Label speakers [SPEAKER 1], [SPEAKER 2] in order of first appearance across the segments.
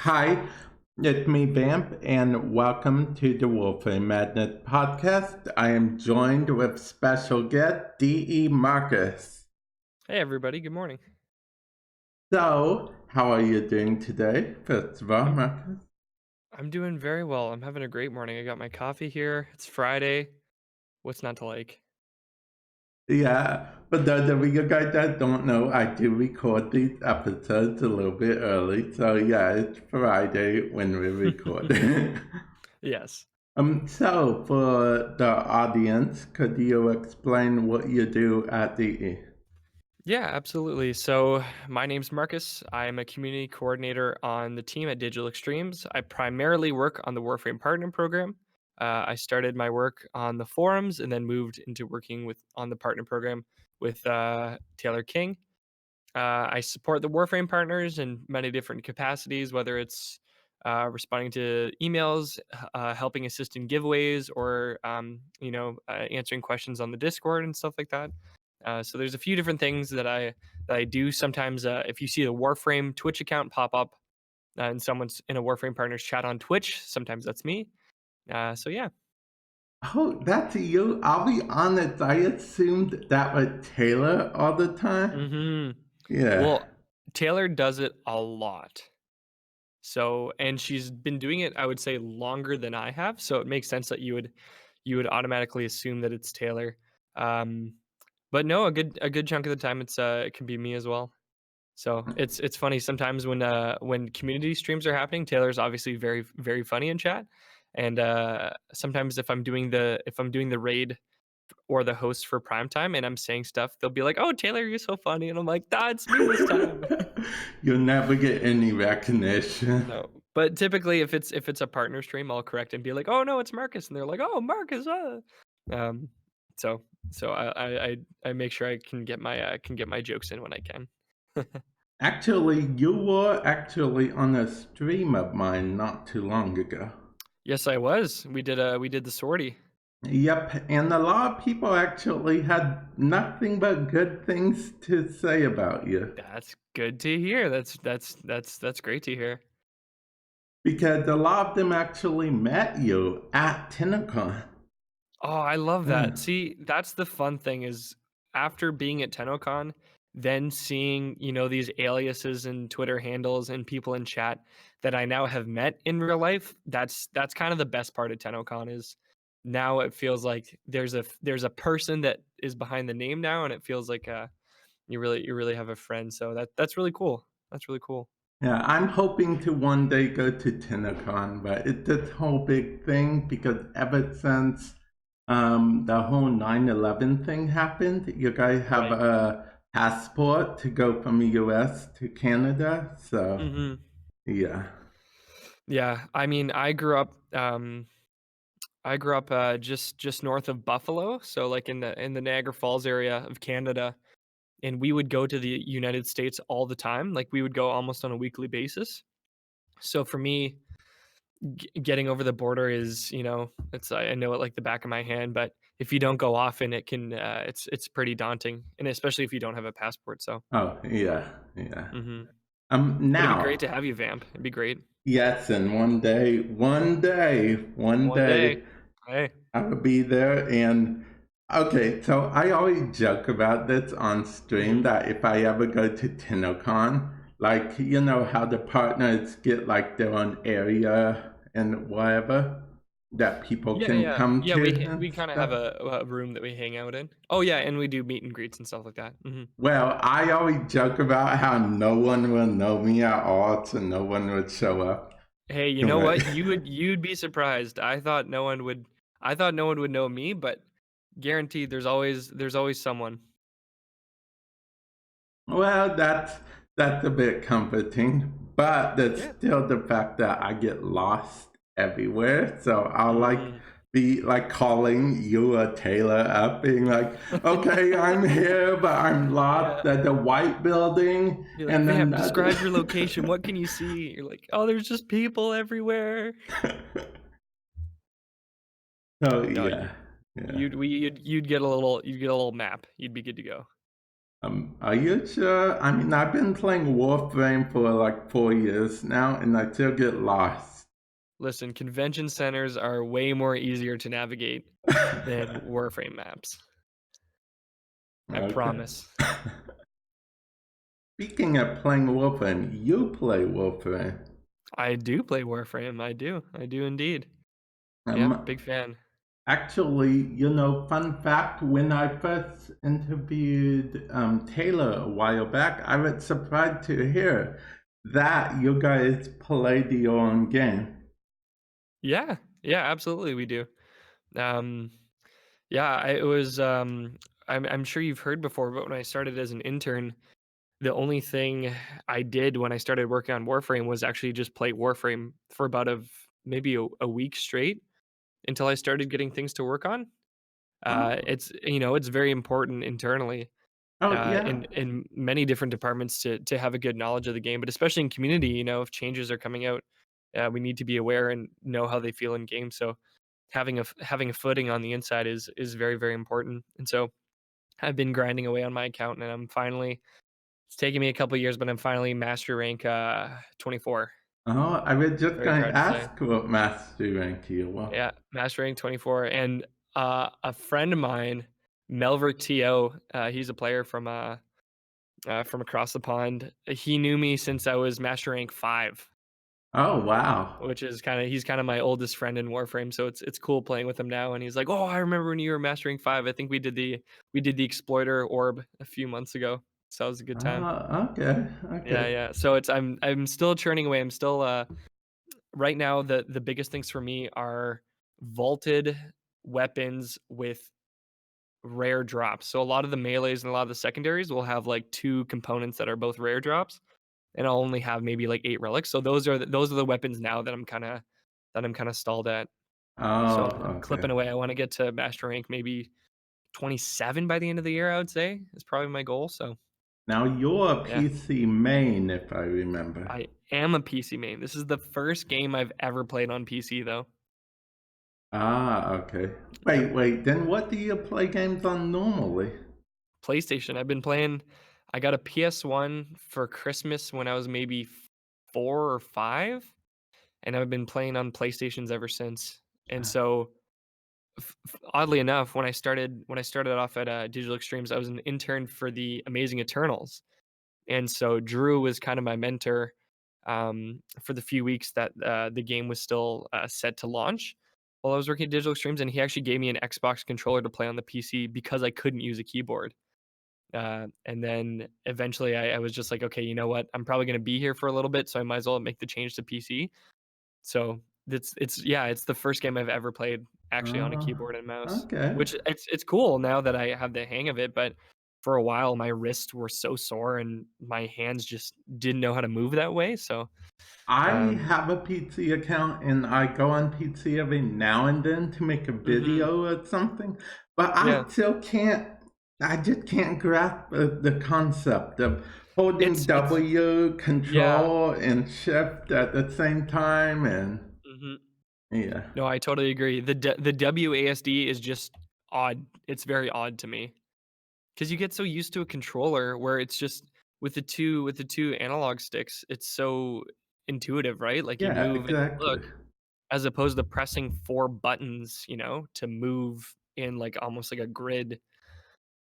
[SPEAKER 1] Hi, it's me, Vamp, and welcome to the Warframe Madness Podcast. I am joined with special guest D.E. Marcus.
[SPEAKER 2] Hey everybody, good morning.
[SPEAKER 1] So, how are you doing today, first of all, Marcus?
[SPEAKER 2] I'm doing very well. I'm having a great morning. I got my coffee here. It's Friday. What's not to like?
[SPEAKER 1] Yeah, but those of you guys that don't know, I do record these episodes a little bit early. So, yeah, it's Friday when we record.
[SPEAKER 2] Yes.
[SPEAKER 1] So for the audience, could you explain what you do at DE?
[SPEAKER 2] Yeah, absolutely. So my name's Marcus. I'm a community coordinator on the team at Digital Extremes. I primarily work on the Warframe Partner Program. I started my work on the forums and then moved into working on the partner program with Taylor King. I support the Warframe partners in many different capacities, whether it's responding to emails, helping assist in giveaways, or answering questions on the Discord and stuff like that. So there's a few different things that I do. Sometimes, if you see the Warframe Twitch account pop up and someone's in a Warframe partners chat on Twitch, sometimes that's me. So yeah.
[SPEAKER 1] Oh, that's you. I'll be honest, I assumed that was Taylor all the time.
[SPEAKER 2] hmm
[SPEAKER 1] Yeah.
[SPEAKER 2] Well, Taylor does it a lot. So, and she's been doing it, I would say, longer than I have. So it makes sense that you would automatically assume that it's Taylor. Um, but no, a good chunk of the time it can be me as well. So it's funny sometimes when community streams are happening. Taylor's obviously very very funny in chat, and sometimes if I'm doing the raid or the host for prime time and I'm saying stuff, they'll be like, "Oh, Taylor, you're so funny," and I'm like, "That's me this time."
[SPEAKER 1] You'll never get any recognition.
[SPEAKER 2] No, but typically if it's a partner stream, I'll correct and be like, "Oh no, it's Marcus," and they're like, "Oh, Marcus." Um, so so I make sure I can get my jokes in when I can.
[SPEAKER 1] Actually, you were actually on a stream of mine not too long ago.
[SPEAKER 2] Yes, I was. We did the sortie.
[SPEAKER 1] Yep, and a lot of people actually had nothing but good things to say about you.
[SPEAKER 2] That's good to hear. That's great to hear.
[SPEAKER 1] Because a lot of them actually met you at TennoCon.
[SPEAKER 2] Oh, I love that.
[SPEAKER 1] Yeah.
[SPEAKER 2] See, that's the fun thing is after being at TennoCon, then seeing, these aliases and Twitter handles and people in chat that I now have met in real life, that's kind of the best part of TennoCon is now it feels like there's a person that is behind the name now and it feels like you really have a friend. So that's really cool. That's really cool.
[SPEAKER 1] Yeah, I'm hoping to one day go to TennoCon, but it's this whole big thing because ever since the whole 9/11 thing happened, you guys have
[SPEAKER 2] Right.
[SPEAKER 1] a passport to go from the US to Canada. So,
[SPEAKER 2] Mhm.
[SPEAKER 1] yeah.
[SPEAKER 2] Yeah, I mean, I grew up just north of Buffalo, so like in the Niagara Falls area of Canada, and we would go to the United States all the time. Like we would go almost on a weekly basis. So for me, getting over the border is, I know it like the back of my hand, but if you don't go often, it's pretty daunting, and especially if you don't have a passport. So,
[SPEAKER 1] Oh, yeah, yeah.
[SPEAKER 2] hmm but it'd be great to
[SPEAKER 1] Now,
[SPEAKER 2] have you, Vamp. It'd be great
[SPEAKER 1] yes, and one
[SPEAKER 2] one day.
[SPEAKER 1] day,
[SPEAKER 2] Hey.
[SPEAKER 1] I will be there. And okay, so I always joke about this on stream
[SPEAKER 2] hmm
[SPEAKER 1] that if I ever go to TennoCon, like, you know how the partners get like their own area and whatever that people
[SPEAKER 2] Yeah,
[SPEAKER 1] can
[SPEAKER 2] yeah,
[SPEAKER 1] come
[SPEAKER 2] yeah.
[SPEAKER 1] to
[SPEAKER 2] We
[SPEAKER 1] and
[SPEAKER 2] kind of have
[SPEAKER 1] stuff?
[SPEAKER 2] a room that we hang out in. Oh yeah, and we do meet and greets and stuff like that.
[SPEAKER 1] Well, I always joke about how no one will know me at all, so no one would show up.
[SPEAKER 2] Hey, you know
[SPEAKER 1] But
[SPEAKER 2] what? You'd be surprised. I thought no one would. I thought no one would know me, but guaranteed, there's always someone.
[SPEAKER 1] well, that's a bit comforting, but there's
[SPEAKER 2] Yeah.
[SPEAKER 1] still the fact that I get lost everywhere. So I'll like
[SPEAKER 2] Mm.
[SPEAKER 1] be like calling you or Taylor up, being like, "Okay, I'm here, but I'm
[SPEAKER 2] Yeah.
[SPEAKER 1] lost at the white building,"
[SPEAKER 2] Be like,
[SPEAKER 1] and then
[SPEAKER 2] Vamp,
[SPEAKER 1] that.
[SPEAKER 2] describe your location. What can you see? You're like, oh, there's just people everywhere.
[SPEAKER 1] So
[SPEAKER 2] No,
[SPEAKER 1] yeah, yeah.
[SPEAKER 2] you'd get a little map. You'd be good to go.
[SPEAKER 1] Are you sure? I mean, I've been playing Warframe for like 4 years now, and I still get lost.
[SPEAKER 2] Listen, convention centers are way more easier to navigate than Warframe maps. I
[SPEAKER 1] Okay.
[SPEAKER 2] promise.
[SPEAKER 1] Speaking of playing Warframe, you play Warframe.
[SPEAKER 2] I do play Warframe. I do. I do indeed. Yep,
[SPEAKER 1] Um,
[SPEAKER 2] big fan.
[SPEAKER 1] Actually, fun fact, when I first interviewed Taylor a while back, I was surprised to hear that you guys played your own game.
[SPEAKER 2] Yeah. Yeah, absolutely we do. Um, yeah, it was I'm sure you've heard before, but when I started as an intern, the only thing I did when I started working on Warframe was actually just play Warframe for about maybe a week straight until I started getting things to work on.
[SPEAKER 1] Oh,
[SPEAKER 2] It's very important internally
[SPEAKER 1] oh yeah.
[SPEAKER 2] in many different departments to have a good knowledge of the game, but especially in community, if changes are coming out, we need to be aware and know how they feel in game. So having a footing on the inside is very very important. And so I've been grinding away on my account, and it's taken me a couple years, but I'm finally master rank 24.
[SPEAKER 1] Oh, I was just
[SPEAKER 2] Very
[SPEAKER 1] going to
[SPEAKER 2] proud to say.
[SPEAKER 1] ask what master rank you were.
[SPEAKER 2] Yeah, master rank 24. And a friend of mine, Melver To, he's a player from across the pond. He knew me since I was master rank 5,
[SPEAKER 1] Oh, wow.
[SPEAKER 2] which is he's kind of my oldest friend in Warframe. So it's cool playing with him now. And he's like, "Oh, I remember when you were master rank 5. I think we did the exploiter orb a few months ago. So that was a good time."
[SPEAKER 1] Oh, okay,
[SPEAKER 2] Yeah,
[SPEAKER 1] okay.
[SPEAKER 2] yeah. So I'm still churning away. I'm still right now the biggest things for me are vaulted weapons with rare drops. So a lot of the melees and a lot of the secondaries will have like two components that are both rare drops, and I'll only have maybe like 8 relics. So those are the weapons now that I'm kind of stalled at. So I'm
[SPEAKER 1] Oh, okay.
[SPEAKER 2] clipping away. I want to get to master rank maybe 27 by the end of the year, I would say is probably my goal. So
[SPEAKER 1] Now you're a
[SPEAKER 2] yeah,
[SPEAKER 1] PC main, if I remember.
[SPEAKER 2] I am a PC main. This is the first game I've ever played on PC though.
[SPEAKER 1] Ah, okay.
[SPEAKER 2] Yep.
[SPEAKER 1] Wait, then what do you play games on normally?
[SPEAKER 2] PlayStation. I got a PS1 for Christmas when I was maybe 4 or 5, and I've been playing on PlayStations ever since. And so, oddly enough, when I started off at Digital Extremes, I was an intern for the Amazing Eternals, and so Drew was kind of my mentor for the few weeks that the game was still set to launch. While I was working at Digital Extremes, and he actually gave me an Xbox controller to play on the PC because I couldn't use a keyboard. And then eventually I was just like, okay, you know what? I'm probably going to be here for a little bit, so I might as well make the change to PC. So it's the first game I've ever played actually on a
[SPEAKER 1] Oh,
[SPEAKER 2] keyboard and mouse,
[SPEAKER 1] okay.
[SPEAKER 2] which it's cool now that I have the hang of it. But for a while, my wrists were so sore and my hands just didn't know how to move that way. So
[SPEAKER 1] I
[SPEAKER 2] um,
[SPEAKER 1] have a PC account and I go on PC every now and then to make a
[SPEAKER 2] mhm,
[SPEAKER 1] video or something, but
[SPEAKER 2] yeah,
[SPEAKER 1] I just can't grasp the concept of holding
[SPEAKER 2] it's
[SPEAKER 1] W,
[SPEAKER 2] yeah.
[SPEAKER 1] control, and shift at the same time. And
[SPEAKER 2] Mhm.
[SPEAKER 1] yeah,
[SPEAKER 2] No, I totally agree. The WASD is just odd. It's very odd to me. 'Cause you get so used to a controller where it's just with the two analog sticks, it's so intuitive, right? Like, you
[SPEAKER 1] yeah,
[SPEAKER 2] move and you look,
[SPEAKER 1] exactly.
[SPEAKER 2] as opposed to pressing 4 buttons, to move in, like, almost like a grid.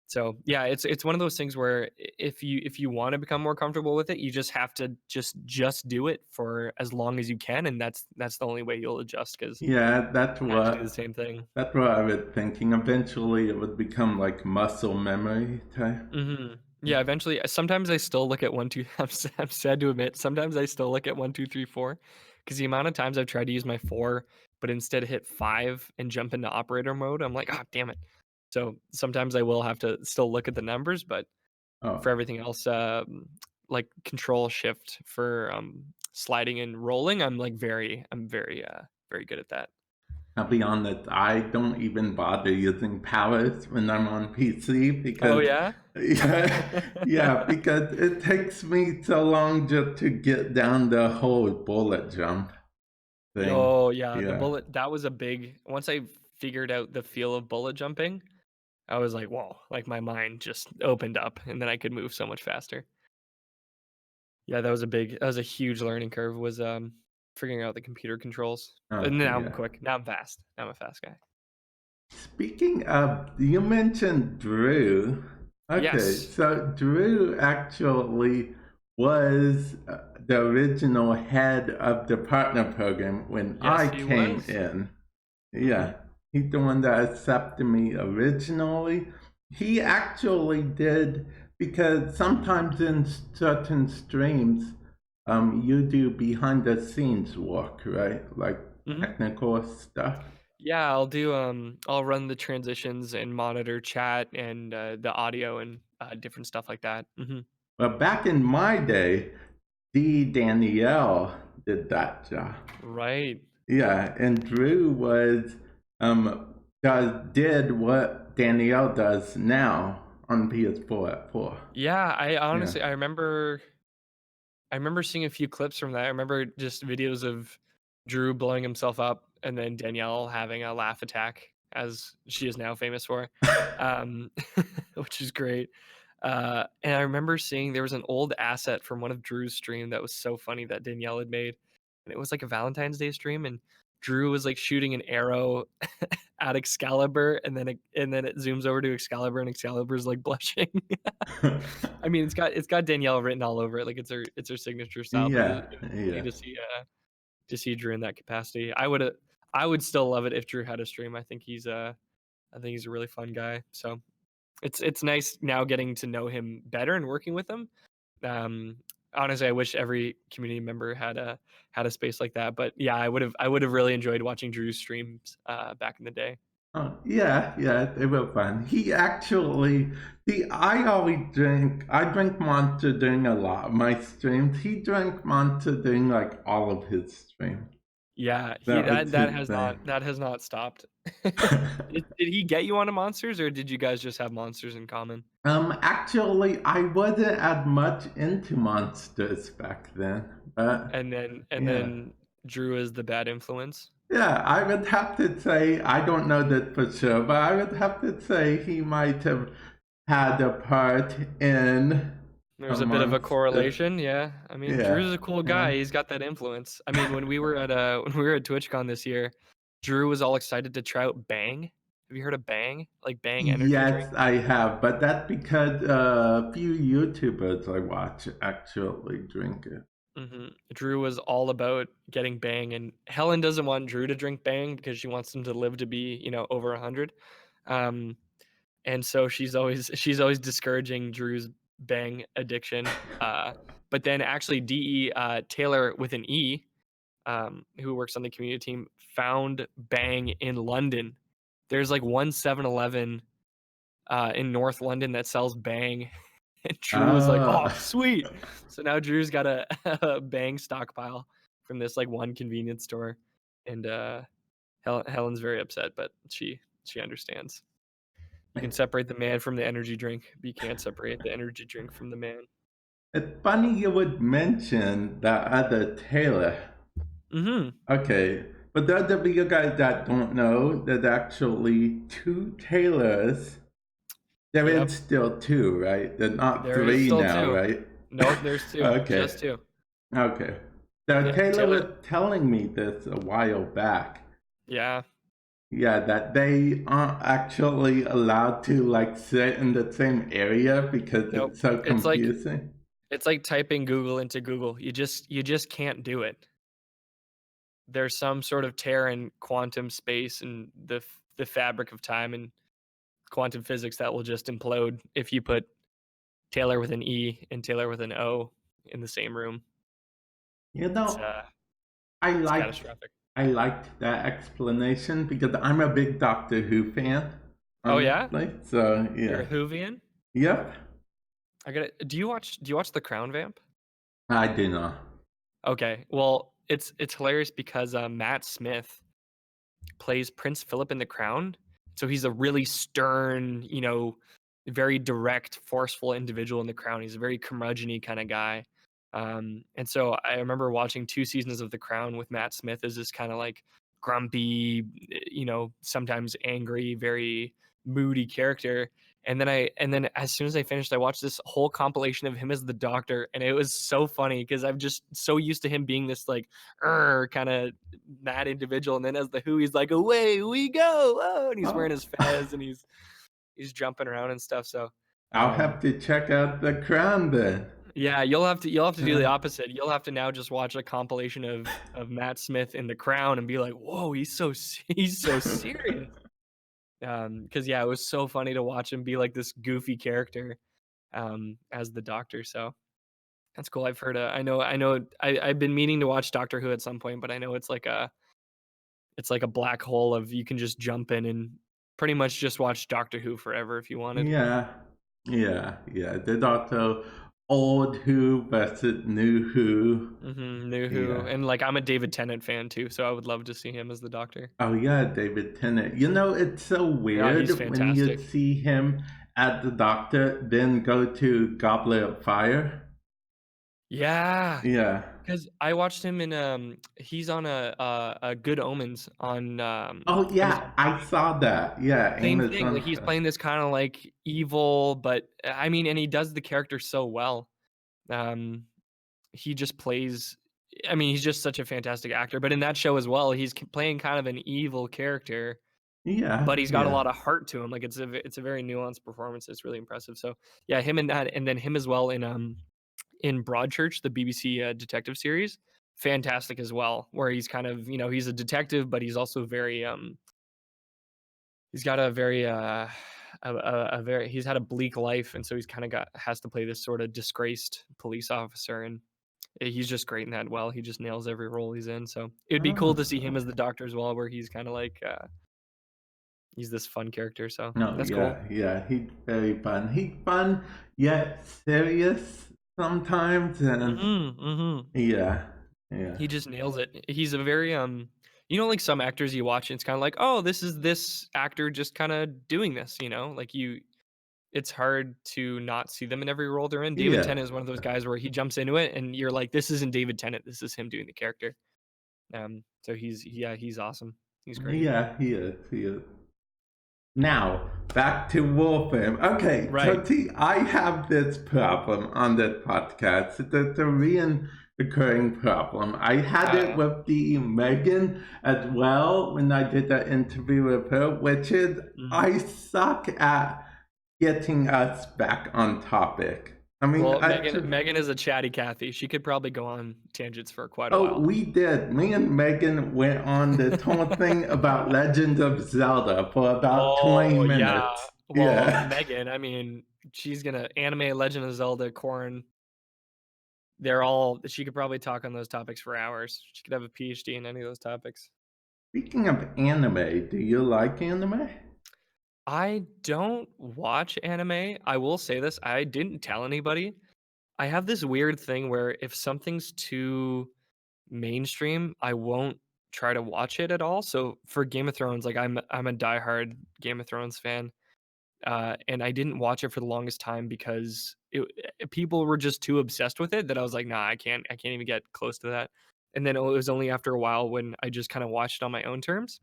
[SPEAKER 2] So, yeah, it's one of those things where if you wanna become more comfortable with it, you just have to just do it for as long as you can, and that's the only way you'll adjust. Because
[SPEAKER 1] Yeah,
[SPEAKER 2] I have to do the same thing.
[SPEAKER 1] that's what I was thinking. Eventually, it would become like muscle memory type.
[SPEAKER 2] Mhm. Yeah, eventually sometimes I still look at 1, 2 I'm sad to admit, sometimes I still look at 1, 2, 3, 4, because the amount of times I've tried to use my 4, but instead hit 5 and jump into operator mode, I'm like, "Ah, damn it." So, sometimes I will have to still look at the numbers, but for
[SPEAKER 1] Oh,
[SPEAKER 2] everything else, like control shift for, sliding and rolling, I'm very very good at that.
[SPEAKER 1] I'll be honest, I don't even bother using powers when I'm on PC
[SPEAKER 2] Oh,
[SPEAKER 1] because,
[SPEAKER 2] yeah?
[SPEAKER 1] yeah, because it takes me so long just to get down the whole bullet jump thing.
[SPEAKER 2] Oh, yeah, the
[SPEAKER 1] Yeah.
[SPEAKER 2] bullet that was a big once I figured out the feel of bullet jumping, I was like, whoa, like my mind just opened up and then I could move so much faster. Yeah, that was a huge learning curve was figuring out the computer controls. But
[SPEAKER 1] Oh,
[SPEAKER 2] now I'm
[SPEAKER 1] yeah.
[SPEAKER 2] quick. Now I'm fast. Now I'm a fast guy.
[SPEAKER 1] Speaking of, you mentioned Drew. Okay,
[SPEAKER 2] Yes.
[SPEAKER 1] so Drew actually was the original head of the partner program when I
[SPEAKER 2] Yes, he
[SPEAKER 1] came
[SPEAKER 2] was.
[SPEAKER 1] in.
[SPEAKER 2] Hmm.
[SPEAKER 1] Yeah, he's the one that accepted me originally. He actually did, because sometimes in certain streams, you do behind the scenes work, right? Like
[SPEAKER 2] Hmm.
[SPEAKER 1] technical stuff.
[SPEAKER 2] Yeah, I'll run the transitions and monitor chat and the audio and different stuff like that. Hmm.
[SPEAKER 1] But back in my day, Danielle did that job.
[SPEAKER 2] Right.
[SPEAKER 1] Yeah, and Drew was did what Danielle does now on PS4 at 4.
[SPEAKER 2] Yeah, I
[SPEAKER 1] Yeah.
[SPEAKER 2] honestly I remember seeing a few clips from that. I remember just videos of Drew blowing himself up and then Danielle having a laugh attack, as she is now famous for, um, which is great. And I remember seeing there was an old asset from one of Drew's stream that was so funny that Danielle had made, and it was like a Valentine's Day stream, and Drew was like shooting an arrow at Excalibur, and then it zooms over to Excalibur, and Excalibur's like blushing. I mean, it's got Danielle written all over it, like it's her signature style. But
[SPEAKER 1] Yeah,
[SPEAKER 2] it was funny
[SPEAKER 1] yeah.
[SPEAKER 2] to see Drew in that capacity. I would still love it if Drew had a stream. I think he's a really fun guy. So it's nice now getting to know him better and working with him. Um, Honestly, I wish every community member had a space like that. But yeah, I would have really enjoyed watching Drew's streams back in the day.
[SPEAKER 1] Oh, yeah, yeah, they were fun. He actually, see, I drink Monster during a lot of my streams. He drank Monster during like all of his streams.
[SPEAKER 2] Yeah,
[SPEAKER 1] That was his thing.
[SPEAKER 2] that has not stopped. Did he get you onto monsters, or did you guys just have monsters in common?
[SPEAKER 1] Actually, I wasn't as much into monsters back then, but
[SPEAKER 2] And
[SPEAKER 1] yeah.
[SPEAKER 2] then Drew is the bad influence.
[SPEAKER 1] Yeah, I would have to say, I don't know that for sure, but I would have to say he might have had a part in a
[SPEAKER 2] There's a bit of a
[SPEAKER 1] monster.
[SPEAKER 2] correlation, yeah. I mean,
[SPEAKER 1] Yeah,
[SPEAKER 2] Drew's a cool
[SPEAKER 1] yeah.
[SPEAKER 2] guy. He's got that influence. I mean, when we were at when we were at TwitchCon this year, Drew was all excited to try out Bang. Have you heard of Bang? Like Bang energy drink?
[SPEAKER 1] Yes, I have, but that's because a few YouTubers I watch actually drink it.
[SPEAKER 2] Drew was all about getting Bang, and Helen doesn't want Drew to drink Bang because she wants him to live to be, over 100. Um, and so she's always discouraging Drew's Bang addiction. But then actually Taylor with an E, who works on the community team, found Bang in London. There's like one 7-Eleven in North London that sells Bang. And Drew was like, "Oh,
[SPEAKER 1] Uh,
[SPEAKER 2] sweet!" So now Drew's got a Bang stockpile from this like one convenience store, and Helen's very upset, but she understands. You can separate the man from the energy drink, but you can't separate the energy drink from the man.
[SPEAKER 1] it's funny you would mention the other Taylor.
[SPEAKER 2] Mm-hmm.
[SPEAKER 1] Okay, but those of you guys that don't know, there's actually two Taylors. There
[SPEAKER 2] Yep.
[SPEAKER 1] is still two, right? There's not
[SPEAKER 2] There is
[SPEAKER 1] three
[SPEAKER 2] still
[SPEAKER 1] now,
[SPEAKER 2] two.
[SPEAKER 1] right?
[SPEAKER 2] Nope, there's two.
[SPEAKER 1] Okay,
[SPEAKER 2] Just two.
[SPEAKER 1] okay. So
[SPEAKER 2] Yeah.
[SPEAKER 1] Taylor was
[SPEAKER 2] Taylor.
[SPEAKER 1] telling me this a while back.
[SPEAKER 2] Yeah.
[SPEAKER 1] Yeah, that they aren't actually allowed to like sit in the same area because
[SPEAKER 2] Nope.
[SPEAKER 1] it's so
[SPEAKER 2] It's like
[SPEAKER 1] confusing.
[SPEAKER 2] it's like typing Google into Google. You just can't do it. There's some sort of tear in quantum space and the fabric of time and quantum physics that will just implode if you put Taylor with an E and Taylor with an O in the same room.
[SPEAKER 1] You
[SPEAKER 2] It's
[SPEAKER 1] know,
[SPEAKER 2] uh
[SPEAKER 1] I
[SPEAKER 2] it's
[SPEAKER 1] liked
[SPEAKER 2] catastrophic.
[SPEAKER 1] I liked that explanation because I'm a big Doctor Who fan,
[SPEAKER 2] Oh yeah?
[SPEAKER 1] honestly. So
[SPEAKER 2] You're
[SPEAKER 1] yeah.
[SPEAKER 2] a Whovian?
[SPEAKER 1] Yep.
[SPEAKER 2] I got to do you watch The Crown Vamp?
[SPEAKER 1] I do not.
[SPEAKER 2] Okay. Well, it's hilarious because Matt Smith plays Prince Philip in The Crown. So he's a really stern, very direct, forceful individual in The Crown. He's a very curmudgeon-y kind of guy. And so I remember watching 2 seasons of The Crown with Matt Smith as this kind of like grumpy, sometimes angry, very moody character. And then as soon as I finished, I watched this whole compilation of him as the Doctor, and it was so funny because I'm just so used to him being this like kind of mad individual, and then as the Who, he's like, away we go, oh, and he's wearing
[SPEAKER 1] Oh,
[SPEAKER 2] his fez and he's jumping around and stuff. So
[SPEAKER 1] I'll
[SPEAKER 2] um
[SPEAKER 1] have to check out The Crown then.
[SPEAKER 2] yeah, you'll have to do the
[SPEAKER 1] Uh,
[SPEAKER 2] opposite. You'll have to now just watch a compilation of Matt Smith in The Crown and be like, whoa, he's so serious. Because yeah, it was so funny to watch him be like this goofy character as the Doctor. So that's cool. I've heard. I've been meaning to watch Doctor Who at some point, but I know it's like a black hole of you can just jump in and pretty much just watch Doctor Who forever if you wanted.
[SPEAKER 1] yeah, yeah. There's also old Who versus new Who.
[SPEAKER 2] New Who,
[SPEAKER 1] Yeah.
[SPEAKER 2] and like I'm a David Tennant fan too, so I would love to see him as the Doctor.
[SPEAKER 1] Oh yeah, David Tennant. You know, it's so
[SPEAKER 2] Yeah, he's
[SPEAKER 1] weird when you
[SPEAKER 2] fantastic.
[SPEAKER 1] see him at the Doctor, then go to Goblet of Fire.
[SPEAKER 2] Yeah,
[SPEAKER 1] Yeah.
[SPEAKER 2] because I watched him in he's on a Good Omens on
[SPEAKER 1] Oh yeah,
[SPEAKER 2] Amazon
[SPEAKER 1] I
[SPEAKER 2] Prime.
[SPEAKER 1] saw that. Yeah,
[SPEAKER 2] Same thing,
[SPEAKER 1] Amazon.
[SPEAKER 2] like, he's playing this kinda, like, evil, but, I mean, and he does the character so well. Um, he just plays I mean, he's just such a fantastic actor, but in that show as well, he's playing kind of an evil character,
[SPEAKER 1] Yeah,
[SPEAKER 2] but he's got a
[SPEAKER 1] yeah.
[SPEAKER 2] lot of heart to him, like, it's a very nuanced performance, it's really impressive, so, yeah, him in that, and then him as well in Broadchurch, the BBC, detective series, fantastic as well, where he's kind of, he's a detective, but he's also very, he's got a very, a very he's had a bleak life, and so he's kinda got has to play this sorta disgraced police officer, and he's just great in that well, he just nails every role he's in, so it'd be cool
[SPEAKER 1] Oh,
[SPEAKER 2] to see him as the
[SPEAKER 1] okay.
[SPEAKER 2] Doctor as well, where he's kinda like, he's this fun character, so
[SPEAKER 1] No,
[SPEAKER 2] that's cool.
[SPEAKER 1] yeah. He's very fun. He's fun yet serious sometimes, and
[SPEAKER 2] Mhm, mhm.
[SPEAKER 1] yeah, yeah,
[SPEAKER 2] He just nails it. He's a very, like some actors you watch and it's kinda like, "Oh, this is this actor just kinda doing this," you know? Like it's hard to not see them in every role they're in. David
[SPEAKER 1] yeah,
[SPEAKER 2] Tennant is one of those guys where he jumps into it and you're like, "This isn't David Tennant, this is him doing the character." So he's awesome. He's great.
[SPEAKER 1] yeah. He is. He is. Now, back to Warframe. Okay,
[SPEAKER 2] Right.
[SPEAKER 1] Toti, I have this problem on this podcast. It's a reoccurring problem. I had it
[SPEAKER 2] Uh-oh.
[SPEAKER 1] with the Megan as well when I did that interview with her, which is
[SPEAKER 2] Mhm.
[SPEAKER 1] I suck at getting us back on topic. I mean,
[SPEAKER 2] Well, Megan is a chatty Cathy. She could probably go on tangents for quite a
[SPEAKER 1] oh,
[SPEAKER 2] while.
[SPEAKER 1] we did. Me and Megan went on this whole thing about Legend of Zelda for about 20
[SPEAKER 2] Oh, yeah.
[SPEAKER 1] minutes.
[SPEAKER 2] Well,
[SPEAKER 1] Yeah.
[SPEAKER 2] Megan, I mean, she's gonna anime, Legend of Zelda, Corn, they're all she could probably talk on those topics for hours. She could have a PhD in any of those topics.
[SPEAKER 1] Speaking of anime, do you like anime?
[SPEAKER 2] I don't watch anime. I will say this, I didn't tell anybody. I have this weird thing where if something's too mainstream, I won't try to watch it at all. So for Game of Thrones, like I'm a diehard Game of Thrones fan. And I didn't watch it for the longest time because people were just too obsessed with it that I was like, nah, I can't even get close to that. And then it was only after a while when I just kind of watched it on my own terms.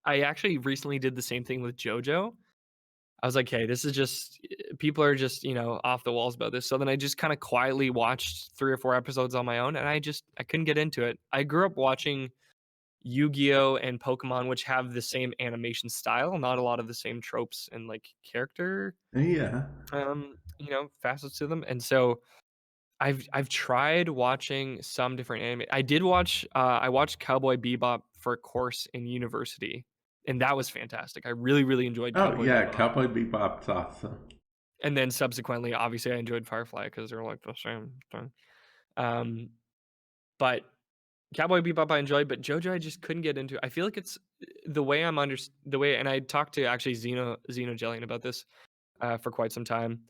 [SPEAKER 2] I actually recently did the same thing with JoJo. I was like, "Hey, this is just people are just, off the walls about this." So then I just kinda quietly watched 3 or 4 episodes on my own, and I couldn't get into it. I grew up watching Yu-Gi-Oh! And Pokemon, which have the same animation style, not a lot of the same tropes and, like, character,
[SPEAKER 1] Yeah.
[SPEAKER 2] facets to them, and so I've tried watching some different anime. I watched Cowboy Bebop for a course in university, and that was fantastic. I really, really enjoyed
[SPEAKER 1] Oh,
[SPEAKER 2] Cowboy
[SPEAKER 1] yeah,
[SPEAKER 2] Bebop.
[SPEAKER 1] Cowboy Bebop's awesome.
[SPEAKER 2] And then subsequently, obviously, I enjoyed Firefly because 'cause they're, like, the same thing. Um, but Cowboy Bebop I enjoyed, but JoJo I just couldn't get into. I feel like it's the way, and I talked to actually Zeno Jellian about this, for quite some time,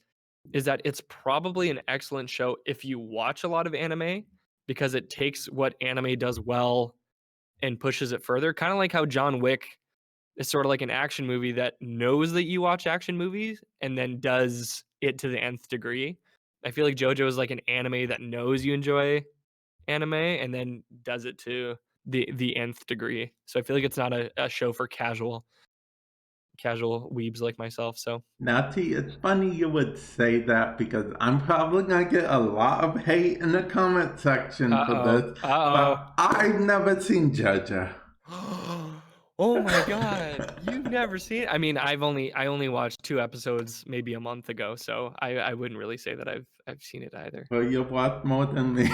[SPEAKER 2] is that it's probably an excellent show if you watch a lot of anime because it takes what anime does well and pushes it further, kinda like how John Wick is sorta like an action movie that knows that you watch action movies and then does it to the nth degree. I feel like JoJo is like an anime that knows you enjoy anime and then does it to the nth degree. So I feel like it's not a show for casual. casual weebs like myself. So,
[SPEAKER 1] Now, T, it's funny you would say that because I'm probably gonna get a lot of hate in the comment section for
[SPEAKER 2] uh
[SPEAKER 1] this,
[SPEAKER 2] oh,
[SPEAKER 1] but I've never seen JoJo.
[SPEAKER 2] oh my God, you've never seen it? I mean, I only watched 2 episodes maybe a month ago, so I wouldn't really say that I've seen it either.
[SPEAKER 1] Well, you've watched more than me.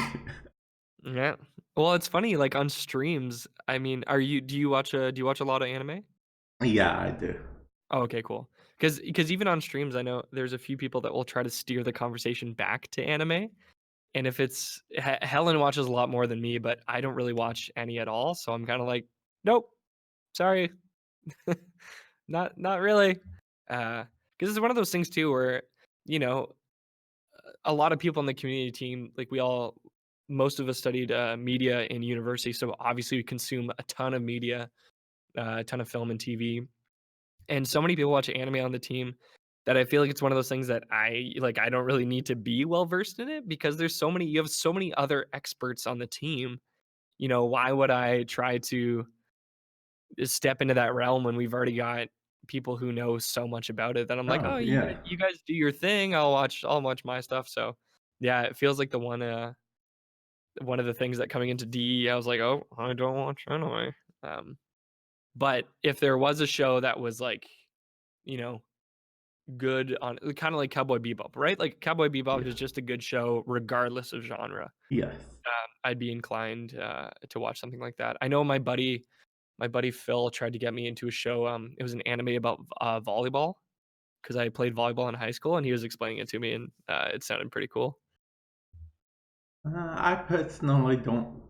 [SPEAKER 2] Yeah. Well, it's funny, like on streams. I mean, do you watch a lot of anime?
[SPEAKER 1] Yeah, I do.
[SPEAKER 2] Oh, okay, cool. Because even on streams, I know there's a few people that will try to steer the conversation back to anime. And if it's Helen watches a lot more than me, but I don't really watch any at all. So I'm kind of like, nope, sorry, not really. Because it's one of those things too, where you know a lot of people on the community team, like most of us studied media in university, so obviously we consume a ton of media, a ton of film and TV, and so many people watch anime on the team that I feel like it's one of those things that I don't really need to be well versed in it because you have so many other experts on the team. Why would I try to step into that realm when we've already got people who know so much about it that I'm like,
[SPEAKER 1] Oh,
[SPEAKER 2] "Oh,
[SPEAKER 1] yeah.
[SPEAKER 2] you guys do your thing. I'll watch my stuff." So, yeah, it feels like the one of the things that coming into DE, I was like, "Oh, I don't watch anime." Um, but if there was a show that was like, you know, good on kind of like Cowboy Bebop, right? Like Cowboy Bebop
[SPEAKER 1] Yeah.
[SPEAKER 2] is just a good show regardless of genre.
[SPEAKER 1] Yes.
[SPEAKER 2] I'd be inclined to watch something like that. I know my buddy Phil tried to get me into a show. It was an anime about volleyball because I played volleyball in high school, and he was explaining it to me, and it sounded pretty cool.
[SPEAKER 1] I personally don't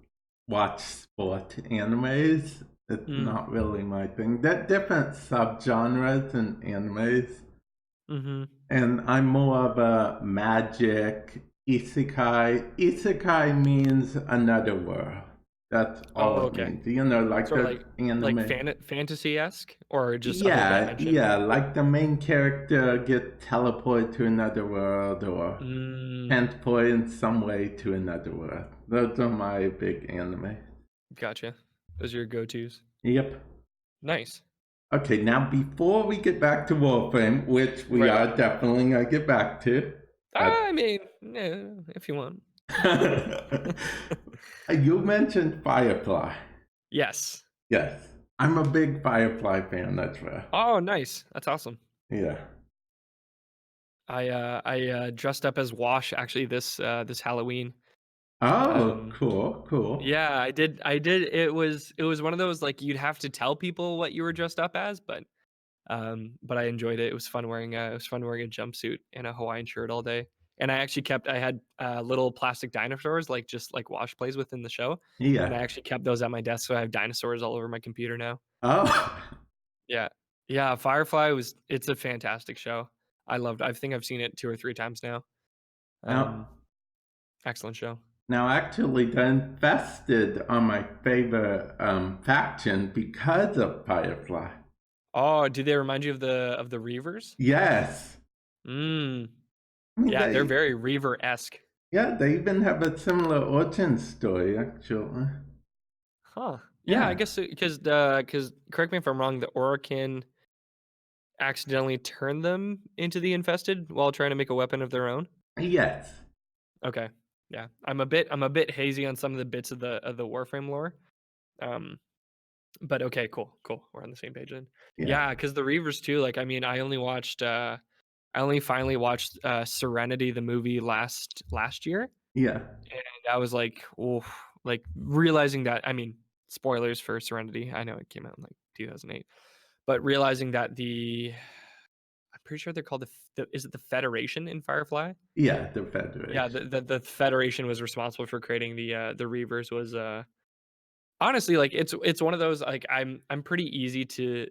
[SPEAKER 1] watch sport animes. It's
[SPEAKER 2] Mm.
[SPEAKER 1] not really my thing. There are different subgenres in animes,
[SPEAKER 2] Mm-hmm.
[SPEAKER 1] and I'm more of a magic isekai. Isekai means another world. That's
[SPEAKER 2] Oh,
[SPEAKER 1] all it
[SPEAKER 2] okay.
[SPEAKER 1] means. Like
[SPEAKER 2] Sort of
[SPEAKER 1] the
[SPEAKER 2] like
[SPEAKER 1] anime.
[SPEAKER 2] fantasy esque, or just other
[SPEAKER 1] Yeah,
[SPEAKER 2] dimension.
[SPEAKER 1] yeah, like the main character get teleported to another world or
[SPEAKER 2] Mm,
[SPEAKER 1] transported in some way to another world. Those are my big anime.
[SPEAKER 2] gotcha. Those are your go tos.
[SPEAKER 1] Yep.
[SPEAKER 2] Nice.
[SPEAKER 1] Okay, now before we get back to Warframe, which we
[SPEAKER 2] Right.
[SPEAKER 1] are definitely gonna get back to, uh,
[SPEAKER 2] I mean, yeah, if you want.
[SPEAKER 1] you mentioned Firefly.
[SPEAKER 2] Yes.
[SPEAKER 1] Yes, I'm a big Firefly fan. That's right.
[SPEAKER 2] Oh, nice. That's awesome.
[SPEAKER 1] Yeah.
[SPEAKER 2] I dressed up as Wash actually this Halloween.
[SPEAKER 1] Oh,
[SPEAKER 2] Um,
[SPEAKER 1] cool, cool.
[SPEAKER 2] yeah, I did. It was one of those like you'd have to tell people what you were dressed up as, but I enjoyed it. It was fun wearing a jumpsuit and a Hawaiian shirt all day. And I had little plastic dinosaurs like just like Wash plays with in the show, and I
[SPEAKER 1] Yeah.
[SPEAKER 2] actually kept those at my desk, so I have dinosaurs all over my computer now.
[SPEAKER 1] Oh.
[SPEAKER 2] Yeah, yeah. Firefly it's a fantastic show. I think I've seen it 2 or 3 times now. Um,
[SPEAKER 1] Now,
[SPEAKER 2] Excellent show.
[SPEAKER 1] actually, the Infested are my favorite faction because of Firefly.
[SPEAKER 2] Oh, do they remind you of the Reavers?
[SPEAKER 1] Yes.
[SPEAKER 2] Mm.
[SPEAKER 1] I mean,
[SPEAKER 2] Yeah, they're very Reaver-esque.
[SPEAKER 1] they even have a similar origin story, actually.
[SPEAKER 2] Huh. Yeah, I
[SPEAKER 1] Yeah.
[SPEAKER 2] guess because correct me if I'm wrong, the Orokin accidentally turned them into the Infested while trying to make a weapon of their own?
[SPEAKER 1] Yes.
[SPEAKER 2] Okay. Yeah. I'm a bit hazy on some of the bits of the Warframe lore. Um, but okay, cool, cool. We're on the same page then.
[SPEAKER 1] Yeah.
[SPEAKER 2] Yeah, because the Reavers too, like, I mean, I only finally watched Serenity, the movie last year,
[SPEAKER 1] Yeah.
[SPEAKER 2] and I was like, oof, like realizing that, I mean, spoilers for Serenity. I know it came out in like 2008, but realizing that I'm pretty sure they're called is it the Federation in Firefly?
[SPEAKER 1] Yeah, the
[SPEAKER 2] Yeah,
[SPEAKER 1] Federation.
[SPEAKER 2] the Federation was responsible for creating the Reavers. Was honestly like it's one of those like I'm pretty easy to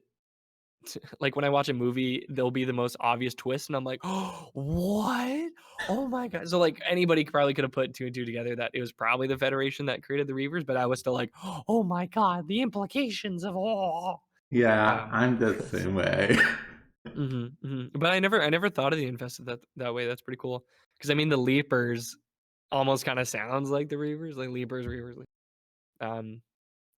[SPEAKER 2] like when I watch a movie, there'll be the most obvious twist, and I'm like, oh, what? Oh my god! So like anybody probably could have put two and two together that it was probably the Federation that created the Reavers, but I was still like, oh my god, the implications of all.
[SPEAKER 1] Yeah,
[SPEAKER 2] Um,
[SPEAKER 1] I'm the same way.
[SPEAKER 2] But I never thought of the Infested that way. That's pretty cool. Because I mean, the Leapers almost kind of sounds like the Reavers, like Leapers, Reavers. Um,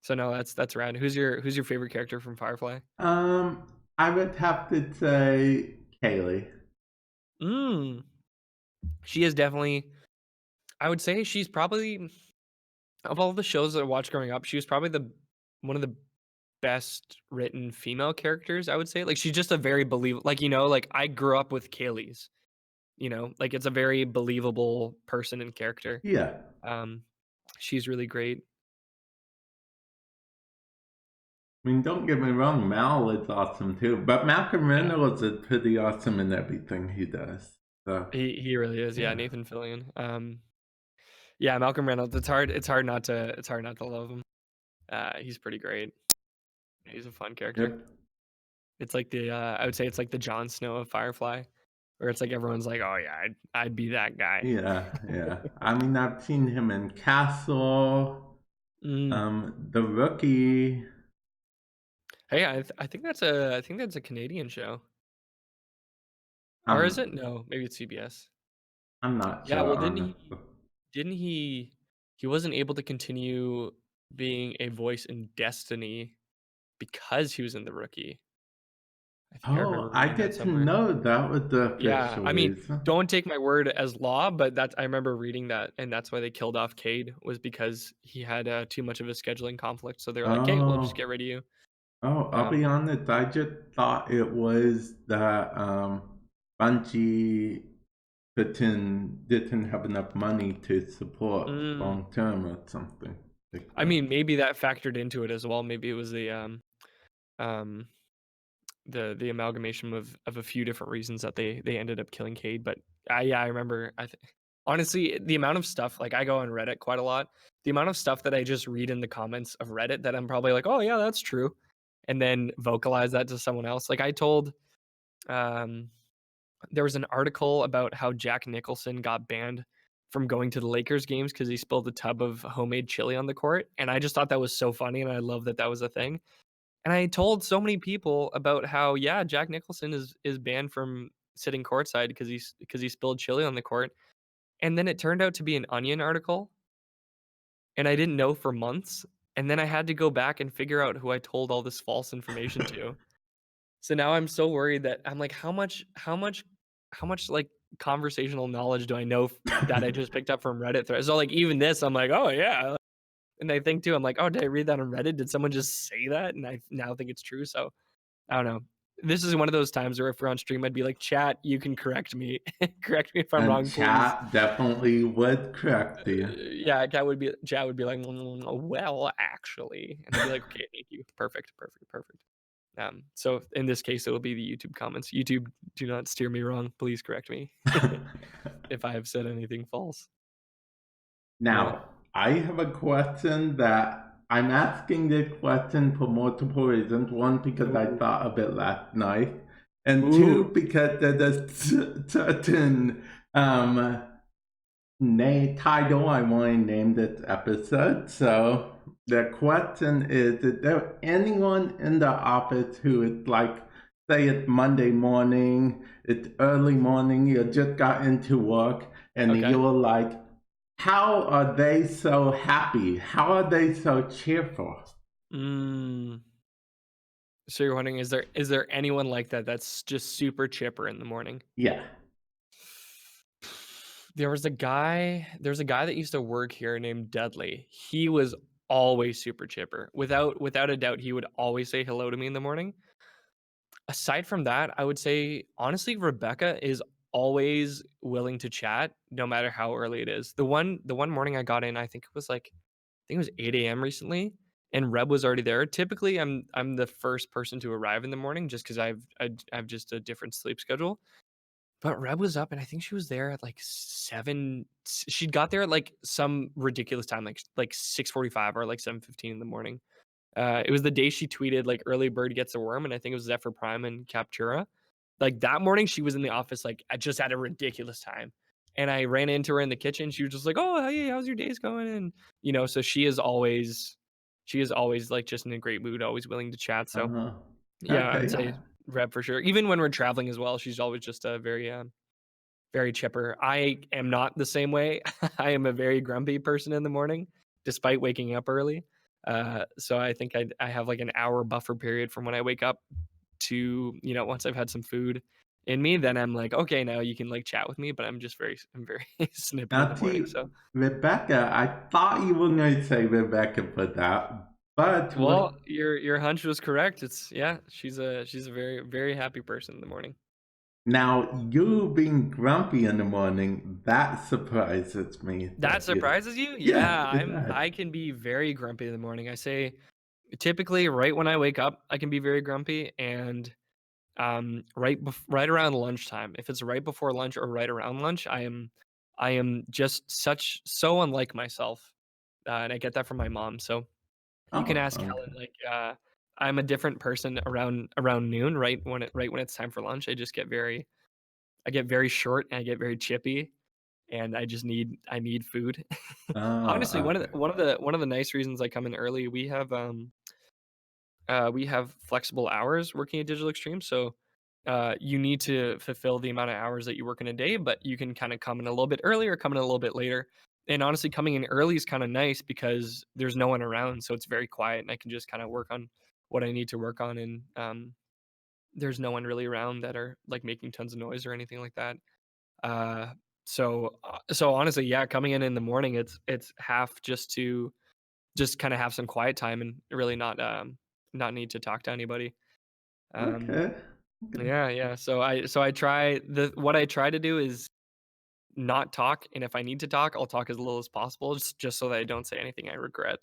[SPEAKER 2] so no, that's rad. Who's your favorite character from Firefly?
[SPEAKER 1] um, I would have to say Kaylee.
[SPEAKER 2] Mm. She is definitely. I would say she's probably of all the shows that I watched growing up. She was probably the one of the best written female characters. I would say, like she's just a very believable. Like like I grew up with Kaylee's. Like it's a very believable person and character.
[SPEAKER 1] Yeah.
[SPEAKER 2] Um, she's really great.
[SPEAKER 1] I mean, don't get me wrong, Mal is awesome too, but Malcolm
[SPEAKER 2] Yeah,
[SPEAKER 1] Reynolds is pretty awesome in everything he does. So,
[SPEAKER 2] he really is. Yeah,
[SPEAKER 1] yeah.
[SPEAKER 2] Nathan Fillion. Yeah, Malcolm Reynolds. It's hard not to love him. He's pretty great. He's a fun character.
[SPEAKER 1] Yep.
[SPEAKER 2] It's like I would say it's like the Jon Snow of Firefly, where it's like everyone's like, oh yeah, I'd be that guy.
[SPEAKER 1] Yeah, yeah. I mean, I've seen him in Castle,
[SPEAKER 2] Mm.
[SPEAKER 1] The Rookie.
[SPEAKER 2] Hey, I think that's a Canadian show, or is
[SPEAKER 1] Um,
[SPEAKER 2] it? No, maybe it's CBS.
[SPEAKER 1] I'm not
[SPEAKER 2] Yeah,
[SPEAKER 1] sure,
[SPEAKER 2] well,
[SPEAKER 1] honestly.
[SPEAKER 2] didn't he wasn't able to continue being a voice in Destiny because he was in The Rookie. I think I remember
[SPEAKER 1] Oh, I
[SPEAKER 2] reading that
[SPEAKER 1] didn't
[SPEAKER 2] somewhere.
[SPEAKER 1] know that was the
[SPEAKER 2] Yeah,
[SPEAKER 1] official
[SPEAKER 2] I mean,
[SPEAKER 1] reason.
[SPEAKER 2] don't take my word as law, but I remember reading that, and that's why they killed off Cade was because he had too much of a scheduling conflict. So they're like, "Hey, we'll just get
[SPEAKER 1] Oh,
[SPEAKER 2] rid of you."
[SPEAKER 1] oh, I'll be
[SPEAKER 2] Um,
[SPEAKER 1] honest. I just thought it was that Bungie didn't have enough money to support
[SPEAKER 2] mm,
[SPEAKER 1] long term or something like
[SPEAKER 2] I
[SPEAKER 1] that.
[SPEAKER 2] mean, maybe that factored into it as well. Maybe it was um, the amalgamation of a few different reasons that they ended up killing Cade. But yeah, I remember. Honestly, the amount of stuff like I go on Reddit quite a lot. The amount of stuff that I just read in the comments of Reddit that I'm probably like, oh yeah, that's true, and then vocalize that to someone else. Like I told, um, there was an article about how Jack Nicholson got banned from going to the Lakers games because he spilled a tub of homemade chili on the court, and I just thought that was so funny, and I love that that was a thing. And I told so many people about how, yeah, Jack Nicholson is banned from sitting courtside because he spilled chili on the court. And then it turned out to be an Onion article, and I didn't know for months. And then I had to go back and figure out who I told all this false information to. So now I'm so worried that I'm like, how much like conversational knowledge do I know that I just picked up from Reddit threads? So like even this, I'm like, oh yeah. And I think too, I'm like, oh, did I read that on Reddit? Did someone just say that? And I now think it's true. So I don't know. This is one of those times where if we're on stream, I'd be like, "Chat, you can correct me. Correct me if I'm
[SPEAKER 1] And
[SPEAKER 2] wrong, please."
[SPEAKER 1] chat definitely would correct you.
[SPEAKER 2] Yeah, chat would be like, well, actually," and I'd be like, "Okay, thank you. Perfect, perfect, perfect." So in this case, it will be the YouTube comments. YouTube, do not steer me wrong. Please correct me if I have said anything false. Yeah.
[SPEAKER 1] Now, I have a question that I'm asking this question for multiple reasons. One, because I
[SPEAKER 2] Ooh.
[SPEAKER 1] thought of it last night, and two,
[SPEAKER 2] Ooh.
[SPEAKER 1] because there's a certain title I want to name this episode. So the question is there anyone in the office who is like, say it's Monday morning, it's early morning, you just got into work, and
[SPEAKER 2] Okay.
[SPEAKER 1] you're like, how are they so happy? How are they so cheerful?
[SPEAKER 2] Mm. So you're wondering, is there anyone like that that's just super chipper in the morning?
[SPEAKER 1] Yeah.
[SPEAKER 2] There's a guy that used to work here named Dudley. He was always super chipper. Without a doubt, he would always say hello to me in the morning. Aside from that, I would say honestly, Rebecca is always willing to chat no matter how early it is. The one morning I got in, I think it was 8 a.m. recently, and Reb was already there. Typically, I'm the first person to arrive in the morning just because I've just a different sleep schedule. But Reb was up, and I think she was there at, like, 7 she'd got there at, like, some ridiculous time, like 6:45 or, like, 7:15 in the morning. It was the day she tweeted, like, "Early bird gets a worm," and I think it was Zephyr Prime and Captura. Like, that morning, she was in the office, like, at just at a ridiculous time, and I ran into her in the kitchen, she was just like, "Oh, hey, how's your days going?" And, so she is always, like, just in a great mood, always willing to chat, so,
[SPEAKER 1] Uh-huh.
[SPEAKER 2] yeah, I would
[SPEAKER 1] Okay.
[SPEAKER 2] say Reb for sure. Even when we're traveling as well, she's always just a very chipper. I am not the same way. I am a very grumpy person in the morning, despite waking up early. So I think I have like an hour buffer period from when I wake up to, once I've had some food in me, then I'm like, okay, now you can like chat with me. But I'm very snippy in
[SPEAKER 1] Now,
[SPEAKER 2] the morning.
[SPEAKER 1] to
[SPEAKER 2] So,
[SPEAKER 1] Rebecca, I thought you were going to say Rebecca for that, but
[SPEAKER 2] well, your hunch was correct. She's a very, very happy person in the morning.
[SPEAKER 1] now you being grumpy in the morning, that surprises me
[SPEAKER 2] That
[SPEAKER 1] that you.
[SPEAKER 2] surprises you?
[SPEAKER 1] Yeah,
[SPEAKER 2] Yeah,
[SPEAKER 1] it does.
[SPEAKER 2] I can be very grumpy in the morning. I say typically right when I wake up, I can be very grumpy, and right around lunchtime. If it's right before lunch or right around lunch, I am just so unlike myself, and I get that from my mom. So you can
[SPEAKER 1] Oh,
[SPEAKER 2] ask Helen.
[SPEAKER 1] okay.
[SPEAKER 2] Like, I'm a different person around noon. Right when it's time for lunch, I get very short and I get very chippy, and I need food.
[SPEAKER 1] Oh,
[SPEAKER 2] Honestly,
[SPEAKER 1] okay.
[SPEAKER 2] one of the nice reasons I come in early, we have flexible hours working at Digital Extreme, so you need to fulfill the amount of hours that you work in a day, but you can kind of come in a little bit earlier, come in a little bit later. And honestly, coming in early is kind of nice because there's no one around, so it's very quiet, and I can just kind of work on what I need to work on, and there's no one really around that are like making tons of noise or anything like that. Uh, so honestly, yeah, coming in the morning, it's half just to just kind of have some quiet time and really not need to talk to anybody. Um,
[SPEAKER 1] Okay. Okay.
[SPEAKER 2] yeah, yeah. So I try the what I try to do is not talk, and if I need to talk, I'll talk as little as possible, just so that I don't say anything I regret.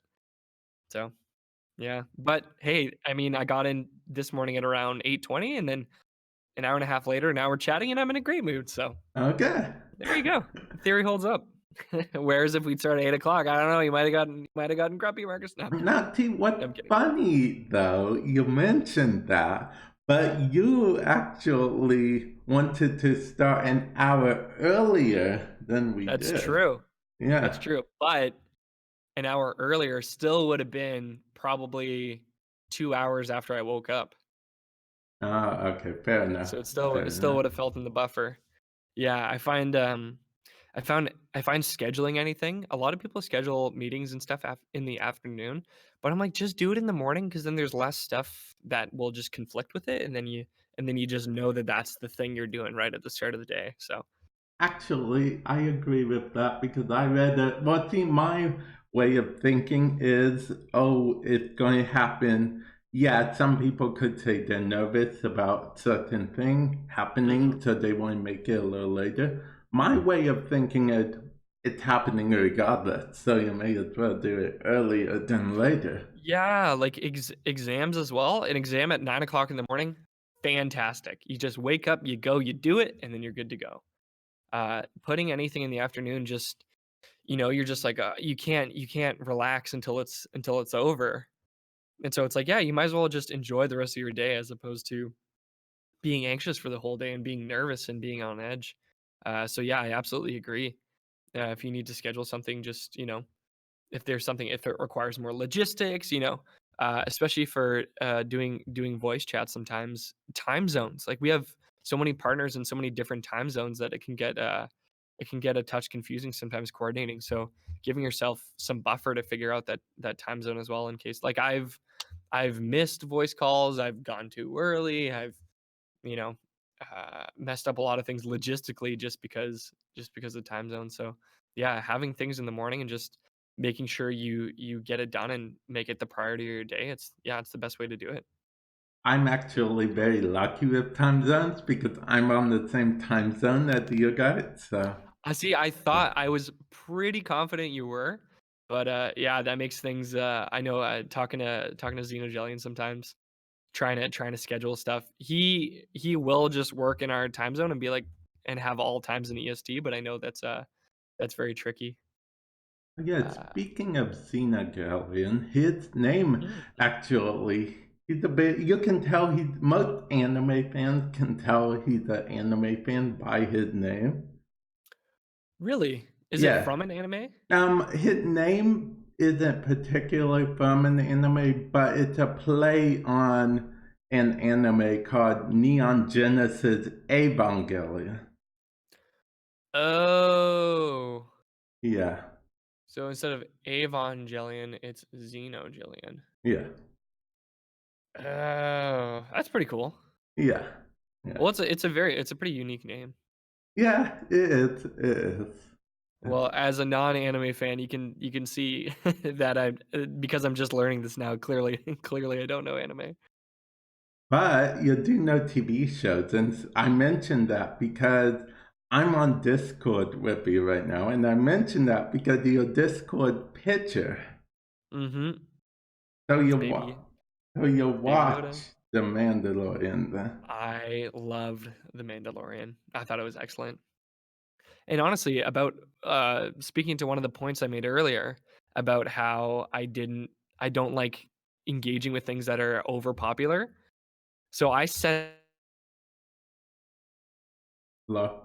[SPEAKER 2] So yeah, but hey, I mean, I got in this morning at around 8:20, and then an hour and a half later, now we're chatting, and I'm in a great mood. So
[SPEAKER 1] Okay.
[SPEAKER 2] there you go. Theory holds up. Whereas if we'd started at 8 o'clock, I don't know, you might have gotten grumpy, Marcus. No, I'm kidding.
[SPEAKER 1] Now, T, what's
[SPEAKER 2] I'm kidding.
[SPEAKER 1] funny though, you mentioned that, but you actually wanted to start an hour earlier than we
[SPEAKER 2] That's
[SPEAKER 1] did.
[SPEAKER 2] true. That's
[SPEAKER 1] Yeah.
[SPEAKER 2] true. But an hour earlier still would have been probably 2 hours after I woke up.
[SPEAKER 1] Ah, okay. Fair enough.
[SPEAKER 2] So it
[SPEAKER 1] Fair
[SPEAKER 2] still
[SPEAKER 1] enough.
[SPEAKER 2] would have felt in the buffer. Yeah, I find scheduling anything. A lot of people schedule meetings and stuff in the afternoon, but I'm like, just do it in the morning because then there's less stuff that will just conflict with it, and then you just know that that's the thing you're doing right at the start of the day. So
[SPEAKER 1] Actually, I agree with that because I read that. Well, see, my way of thinking is, oh, it's going to happen. Yeah, some people could say they're nervous about certain thing
[SPEAKER 2] mhm.
[SPEAKER 1] happening, so they want to make it a little later. My way of thinking is, it's happening regardless, so you may as well do it earlier than later.
[SPEAKER 2] Yeah, like exams as well. An exam at 9 o'clock in the morning, fantastic. You just wake up, you go, you do it, and then you're good to go. Putting anything in the afternoon, just you're just like you can't relax until it's over. And so it's like, yeah, you might as well just enjoy the rest of your day as opposed to being anxious for the whole day and being nervous and being on edge. So yeah, I absolutely agree. If you need to schedule something, just if it requires more logistics, especially for doing voice chat, sometimes time zones. Like we have so many partners in so many different time zones that it can get a touch confusing sometimes coordinating. So giving yourself some buffer to figure out that time zone as well in case like I've missed voice calls, I've gone too early, I've you know, messed up a lot of things logistically just because of time zone. So yeah, having things in the morning and just making sure you get it done and make it the priority of your day. It's the best way to do it.
[SPEAKER 1] I'm actually very lucky with time zones because I'm on the same time zone as you guys, so.
[SPEAKER 2] I see. I thought I was pretty confident you were, but yeah, that makes things. I know talking to Xenojellian sometimes, trying to schedule stuff. He will just work in our time zone and be like and have all times in EST, but I know that's very tricky.
[SPEAKER 1] Yeah,
[SPEAKER 2] Uh,
[SPEAKER 1] speaking of Xena Galleon, his name
[SPEAKER 2] mm,
[SPEAKER 1] actually, he's a bit, you can tell most anime fans can tell he's an anime fan by his name.
[SPEAKER 2] really? Is it
[SPEAKER 1] Yeah.
[SPEAKER 2] from an anime?
[SPEAKER 1] His name isn't particularly from an anime, but it's a play on an anime called Neon Genesis Evangelion.
[SPEAKER 2] Oh.
[SPEAKER 1] Yeah.
[SPEAKER 2] So instead of Evangelion, it's Xenogelion.
[SPEAKER 1] Yeah.
[SPEAKER 2] Oh, that's pretty cool.
[SPEAKER 1] Yeah. Yeah.
[SPEAKER 2] Well, it's a pretty unique name.
[SPEAKER 1] Yeah, it is. It is.
[SPEAKER 2] Well, as a non-anime fan, you can see that I'm because I'm just learning this now. Clearly, clearly, I don't know anime.
[SPEAKER 1] But you do know TV shows, and I mentioned that because I'm on Discord with you right now, and I mentioned that because of your Discord picture.
[SPEAKER 2] Mm-hmm.
[SPEAKER 1] So
[SPEAKER 2] It's
[SPEAKER 1] you wa-
[SPEAKER 2] baby
[SPEAKER 1] so you
[SPEAKER 2] Baby
[SPEAKER 1] watch
[SPEAKER 2] Yoda.
[SPEAKER 1] The Mandalorian then.
[SPEAKER 2] I loved The Mandalorian. I thought it was excellent. And honestly, about speaking to one of the points I made earlier about how I don't like engaging with things that are over popular. So I set
[SPEAKER 1] Love,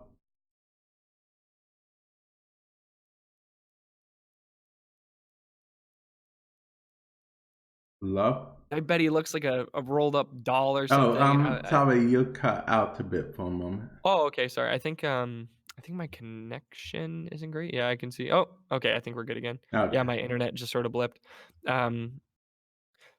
[SPEAKER 1] love.
[SPEAKER 2] I bet he looks like a rolled up doll or
[SPEAKER 1] Oh,
[SPEAKER 2] something.
[SPEAKER 1] sorry, you cut out a bit for a moment.
[SPEAKER 2] Oh, okay, sorry. I think my connection isn't great. Yeah, I can see. Oh, okay, I think we're good again. Yeah,
[SPEAKER 1] Okay.
[SPEAKER 2] my internet just sort of blipped. Um,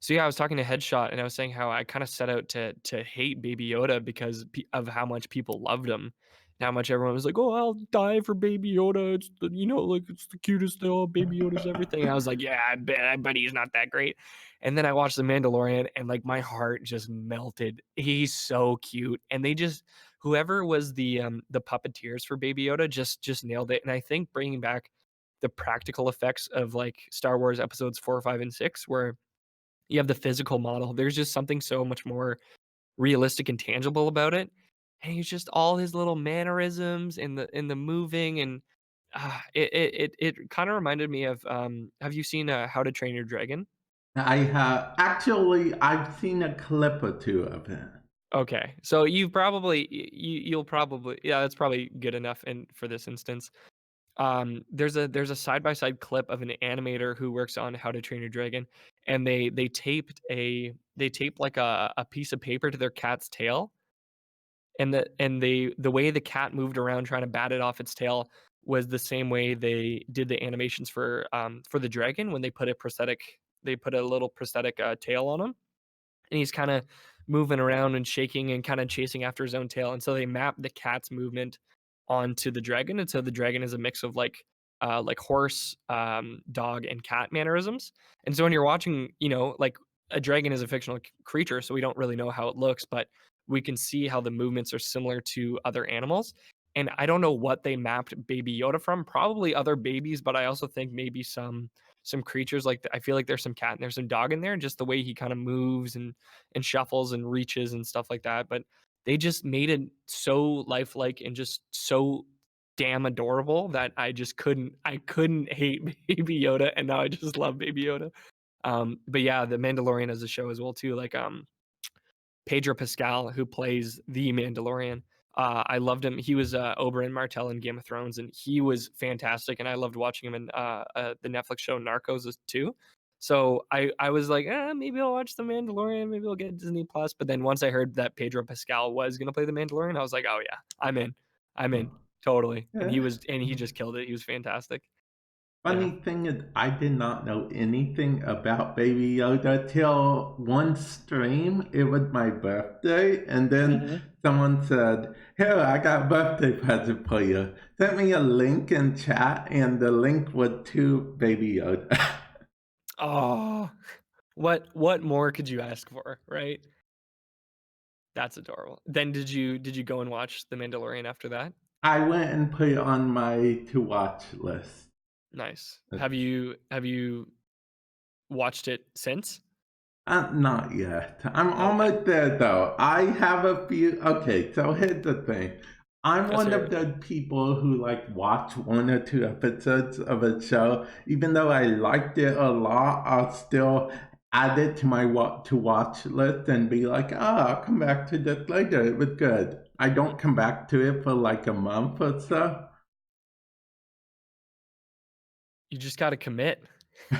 [SPEAKER 2] so yeah, I was talking to Headshot and I was saying how I kind of set out to hate Baby Yoda because of how much people loved him. And how much everyone was like, "Oh, I'll die for Baby Yoda. It's the, like it's the cutest thing. Oh, Baby Yoda's everything." And I was like, "Yeah, I bet he's not that great." And then I watched The Mandalorian and like my heart just melted. He's so cute. And they just whoever was the puppeteers for Baby Yoda just nailed it. And I think bringing back the practical effects of like Star Wars episodes 4, 5, and 6 where you have the physical model. There's just something so much more realistic and tangible about it. And he's just all his little mannerisms and the moving and it kind of reminded me of have you seen How to Train Your Dragon?
[SPEAKER 1] I have actually I've seen a clip or two of it.
[SPEAKER 2] Okay. So you've probably you'll probably yeah, that's probably good enough in for this instance. There's a side by side clip of an animator who works on How to Train Your Dragon, and they taped like a piece of paper to their cat's tail, and the way the cat moved around trying to bat it off its tail was the same way they did the animations for the dragon when they put a little prosthetic tail on him and he's kind of moving around and shaking and kind of chasing after his own tail. And so they map the cat's movement onto the dragon, and so the dragon is a mix of like horse, dog, and cat mannerisms. And so when you're watching, like a dragon is a fictional creature, so we don't really know how it looks, but we can see how the movements are similar to other animals. And I don't know what they mapped Baby Yoda from. Probably other babies, but I also think maybe some creatures like I feel like there's some cat and there's some dog in there. Just the way he kind of moves and shuffles and reaches and stuff like that. But they just made it so lifelike and just so damn adorable that I couldn't hate Baby Yoda, and now I just love Baby Yoda. But yeah, The Mandalorian as a show as well too. Like Pedro Pascal, who plays the Mandalorian. I loved him. He was Oberyn Martell in Game of Thrones, and he was fantastic. And I loved watching him in the Netflix show Narcos too. So I was like, maybe I'll watch The Mandalorian. Maybe I'll get Disney Plus. But then once I heard that Pedro Pascal was gonna play the Mandalorian, I was like, oh yeah, I'm in. I'm in totally.
[SPEAKER 1] Yeah.
[SPEAKER 2] And he just killed it. He was fantastic. Yeah.
[SPEAKER 1] Funny thing is, I did not know anything about Baby Yoda till one stream. It was my birthday, and then
[SPEAKER 2] Mhm.
[SPEAKER 1] someone said, "Here, I got a birthday present for you." Sent me a link in chat, and the link was to Baby Yoda.
[SPEAKER 2] Oh, what more could you ask for, right? That's adorable. Then did you go and watch The Mandalorian after that?
[SPEAKER 1] I went and put it on my to watch list.
[SPEAKER 2] Nice. Have you watched it since?
[SPEAKER 1] Not yet. I'm
[SPEAKER 2] Okay.
[SPEAKER 1] almost there though. I have a few. Okay, so here's the thing. I'm
[SPEAKER 2] Let's
[SPEAKER 1] one
[SPEAKER 2] hear
[SPEAKER 1] of
[SPEAKER 2] it.
[SPEAKER 1] those people who like watch one or two episodes of a show. Even though I liked it a lot, I'll still add it to my what to watch list and be like, oh, I'll come back to this later. It was good. I don't come back to it for like a month or so.
[SPEAKER 2] You just gotta commit. You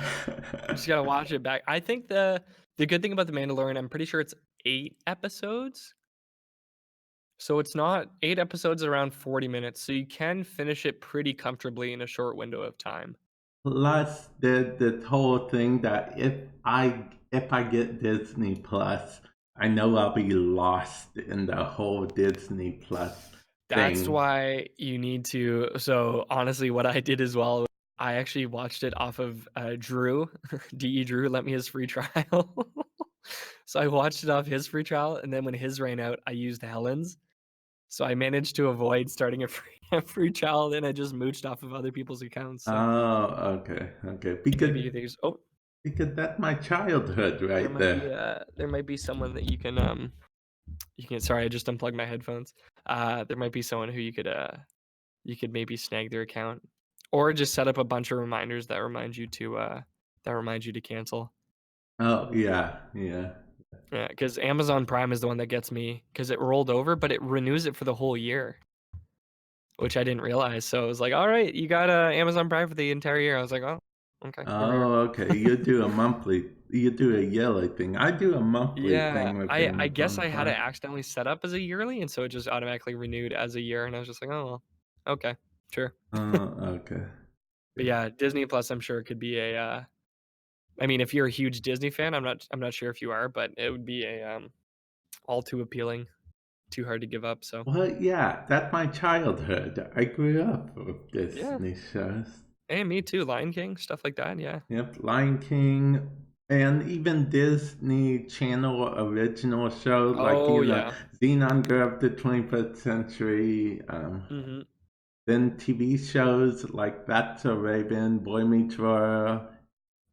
[SPEAKER 2] just gotta watch it back. I think the good thing about The Mandalorian, I'm pretty sure it's 8 episodes. So it's not 8 episodes around 40 minutes, so you can finish it pretty comfortably in a short window of time.
[SPEAKER 1] Plus, the whole thing that if I get Disney Plus, I know I'll be lost in the whole Disney Plus
[SPEAKER 2] That's
[SPEAKER 1] thing.
[SPEAKER 2] why you need to. So honestly, what I did as well, I actually watched it off of Drew, DE Drew let me his free trial. So I watched it off his free trial, and then when his ran out, I used Helen's. So I managed to avoid starting a free, a free trial, then I just mooched off of other people's accounts. So
[SPEAKER 1] Oh, okay.
[SPEAKER 2] maybe there's
[SPEAKER 1] Because that's my childhood
[SPEAKER 2] there
[SPEAKER 1] right
[SPEAKER 2] might be
[SPEAKER 1] there.
[SPEAKER 2] someone that you can sorry, I just unplugged my headphones. There might be someone who you could maybe snag their account, or just set up a bunch of reminders that remind you to cancel.
[SPEAKER 1] Oh, yeah.
[SPEAKER 2] Yeah, because Amazon Prime is the one that gets me because it rolled over, but it renews it for the whole year, which I didn't realize. So I was like, "All right, you got Amazon Prime for the entire year." I was like, "Oh, okay, here we are."
[SPEAKER 1] Oh, okay. You do a yearly thing. I do a monthly
[SPEAKER 2] Yeah,
[SPEAKER 1] thing with
[SPEAKER 2] I guess
[SPEAKER 1] Amazon
[SPEAKER 2] I had it
[SPEAKER 1] Prime.
[SPEAKER 2] accidentally set up as a yearly, and so it just automatically renewed as a year, and I was just like, "Oh, well, okay, sure."
[SPEAKER 1] Okay.
[SPEAKER 2] But yeah, Disney Plus, I'm sure could be I mean, if you're a huge Disney fan, I'm not sure if you are, but it would be all too appealing, too hard to give up. So
[SPEAKER 1] Well, yeah, that's my childhood. I grew up with
[SPEAKER 2] yeah,
[SPEAKER 1] Disney shows.
[SPEAKER 2] and me too. Lion King, stuff like that. Yeah.
[SPEAKER 1] Yep, Lion King, and even Disney Channel original shows like,
[SPEAKER 2] Oh yeah.
[SPEAKER 1] Xenon Girl of the 21st Century,
[SPEAKER 2] Hmm.
[SPEAKER 1] then TV shows like That's a Raven, Boy Meets World.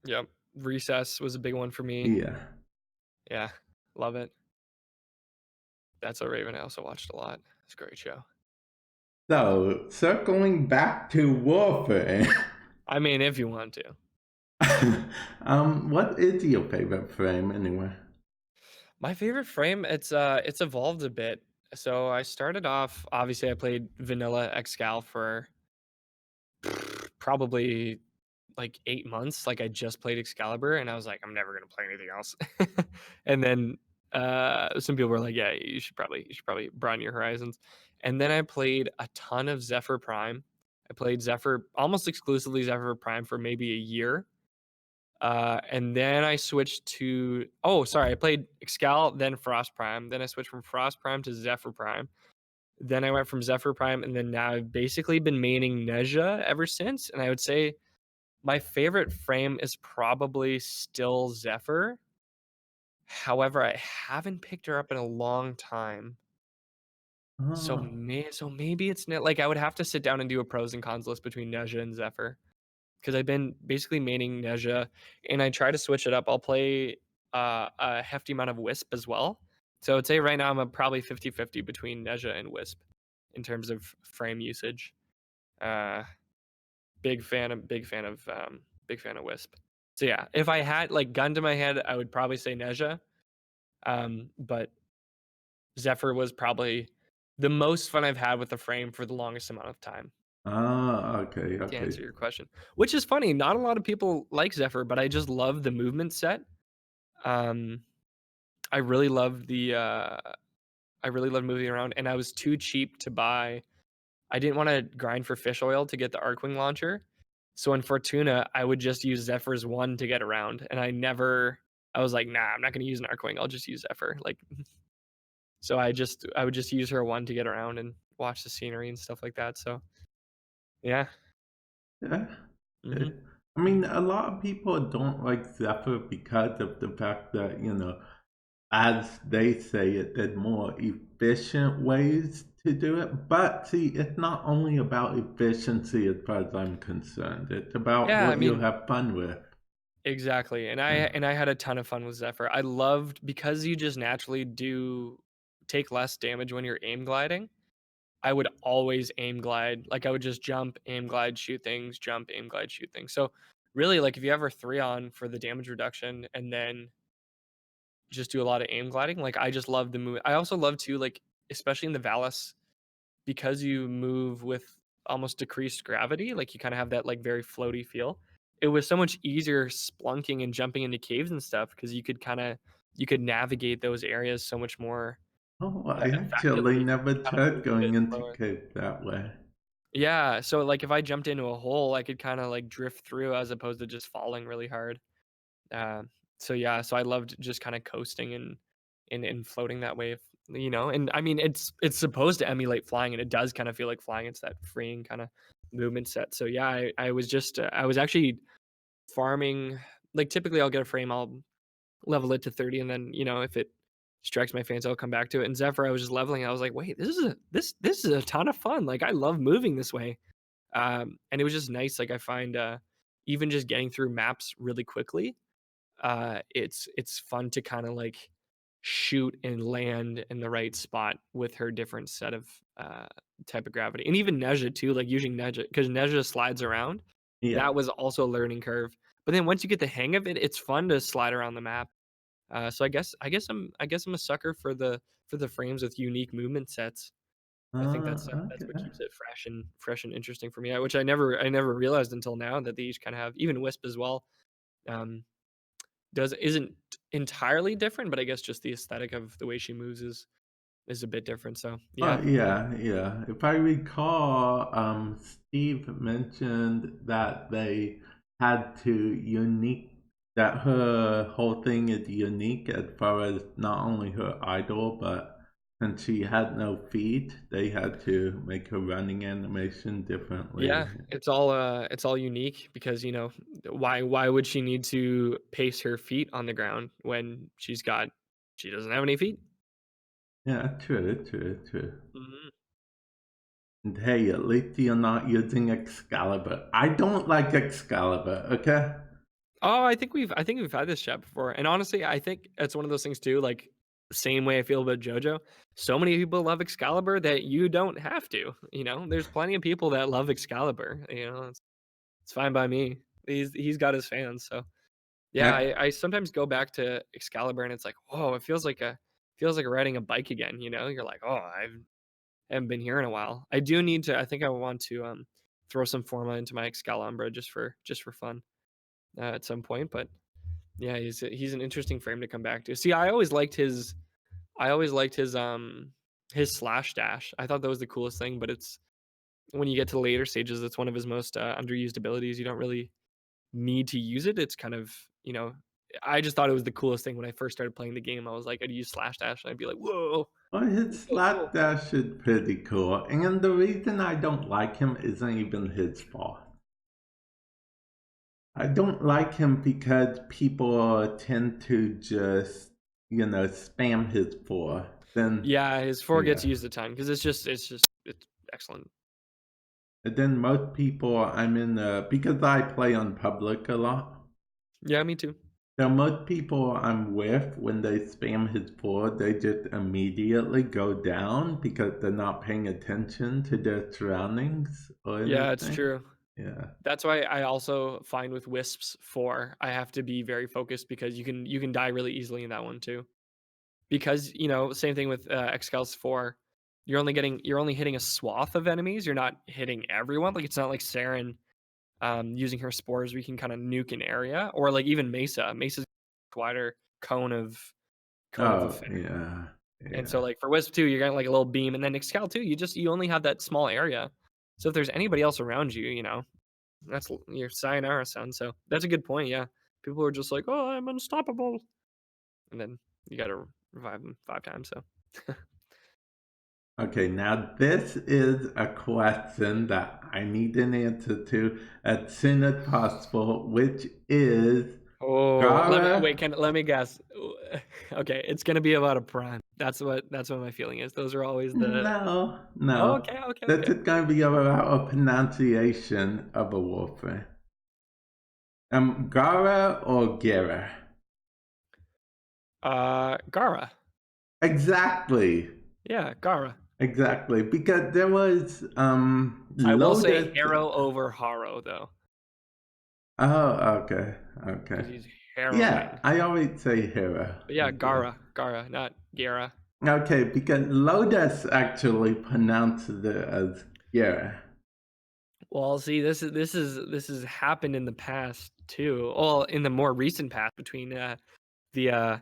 [SPEAKER 2] Yep. Recess was a big one for me.
[SPEAKER 1] Yeah.
[SPEAKER 2] Yeah, love it. That's a Raven. I also watched a lot. It's a great show.
[SPEAKER 1] So, circling back to Warframe,
[SPEAKER 2] I mean, if you want to.
[SPEAKER 1] what is your favorite frame anyway?
[SPEAKER 2] My favorite frame, it's evolved a bit. So I started off, obviously I played vanilla Excal for probably like 8 months. Like I just played Excalibur and I was like, I'm never gonna play anything else. And then some people were like, yeah, you should probably broaden your horizons. And then I played a ton of Zephyr Prime. I played Zephyr almost exclusively Zephyr Prime for maybe a year. And then I switched to I played Excal, then Frost Prime. Then I switched from Frost Prime to Zephyr Prime. Then I went from Zephyr Prime, and then now I've basically been maining Neja ever since. And I would say my favorite frame is probably still Zephyr. However, I haven't picked her up in a long time.
[SPEAKER 1] Oh,
[SPEAKER 2] So maybe it's not like I would have to sit down and do a pros and cons list between Neja and Zephyr. Because I've been basically maining Neja, and I try to switch it up. I'll play a hefty amount of Wisp as well. So I'd say right now I'm probably 50-50 between Neja and Wisp in terms of frame usage. Uh, big fan of Wisp. So yeah, if I had like gun to my head, I would probably say Neja. But Zephyr was probably the most fun I've had with the frame for the longest amount of time. To
[SPEAKER 1] okay.
[SPEAKER 2] answer your question, which is funny. Not a lot of people like Zephyr, but I just love the movement set. Um, I really loved I really loved moving around, and I was too cheap to buy. I didn't want to grind for fish oil to get the Arcwing launcher, so in Fortuna, I would just use Zephyr's one to get around, and I was like, nah, I'm not going to use an Arcwing. I'll just use Zephyr. Like, so I would just use her one to get around and watch the scenery and stuff like that. So yeah.
[SPEAKER 1] Yeah.
[SPEAKER 2] Hmm.
[SPEAKER 1] I mean, a lot of people don't like Zephyr because of the fact that, as they say it, there's more efficient ways to do it. But see, it's not only about efficiency as far as I'm concerned. It's about
[SPEAKER 2] Yeah, I
[SPEAKER 1] what you
[SPEAKER 2] mean,
[SPEAKER 1] have fun with.
[SPEAKER 2] exactly, and
[SPEAKER 1] Yeah.
[SPEAKER 2] I had a ton of fun with Zephyr. I loved because you just naturally do take less damage when you're aim gliding. I would always aim glide. Like I would just jump, aim glide, shoot things, jump, aim glide, shoot things. So really, like if you ever 3 on for the damage reduction and then just do a lot of aim gliding, like I just love the move. I also love too, like especially in the Valis, because you move with almost decreased gravity, like you kind of have that like very floaty feel. It was so much easier splunking and jumping into caves and stuff because you could navigate those areas so much more
[SPEAKER 1] Oh, I actually
[SPEAKER 2] effectively.
[SPEAKER 1] never
[SPEAKER 2] Kind of
[SPEAKER 1] tried
[SPEAKER 2] move a bit
[SPEAKER 1] going into
[SPEAKER 2] slower.
[SPEAKER 1] cave that way.
[SPEAKER 2] Yeah, so like if I jumped into a hole, I could kind of like drift through as opposed to just falling really hard. Uh, so yeah, so I loved just kind of coasting in floating that way, you know. And I mean, it's supposed to emulate flying, and it does kind of feel like flying. It's that freeing kind of movement set. So yeah, I was just I was actually farming. Like typically, I'll get a frame, I'll level it to 30, and then if it strikes my fancy, I'll come back to it. And Zephyr, I was just leveling. I was like, wait, this is a ton of fun. Like I love moving this way. And it was just nice. Like I find even just getting through maps really quickly, it's fun to kind of like shoot and land in the right spot with her different set of type of gravity. And even Neja too, like using Neja, because Neja slides around.
[SPEAKER 1] Yeah.
[SPEAKER 2] That was also a learning curve. But then once you get the hang of it, it's fun to slide around the map. So I guess I'm a sucker for the frames with unique movement sets. I think that's what
[SPEAKER 1] Okay.
[SPEAKER 2] keeps it fresh and interesting for me, which I never realized until now that they each kind of have, even Wisp as well. Um, does isn't entirely different, but I guess just the aesthetic of the way she moves is a bit different. So
[SPEAKER 1] Oh,
[SPEAKER 2] yeah,
[SPEAKER 1] yeah, yeah. If I recall, Steve mentioned that they had to unique, that her whole thing is unique as far as not only her idol, but since she had no feet, they had to make her running animation differently.
[SPEAKER 2] yeah, it's all unique because why would she need to pace her feet on the ground when she doesn't have any feet?
[SPEAKER 1] Yeah, true, true, true.
[SPEAKER 2] Mhm.
[SPEAKER 1] And hey, at least you're not using Excalibur. I don't like Excalibur, okay?
[SPEAKER 2] Oh, I think we've had this chat before, and honestly, I think it's one of those things too. Like same way I feel about JoJo. So many people love Excalibur that you don't have to. There's plenty of people that love Excalibur. It's fine by me. He's got his fans. So yeah,
[SPEAKER 1] Yeah.
[SPEAKER 2] I sometimes go back to Excalibur, and it's like, whoa, it feels like riding a bike again. You're like, oh, haven't been here in a while. I do need to. I think I want to throw some Forma into my Excalibur just for fun at some point, but. Yeah, he's an interesting frame to come back to. See, I always liked his slash dash. I thought that was the coolest thing, but it's when you get to later stages, it's one of his most underused abilities. You don't really need to use it. It's kind of, I just thought it was the coolest thing when I first started playing the game. I was like, I'd use slash dash and I'd be like, whoa,
[SPEAKER 1] Well,
[SPEAKER 2] this
[SPEAKER 1] his
[SPEAKER 2] is so cool.
[SPEAKER 1] slapdash is pretty cool, and the reason I don't like him isn't even his fault. I don't like him because people tend to just, spam his four. Then,
[SPEAKER 2] Yeah, his four gets
[SPEAKER 1] yeah.
[SPEAKER 2] used a ton because it's excellent.
[SPEAKER 1] And then most people I'm in because I play on public a lot.
[SPEAKER 2] Yeah, me too.
[SPEAKER 1] So most people I'm with, when they spam his four, they just immediately go down because they're not paying attention to their surroundings or
[SPEAKER 2] Yeah, it's
[SPEAKER 1] anything.
[SPEAKER 2] true.
[SPEAKER 1] Yeah.
[SPEAKER 2] That's why I also find with Wisps 4, I have to be very focused because you can die really easily in that one too. Because, same thing with Excal's 4. You're only hitting a swath of enemies. You're not hitting everyone. Like it's not like Saren using her spores, we can kind of nuke an area, or like even Mesa. Mesa's wider cone of
[SPEAKER 1] Oh,
[SPEAKER 2] effect.
[SPEAKER 1] yeah.
[SPEAKER 2] And so
[SPEAKER 1] Yeah.
[SPEAKER 2] like for Wisp 2, you're getting like a little beam, and then Excal 2, you only have that small area. So if there's anybody else around you, that's your sayonara, son. So that's a good point. Yeah, people are just like, "Oh, I'm unstoppable," and then you got to revive them 5 times. So
[SPEAKER 1] Okay, now this is a question that I need an answer to as soon as possible, which is
[SPEAKER 2] oh, let me wait.
[SPEAKER 1] Gara.
[SPEAKER 2] Let me guess. Okay, it's gonna be about a prime. That's what my feeling is. Those are always the.
[SPEAKER 1] No,
[SPEAKER 2] Oh,
[SPEAKER 1] no.
[SPEAKER 2] okay, okay,
[SPEAKER 1] This
[SPEAKER 2] okay.
[SPEAKER 1] is going to be about a pronunciation of a warfare. Gara or Gera?
[SPEAKER 2] Gara.
[SPEAKER 1] Exactly.
[SPEAKER 2] Yeah, Gara.
[SPEAKER 1] Exactly. Because there was
[SPEAKER 2] I will say
[SPEAKER 1] Lotus.
[SPEAKER 2] Harrow over Harrow though,
[SPEAKER 1] Oh, okay.
[SPEAKER 2] because
[SPEAKER 1] Okay.
[SPEAKER 2] he's
[SPEAKER 1] Yeah,
[SPEAKER 2] harrowing.
[SPEAKER 1] I always say hero
[SPEAKER 2] But yeah,
[SPEAKER 1] as well.
[SPEAKER 2] Gara, not Gara.
[SPEAKER 1] Okay, because Lotus actually pronounced it as Gera.
[SPEAKER 2] Well, see, this has happened in the past too. Well, in the more recent past between the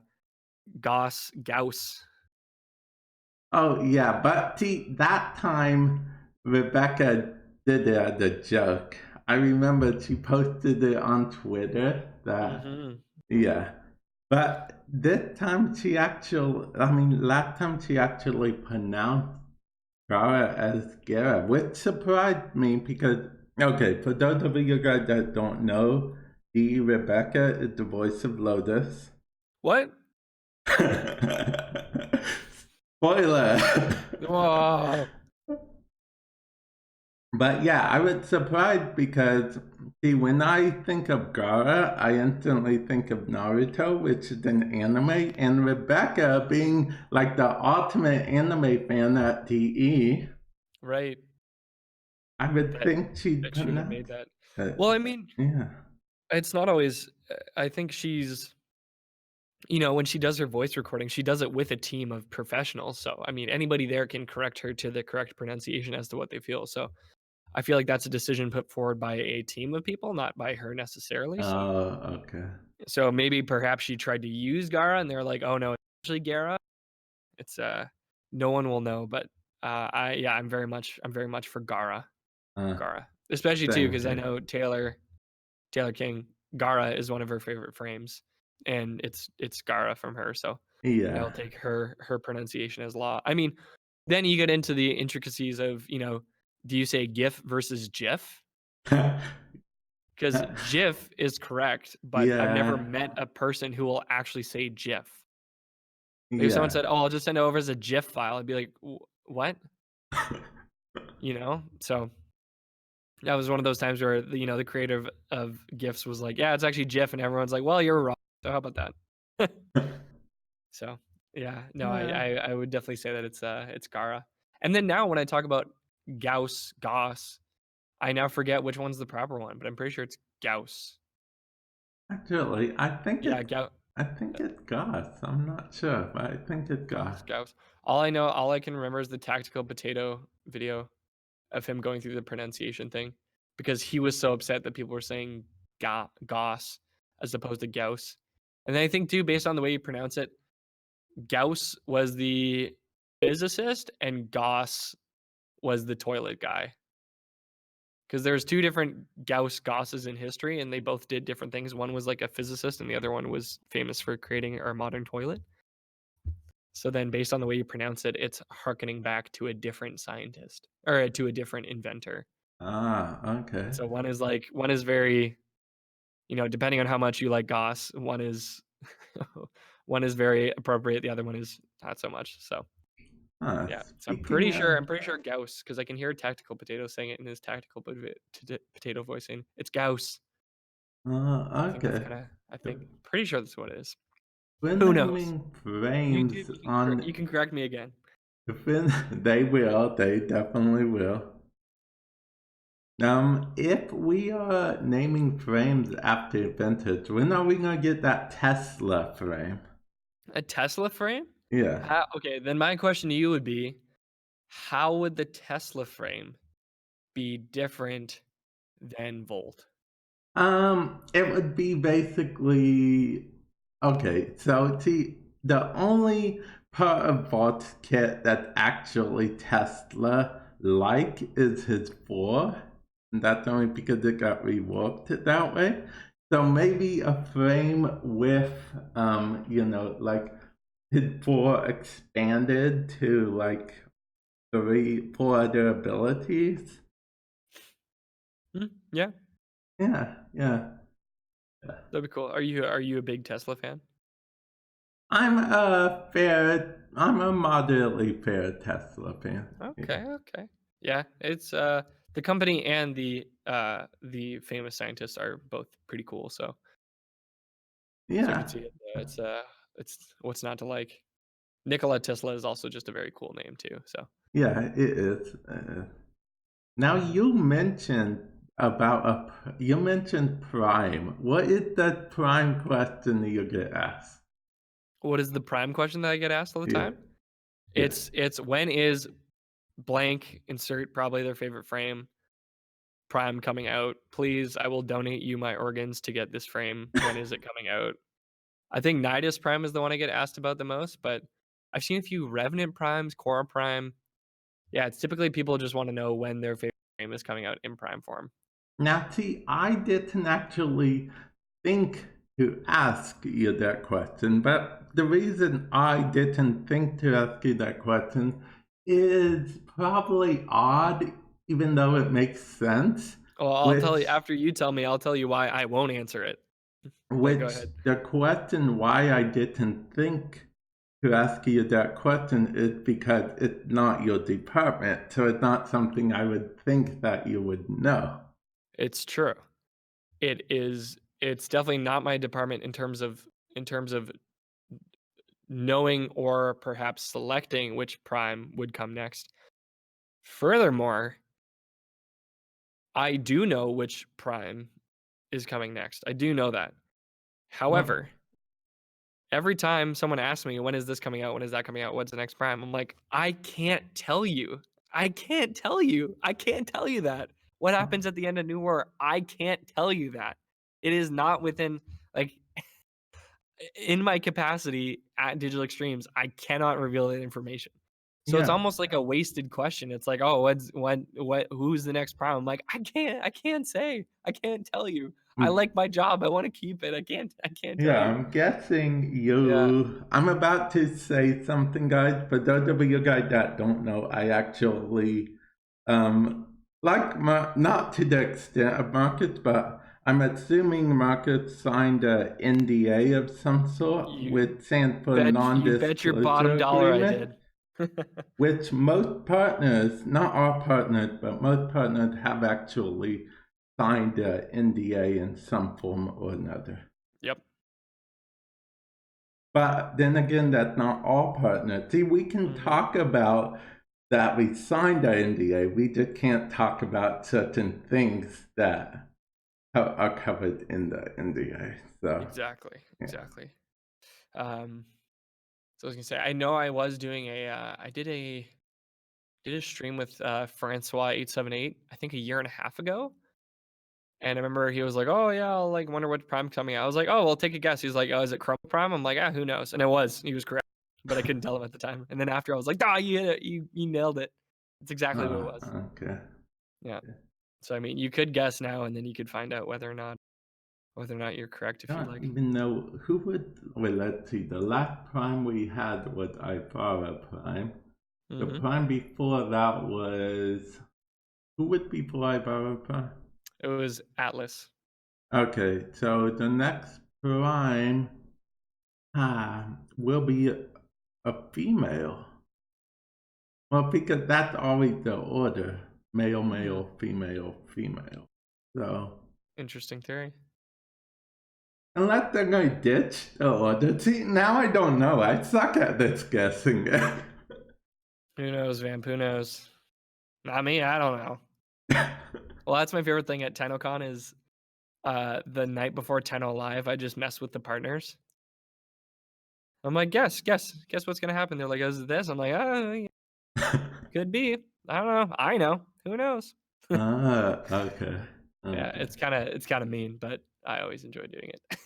[SPEAKER 2] Gauss.
[SPEAKER 1] Oh, yeah, but see, that time Rebecca did it as a joke. I remember she posted it on Twitter that,
[SPEAKER 2] Mm-hmm.
[SPEAKER 1] yeah. But this time last time she actually pronounced Gara as Gara, which surprised me because, okay, for those of you guys that don't know, Rebecca is the voice of Lotus.
[SPEAKER 2] What?
[SPEAKER 1] Spoiler!
[SPEAKER 2] Whoa.
[SPEAKER 1] But yeah, I was surprised because, see, when I think of Gara, I instantly think of Naruto, which is an anime, and Rebecca being like the ultimate anime fan at DE,
[SPEAKER 2] Right.
[SPEAKER 1] I would
[SPEAKER 2] That
[SPEAKER 1] think she'd
[SPEAKER 2] that she would have made
[SPEAKER 1] pronounce
[SPEAKER 2] that.
[SPEAKER 1] it.
[SPEAKER 2] Well, I mean,
[SPEAKER 1] Yeah.
[SPEAKER 2] it's not always. I think she's. When she does her voice recording, she does it with a team of professionals. So, I mean, anybody there can correct her to the correct pronunciation as to what they feel. So, I feel like that's a decision put forward by a team of people, not by her necessarily.
[SPEAKER 1] Oh, okay.
[SPEAKER 2] So maybe perhaps she tried to use Gara, and they're like, "Oh no, it's actually Gara." It's no one will know, but I'm very much for Gara.
[SPEAKER 1] Uh,
[SPEAKER 2] Gara, especially too
[SPEAKER 1] Same
[SPEAKER 2] because I
[SPEAKER 1] here.
[SPEAKER 2] know Taylor King. Gara is one of her favorite frames, and it's Gara from her. So I
[SPEAKER 1] Yeah.
[SPEAKER 2] will take her pronunciation as law. I mean, then you get into the intricacies of do you say GIF versus GIF? Because GIF is correct, but I've never
[SPEAKER 1] Yeah.
[SPEAKER 2] met a person who will actually say GIF. Like if someone
[SPEAKER 1] Yeah.
[SPEAKER 2] said, "Oh, I'll just send it over as a GIF file," I'd be like, "What?" So that was one of those times where the creator of GIFs was like, "Yeah, it's actually GIF," and everyone's like, "Well, you're wrong." So how about that? So yeah, no, I,
[SPEAKER 1] Yeah.
[SPEAKER 2] I I would definitely say that it's Gara. And then now when I talk about Gauss, I now forget which one's the proper one, but I'm pretty sure it's Gauss.
[SPEAKER 1] Actually,
[SPEAKER 2] Yeah, Gauss.
[SPEAKER 1] I think it's Goss. I'm not sure, but I think it's Goss.
[SPEAKER 2] Gauss. All I can remember is the tactical potato video of him going through the pronunciation thing because he was so upset that people were saying Gauss as opposed to Gauss. And then I think too, based on the way you pronounce it, Gauss was the physicist and Gauss was the toilet guy. Because there's two different Gausses in history, and they both did different things. One was like a physicist, and the other one was famous for creating our modern toilet. So then, based on the way you pronounce it, it's harkening back to a different scientist or to a different inventor.
[SPEAKER 1] Ah, okay.
[SPEAKER 2] So one is very, depending on how much you like Gauss, one is one is very appropriate. The other one is not so much. So yeah, so
[SPEAKER 1] Speaking of,
[SPEAKER 2] I'm pretty sure Gauss because I can hear Tactical Potato saying it in his tactical potato voicing. It's Gauss. I think that's
[SPEAKER 1] okay.
[SPEAKER 2] kind of. I think pretty sure that's what it is.
[SPEAKER 1] We're
[SPEAKER 2] Who knows?
[SPEAKER 1] naming frames
[SPEAKER 2] YouTube, you
[SPEAKER 1] on,
[SPEAKER 2] can correct me again.
[SPEAKER 1] they will, they definitely will. If we are naming frames after vintage, when are we gonna get that Tesla frame?
[SPEAKER 2] A Tesla frame?
[SPEAKER 1] Yeah.
[SPEAKER 2] Okay, then my question to you would be, how would the Tesla frame be different than Volt?
[SPEAKER 1] It would be basically okay. So see, the only part of Vault's kit that's actually Tesla like is his four, and that's only because it got reworked that way. So maybe a frame with like his four expanded to like four other abilities.
[SPEAKER 2] Yeah,
[SPEAKER 1] Yeah, yeah.
[SPEAKER 2] that'd be cool. Are you a big Tesla fan?
[SPEAKER 1] I'm a moderately fair Tesla fan.
[SPEAKER 2] Okay, okay. Yeah, it's the company and the famous scientists are both pretty cool. So I
[SPEAKER 1] Yeah,
[SPEAKER 2] could see it. It's what's not to like. Nikola Tesla is also just a very cool name too. So
[SPEAKER 1] yeah, it is. Now you mentioned Prime. What is the Prime question you get asked?
[SPEAKER 2] what is the prime question that I get asked all the
[SPEAKER 1] Yeah,
[SPEAKER 2] time?
[SPEAKER 1] yeah.
[SPEAKER 2] It's when is blank insert probably their favorite frame prime coming out? Please, I will donate you my organs to get this frame. When is it coming out? I think Nidus Prime is the one I get asked about the most, but I've seen a few Revenant Primes, Core Prime. Yeah, it's typically people just want to know when their favorite frame is coming out in prime form.
[SPEAKER 1] Now, see, I didn't actually think to ask you that question. But the reason I didn't think to ask you that question is probably odd, even though it makes sense.
[SPEAKER 2] Well, I'll tell you
[SPEAKER 1] Which
[SPEAKER 2] after you tell me, I'll tell you why I won't answer it. But go
[SPEAKER 1] which
[SPEAKER 2] ahead.
[SPEAKER 1] the question why I didn't think to ask you that question is because it's not your department, so it's not something I would think that you would know.
[SPEAKER 2] It's true. It's definitely not my department in terms of knowing or perhaps selecting which prime would come next. Furthermore, I do know which prime is coming next. I do know that.
[SPEAKER 1] Well,
[SPEAKER 2] However, every time someone asks me, when is this coming out? When is that coming out? What's the next prime? I'm like, I can't tell you. I can't tell you. I can't tell you that. What happens at the end of New War? I can't tell you that. It is not within, like, in my capacity at Digital Extremes, I cannot reveal that information. So it's
[SPEAKER 1] yeah.
[SPEAKER 2] almost like a wasted question. It's like, oh, who's the next prime? I'm like, I can't say. I can't tell you. I
[SPEAKER 1] Mm,
[SPEAKER 2] like my job. I want to keep it. I can't tell
[SPEAKER 1] yeah,
[SPEAKER 2] you.
[SPEAKER 1] I'm guessing
[SPEAKER 2] Yeah.
[SPEAKER 1] I'm about to say something, guys. For those of you guys that don't know, I actually, not to the extent of Marcus, but I'm assuming Marcus signed a NDA of some sort,
[SPEAKER 2] You
[SPEAKER 1] which stands for
[SPEAKER 2] you bet your bottom
[SPEAKER 1] non-disclosure
[SPEAKER 2] dollar I
[SPEAKER 1] agreement,
[SPEAKER 2] did.
[SPEAKER 1] which most partners, not our partners, but most partners have actually signed a NDA in some form or another.
[SPEAKER 2] Yep.
[SPEAKER 1] But then again, that's not all partners. See, we can
[SPEAKER 2] Mhm.
[SPEAKER 1] talk about that we signed our NDA. We just can't talk about certain things that are covered in the NDA. So,
[SPEAKER 2] Exactly.
[SPEAKER 1] yeah.
[SPEAKER 2] Exactly. So I was gonna say, I know I was doing I did a stream with Francois878, I think a year and a half ago. And I remember he was like, "Oh yeah, I'll like wonder what prime coming out." I was like, "Oh, well, take a guess." He's like, "Oh, is it Chrome Prime?" I'm like, "Ah, who knows?" And it was. He was correct, but I couldn't tell him at the time. And then after, I was like, "Ah, you hit it. You nailed it. It's exactly what it was."
[SPEAKER 1] Okay.
[SPEAKER 2] Yeah. So I mean, you could guess now, and then you could find out whether or not you're correct
[SPEAKER 1] I
[SPEAKER 2] if you'd
[SPEAKER 1] don't
[SPEAKER 2] like.
[SPEAKER 1] even know who would. Well, let's see. The last prime we had was Ivara Prime. The
[SPEAKER 2] Hmm.
[SPEAKER 1] prime before that was. Who would be before Ivara Prime?
[SPEAKER 2] It was Atlas.
[SPEAKER 1] Okay, so the next prime will be a female. Well, because that's always the order: male,
[SPEAKER 2] Hmm.
[SPEAKER 1] male, female, female. So
[SPEAKER 2] Interesting theory.
[SPEAKER 1] unless they're going to ditch the order, see, now I don't know. I suck at this guessing.
[SPEAKER 2] Who knows, Vamp? Who knows? Not me. I don't know. Well, that's my favorite thing at TennoCon is the night before Tenno Live. I just mess with the partners. I'm like, guess what's gonna happen? They're like, is it this? I'm like, oh, yeah, could be. I don't know. I know. Who knows?
[SPEAKER 1] Okay,
[SPEAKER 2] Yeah,
[SPEAKER 1] okay.
[SPEAKER 2] it's kind of mean, but I always enjoy doing it.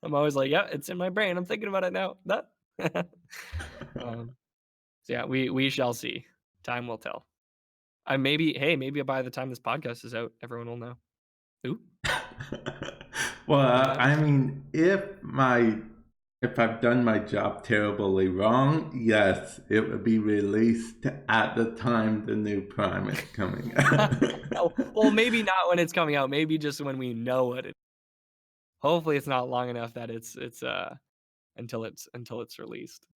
[SPEAKER 2] I'm always like, yeah, it's in my brain. I'm thinking about it now. That. um, so yeah, we shall see. Time will tell. I maybe by the time this podcast is out, everyone will know. Ooh,
[SPEAKER 1] Well,
[SPEAKER 2] who knows?
[SPEAKER 1] I mean, if I've done my job terribly wrong, yes, it would be released at the time the new Prime is coming out.
[SPEAKER 2] Oh, well, maybe not when it's coming out. Maybe just when we know what it. Hopefully, it's not long enough that it's until it's released.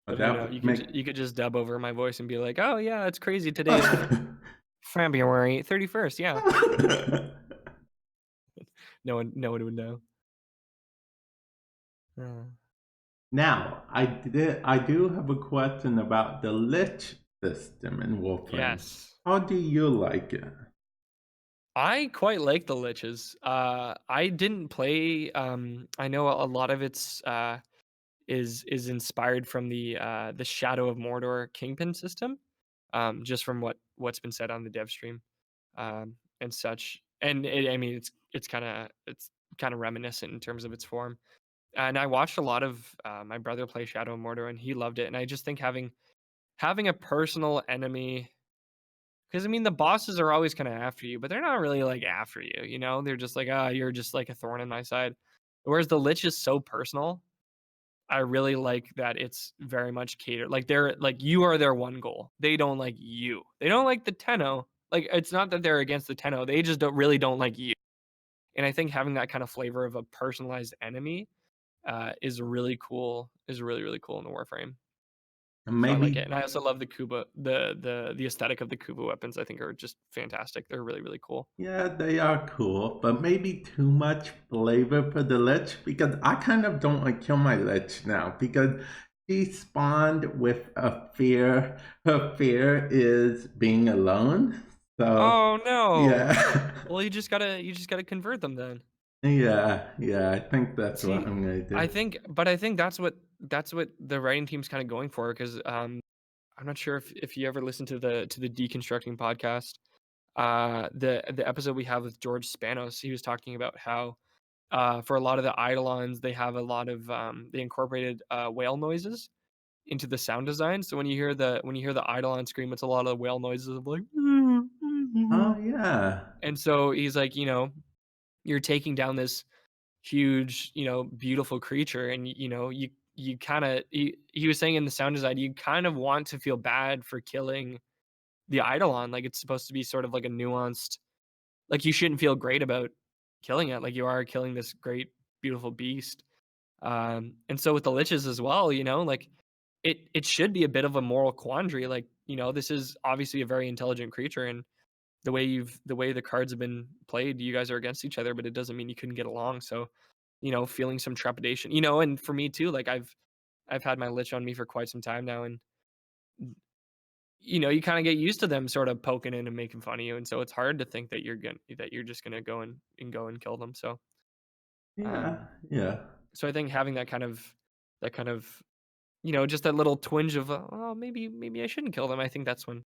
[SPEAKER 1] But
[SPEAKER 2] But who
[SPEAKER 1] that
[SPEAKER 2] knows?
[SPEAKER 1] would make.
[SPEAKER 2] You could just dub over my voice and be like, "Oh yeah, it's crazy. Today is February 31st." Yeah, no one would know. Uh,
[SPEAKER 1] Now, I do have a question about the lich system in Warframe.
[SPEAKER 2] yes,
[SPEAKER 1] How do you like it?
[SPEAKER 2] I quite like the liches. I didn't play. I know a lot of it's is inspired from the Shadow of Mordor Kingpin system. Just from what's been said on the dev stream, and such. And I mean, it's kind of reminiscent in terms of its form. And I watched a lot of my brother play Shadow of Mordor, and he loved it. And I just think having a personal enemy Because I mean, the bosses are always kind of after you, but they're not really like after you. You know, they're just like, ah, you're just like a thorn in my side. Whereas the Lich is so personal. I really like that it's very much catered. Like they're like you are their one goal. They don't like you. They don't like the Tenno. Like it's not that they're against the Tenno. They just don't like you. And I think having that kind of flavor of a personalized enemy is really cool. Is really really cool in the Warframe. So I like it,
[SPEAKER 1] Maybe,
[SPEAKER 2] and I also love the Kuba, the aesthetic of the Kuba weapons. I think are just fantastic. They're really really cool.
[SPEAKER 1] yeah, they are cool, but maybe too much flavor for the Lich because I kind of don't want to kill my Lich now because she spawned with a fear. Her fear is being alone. So,
[SPEAKER 2] Oh no!
[SPEAKER 1] yeah.
[SPEAKER 2] Well, you just gotta convert them then.
[SPEAKER 1] Yeah, I think that's what
[SPEAKER 2] See,
[SPEAKER 1] I'm gonna do.
[SPEAKER 2] I think that's what the writing team's kind of going for because I'm not sure if you ever listen to the deconstructing podcast. The episode we have with George Spanos, he was talking about how for a lot of the Eidolons, they have a lot of they incorporated whale noises into the sound design. So when you hear the Eidolon scream, it's a lot of whale noises of like,
[SPEAKER 1] Oh yeah.
[SPEAKER 2] and so he's like, you know, you're taking down this huge, you know, beautiful creature, and you know, you kind of he was saying in the sound design, you kind of want to feel bad for killing the Eidolon. Like it's supposed to be sort of like a nuanced, like you shouldn't feel great about killing it, like you are killing this great, beautiful beast. And so with the liches as well, you know, like it should be a bit of a moral quandary. Like, you know, this is obviously a very intelligent creature, and the way the cards have been played, you guys are against each other, but it doesn't mean you couldn't get along. So, you know, feeling some trepidation, you know, and for me too, like I've had my lich on me for quite some time now, and you know, you kind of get used to them sort of poking in and making fun of you, and so it's hard to think that you're just gonna go and go and kill them. So, um,
[SPEAKER 1] Yeah, yeah.
[SPEAKER 2] so I think having that kind of you know, just that little twinge of oh maybe I shouldn't kill them. I think that's when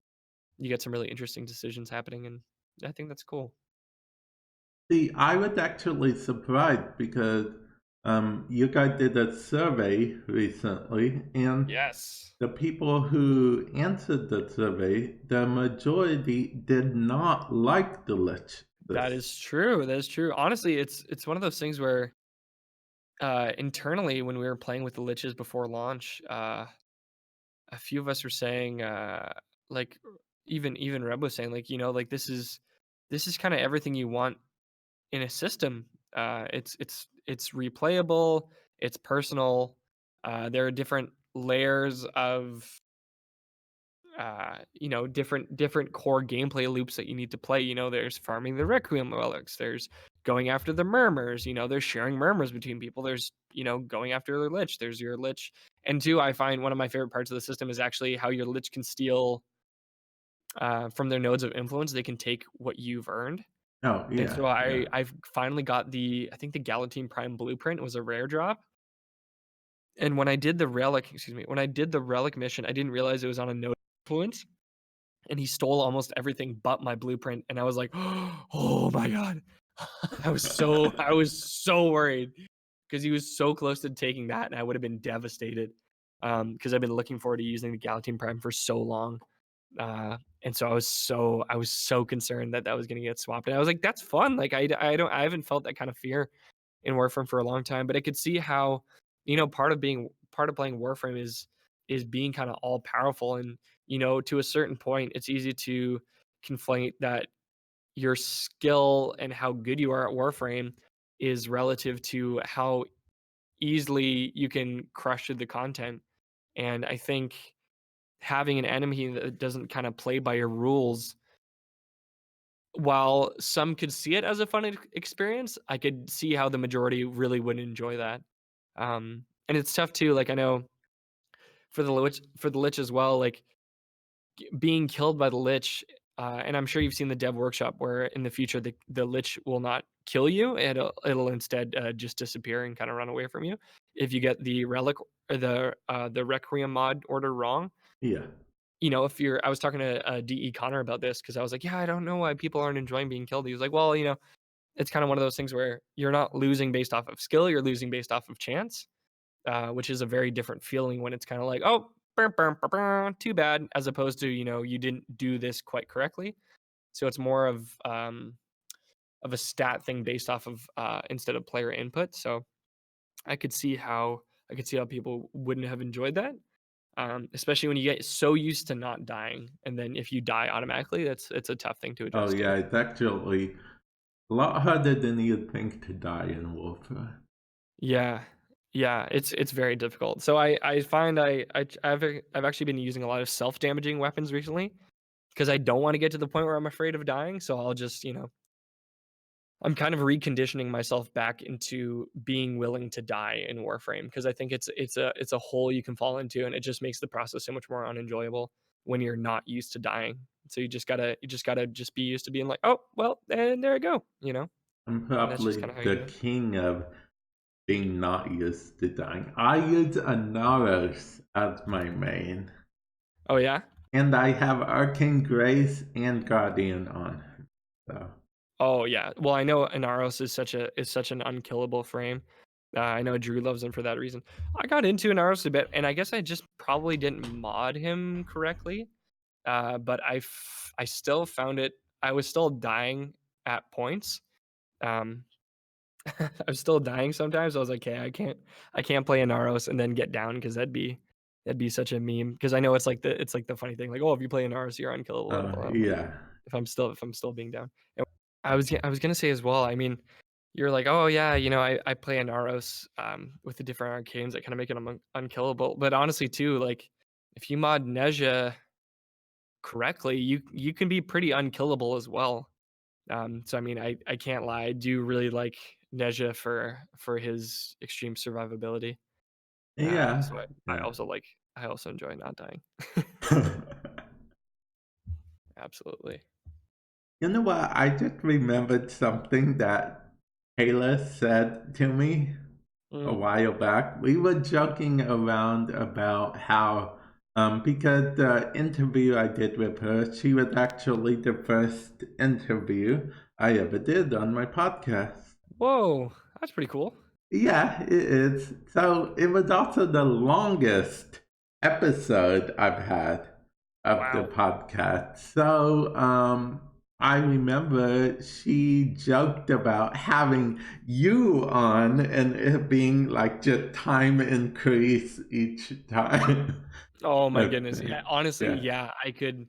[SPEAKER 2] you get some really interesting decisions happening, and I think that's cool.
[SPEAKER 1] See, I was actually surprised because you guys did a survey recently, and
[SPEAKER 2] Yes.
[SPEAKER 1] the people who answered the survey, the majority did not like the Lich.
[SPEAKER 2] That is true. That is true. Honestly, it's one of those things where internally when we were playing with the liches before launch, a few of us were saying like even Reb was saying like, you know, like this is kind of everything you want in a system. It's replayable, it's personal. There are different layers of you know, different core gameplay loops that you need to play. You know, there's farming the Requiem relics, there's going after the murmurs, you know, there's sharing murmurs between people, there's, you know, going after your lich, there's your lich. And two, I find one of my favorite parts of the system is actually how your lich can steal from their nodes of influence, they can take what you've earned.
[SPEAKER 1] Oh,
[SPEAKER 2] And so
[SPEAKER 1] yeah, yeah.
[SPEAKER 2] I've finally got I think the Galatine Prime blueprint was a rare drop. And when I did the relic, excuse me, when I did the relic mission, I didn't realize it was on a node of influence, and he stole almost everything but my blueprint, and I was like, "Oh my god." I was so worried because he was so close to taking that, and I would have been devastated, because I've been looking forward to using the Galatine Prime for so long, and so I was so concerned that that was gonna get swapped, and I was like, "That's fun." Like, I haven't felt that kind of fear in Warframe for a long time, but I could see how, you know, part of playing Warframe is being kind of all powerful, and you know, to a certain point, it's easy to conflate that your skill and how good you are at Warframe is relative to how easily you can crush through the content. And I think having an enemy that doesn't kind of play by your rules, while some could see it as a fun experience, I could see how the majority really wouldn't enjoy that. And it's tough too. Like I know for the Lich as well, like being killed by the Lich, and I'm sure you've seen the dev workshop where in the future the Lich will not kill you, it'll instead just disappear and kind of run away from you if you get the relic or the Requiem mod order wrong.
[SPEAKER 1] Yeah.
[SPEAKER 2] You know, if you're, I was talking to De Connor about this because I was like, yeah, I don't know why people aren't enjoying being killed. He was like, well, you know, it's kind of one of those things where you're not losing based off of skill, you're losing based off of chance, which is a very different feeling when it's kind of like, oh. "Burr, burr, burr, burr, too bad," as opposed to, you didn't do this quite correctly. So it's more of a stat thing based off of instead of player input. So I could see how people wouldn't have enjoyed that. Especially when you get so used to not dying, and then if you die automatically, it's a tough thing to
[SPEAKER 1] Oh
[SPEAKER 2] adjust
[SPEAKER 1] yeah,
[SPEAKER 2] to.
[SPEAKER 1] it's actually a lot harder than you'd think to die in Warframe.
[SPEAKER 2] Yeah. Yeah, it's very difficult. So I find I've actually been using a lot of self-damaging weapons recently because I don't wanna get to the point where I'm afraid of dying, so I'll just, I'm kind of reconditioning myself back into being willing to die in Warframe because I think it's a hole you can fall into, and it just makes the process so much more unenjoyable when you're not used to dying. So you just gotta just be used to being like, "Oh, well, and there I go,"
[SPEAKER 1] I'm
[SPEAKER 2] and that's just
[SPEAKER 1] probably
[SPEAKER 2] kinda how you
[SPEAKER 1] the
[SPEAKER 2] do it.
[SPEAKER 1] king of being not used to dying. I use Anaros as my main.
[SPEAKER 2] Oh, yeah?
[SPEAKER 1] And I have Arcane Grace and Guardian on. So
[SPEAKER 2] Oh, yeah. Well, I know Inaros is such an unkillable frame. I know Drew loves him for that reason. I got into Inaros a bit, and I guess I just probably didn't mod him correctly. But I still found it. I was still dying at points. Um, I was still dying sometimes. I was like, "Okay, I can't play Inaros and then get down because that'd be such a meme." Because I know it's like the funny thing, like, "Oh, if you play Inaros, you're unkillable." Blah, blah,
[SPEAKER 1] yeah.
[SPEAKER 2] if I'm still being down. And I was gonna say as well. I mean, you're like, "Oh yeah, I play Inaros with the different arcanes that kind of make it unkillable." But honestly, too, like if you mod Neja correctly, you can be pretty unkillable as well. So I mean, I can't lie. I do really like Neja for his extreme survivability.
[SPEAKER 1] Yeah.
[SPEAKER 2] So
[SPEAKER 1] Yeah.
[SPEAKER 2] I also enjoy not dying. Absolutely.
[SPEAKER 1] You know what? I just remembered something that Kayla said to me a
[SPEAKER 2] Mm.
[SPEAKER 1] while back. We were joking around about how, because the interview I did with her, she was actually the first interview I ever did on my podcast.
[SPEAKER 2] Whoa, that's pretty cool.
[SPEAKER 1] Yeah, it is. So it was also the longest episode I've had of the
[SPEAKER 2] Wow.
[SPEAKER 1] podcast. So I remember she joked about having you on and it being like just time increase each time.
[SPEAKER 2] Oh my goodness.
[SPEAKER 1] Okay.
[SPEAKER 2] Yeah, honestly,
[SPEAKER 1] Yeah.
[SPEAKER 2] yeah,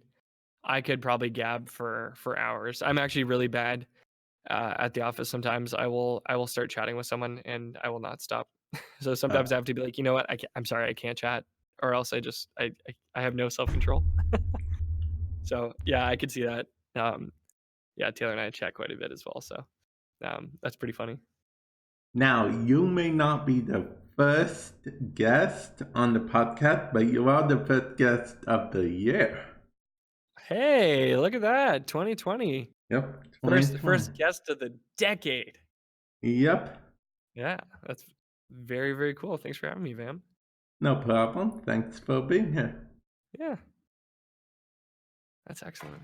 [SPEAKER 2] I could probably gab for hours. I'm actually really bad at the office. Sometimes I will start chatting with someone and I will not stop. So sometimes I
[SPEAKER 1] Uh,
[SPEAKER 2] have to be like, you know what? I'm sorry, I can't chat, or else I have no self control. So yeah, I could see that. Yeah, Taylor and I chat quite a bit as well. So that's pretty funny.
[SPEAKER 1] Now, you may not be the first guest on the podcast, but you are the first guest of the year.
[SPEAKER 2] Hey, look at that! 2020,
[SPEAKER 1] Yep,
[SPEAKER 2] first
[SPEAKER 1] 2020.
[SPEAKER 2] guest of the decade.
[SPEAKER 1] Yep,
[SPEAKER 2] Yeah, that's very very cool. Thanks for having me, Vam.
[SPEAKER 1] no problem. Thanks for being here.
[SPEAKER 2] Yeah, that's excellent.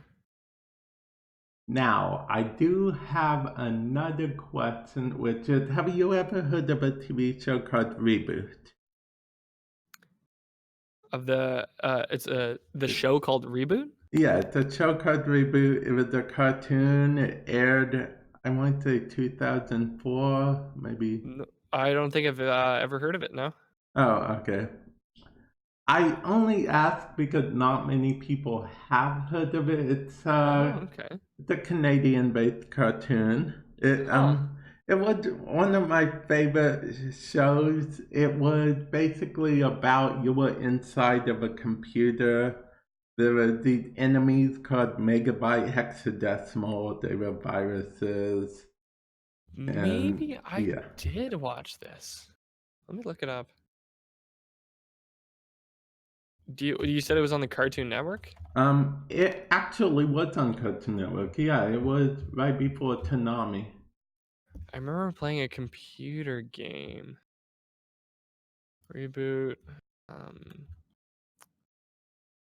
[SPEAKER 1] Now, I do have another question, which is, have you ever heard of a TV show called Reboot?
[SPEAKER 2] Of it's the show called Reboot.
[SPEAKER 1] Yeah, it's a show called Reboot. It was a cartoon. It aired, I want to say 2004, maybe.
[SPEAKER 2] No, I don't think I've ever heard of it. No.
[SPEAKER 1] Oh, okay. I only ask because not many people have heard of it.
[SPEAKER 2] Oh, okay.
[SPEAKER 1] It's a Canadian-based cartoon.
[SPEAKER 2] Huh.
[SPEAKER 1] It was one of my favorite shows. It was basically about you were inside of a computer. There were these enemies called megabyte hexadecimal. They were viruses, and
[SPEAKER 2] Maybe I
[SPEAKER 1] yeah.
[SPEAKER 2] did watch this. Let me look it up. You said it was on the Cartoon Network?
[SPEAKER 1] It actually was on Cartoon Network. Yeah, it was right before Toonami.
[SPEAKER 2] I remember playing a computer game. Reboot. Um,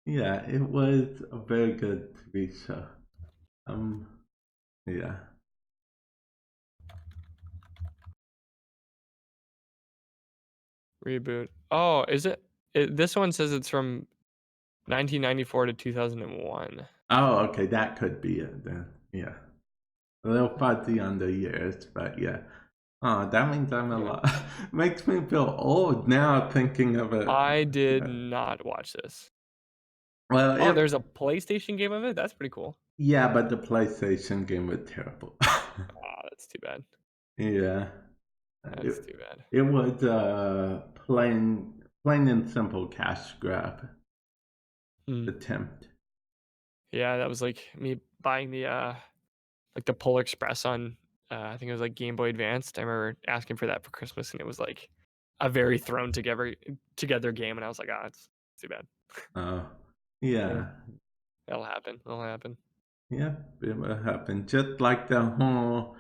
[SPEAKER 1] Yeah, it was a very good TV show. Um, yeah.
[SPEAKER 2] Reboot. Oh, is it? This one says it's from 1994 to 2001.
[SPEAKER 1] Oh, okay, that could be it then. Yeah. A little fuzzy on the years, but yeah. Oh, that means I'm a
[SPEAKER 2] Yeah.
[SPEAKER 1] lot. Makes me feel old now thinking of it.
[SPEAKER 2] I did
[SPEAKER 1] Yeah.
[SPEAKER 2] not watch this.
[SPEAKER 1] Well,
[SPEAKER 2] Oh,
[SPEAKER 1] it
[SPEAKER 2] there's a PlayStation game of it? That's pretty cool.
[SPEAKER 1] yeah, but the PlayStation game was terrible.
[SPEAKER 2] Ah, that's too bad.
[SPEAKER 1] Yeah.
[SPEAKER 2] That's
[SPEAKER 1] It
[SPEAKER 2] too bad.
[SPEAKER 1] it was plain and simple cash grab
[SPEAKER 2] Hmm.
[SPEAKER 1] attempt.
[SPEAKER 2] Yeah, that was like me buying like the Polar Express on, I think it was like Game Boy Advanced. I remember asking for that for Christmas, and it was like a very thrown together game, and I was like, ah, it's too bad.
[SPEAKER 1] Uh,
[SPEAKER 2] Yeah,
[SPEAKER 1] yeah.
[SPEAKER 2] that'll happen. That'll happen.
[SPEAKER 1] Yeah, it will happen. Just like the whole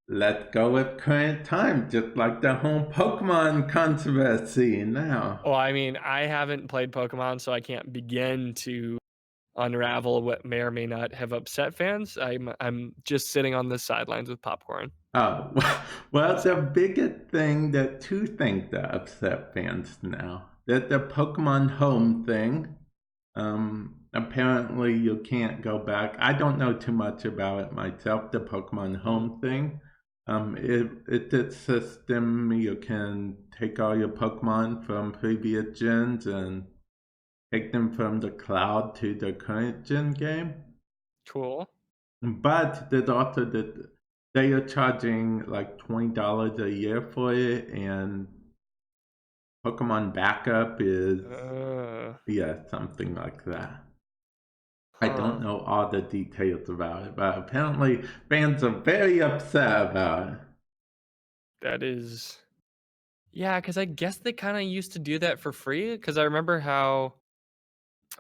[SPEAKER 1] let's go with current time, just like the whole Pokemon controversy now.
[SPEAKER 2] Well, I mean, I haven't played Pokemon, so I can't begin to unravel what may or may not have upset fans. I'm just sitting on the sidelines with popcorn.
[SPEAKER 1] Oh, well, the
[SPEAKER 2] So,
[SPEAKER 1] biggest thing that two things that upset fans now. That the Pokemon Home thing. Apparently you can't go back. I don't know too much about it myself, the Pokemon
[SPEAKER 2] mm,
[SPEAKER 1] Home thing. It's a system you can take all your Pokemon from previous gens and take them from the cloud to the current gen game.
[SPEAKER 2] cool.
[SPEAKER 1] But there's also that they are charging like $20 a year for it, and Pokemon Backup is
[SPEAKER 2] Uh,
[SPEAKER 1] yeah something like that. I don't
[SPEAKER 2] huh.
[SPEAKER 1] know all the details about it, but apparently fans are very upset about it.
[SPEAKER 2] That is, yeah, because I guess they kind of used to do that for free. Because I remember how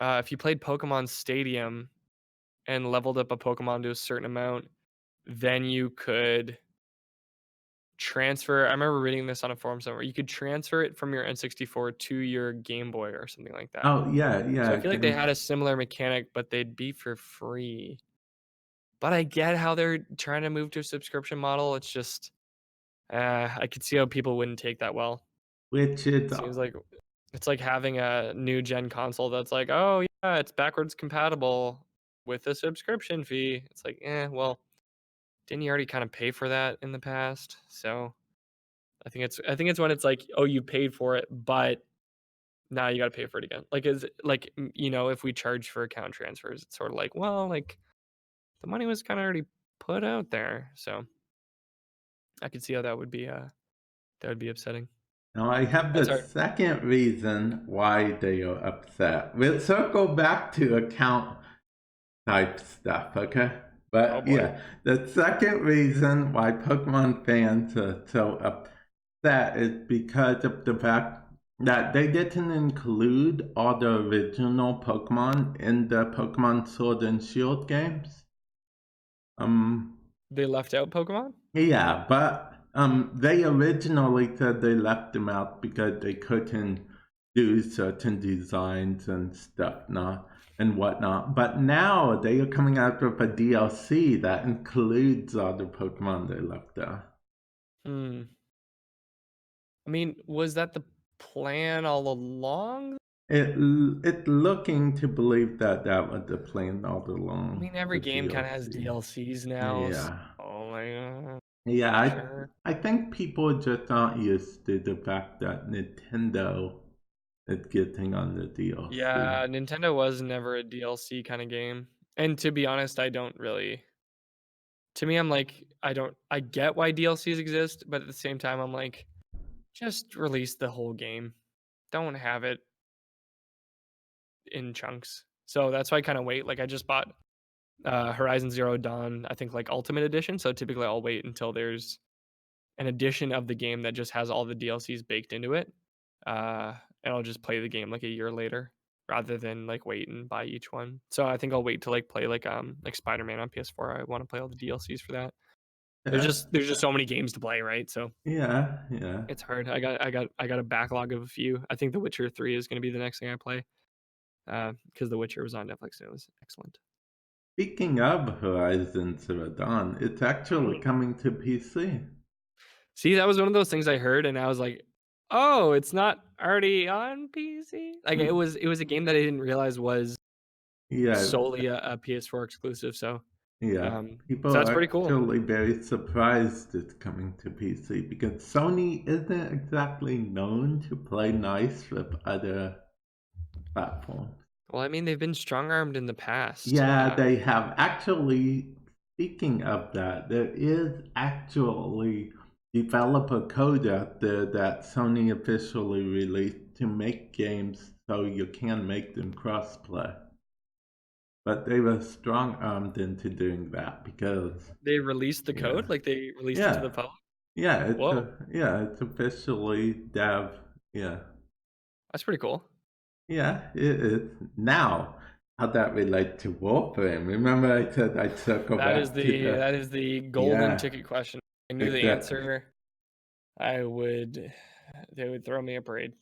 [SPEAKER 2] if you played Pokemon Stadium and leveled up a Pokemon to a certain amount, then you could transfer. I remember reading this on a forum somewhere. You could transfer it from your N64 to your Game Boy or something like that.
[SPEAKER 1] Oh yeah,
[SPEAKER 2] So
[SPEAKER 1] yeah,
[SPEAKER 2] I feel like they had a similar mechanic, but they'd be for free. But I get how they're trying to move to a subscription model. It's just, I could see how people wouldn't take that well.
[SPEAKER 1] which is
[SPEAKER 2] Seems like it's like having a new gen console that's like, oh yeah, it's backwards compatible with a subscription fee. It's like, well, didn't you already kind of pay for that in the past? So I think it's when it's like, oh, you paid for it, but now you got to pay for it again. Like, is like, if we charge for account transfers, it's sort of like, well, like the money was kind of already put out there. So I could see how that would be upsetting.
[SPEAKER 1] now I have
[SPEAKER 2] That's
[SPEAKER 1] the
[SPEAKER 2] hard.
[SPEAKER 1] second reason why they are upset. We'll circle back to account type stuff, okay?
[SPEAKER 2] Oh
[SPEAKER 1] But
[SPEAKER 2] boy.
[SPEAKER 1] yeah, the second reason why Pokemon fans are so upset is because of the fact that they didn't include all the original Pokemon in the Pokemon Sword and Shield games. Um,
[SPEAKER 2] They left out Pokemon?
[SPEAKER 1] yeah, but they originally said they left them out because they couldn't do certain designs and stuff, not and whatnot. But now they are coming out with a DLC that includes all the Pokemon they left out.
[SPEAKER 2] Hmm. I mean, was that the plan all along?
[SPEAKER 1] It's looking to believe that that was the plan all
[SPEAKER 2] I
[SPEAKER 1] along.
[SPEAKER 2] mean, every
[SPEAKER 1] The
[SPEAKER 2] game kind of has
[SPEAKER 1] DLC.
[SPEAKER 2] DLCs now. So,
[SPEAKER 1] Yeah,
[SPEAKER 2] like,
[SPEAKER 1] yeah.
[SPEAKER 2] sure.
[SPEAKER 1] I think people just aren't used to the fact that Nintendo is getting on the DLC.
[SPEAKER 2] Yeah, Nintendo was never a DLC kind of game. And to be honest, I don't really. To me, I'm like, I get why DLCs exist, but at the same time, I'm like, just release the whole game. Don't have it in chunks. So that's why I kind of wait. Like, I just bought Horizon Zero Dawn, I think like Ultimate Edition. So typically I'll wait until there's an edition of the game that just has all the DLCs baked into it. Uh, and I'll just play the game like a year later rather than like wait and buy each one. So I think I'll wait to like play like Spider-Man on PS4. I want to play all the DLCs for that. There's
[SPEAKER 1] Yeah,
[SPEAKER 2] just there's just so many games to play, right? So
[SPEAKER 1] yeah, yeah.
[SPEAKER 2] it's hard. I got a backlog of a few. I think The Witcher 3 is going to be the next thing I play. Because The Witcher was on Netflix and it was excellent.
[SPEAKER 1] Speaking of Horizon Zero Dawn, it's actually
[SPEAKER 2] Mm.
[SPEAKER 1] coming to PC.
[SPEAKER 2] See, that was one of those things I heard, and I was like, Oh, it's not already on PC? Like, it
[SPEAKER 1] Mm,
[SPEAKER 2] was a game that I didn't realize was
[SPEAKER 1] yeah,
[SPEAKER 2] solely a PS4 exclusive,
[SPEAKER 1] yeah.
[SPEAKER 2] so
[SPEAKER 1] People
[SPEAKER 2] that's
[SPEAKER 1] are
[SPEAKER 2] pretty cool.
[SPEAKER 1] actually very surprised it's coming to PC because Sony isn't exactly known to play nice with other platforms.
[SPEAKER 2] Well, I mean, they've been strong-armed in the past.
[SPEAKER 1] Yeah, they have. Actually, speaking of that, there is actually developer code out there that Sony officially released to make games so you can make them crossplay. But they were strong armed into doing that because,
[SPEAKER 2] They released the
[SPEAKER 1] yeah,
[SPEAKER 2] code? Like, they released it to
[SPEAKER 1] yeah,
[SPEAKER 2] the public? Whoa,
[SPEAKER 1] yeah, it's officially dev. Yeah,
[SPEAKER 2] that's pretty cool.
[SPEAKER 1] yeah, it is. Now, how that relate to Warframe? Remember I said I'd circle back to the,
[SPEAKER 2] That is the golden
[SPEAKER 1] yeah,
[SPEAKER 2] ticket question. I knew the
[SPEAKER 1] exactly.
[SPEAKER 2] answer. I would they would throw me a parade.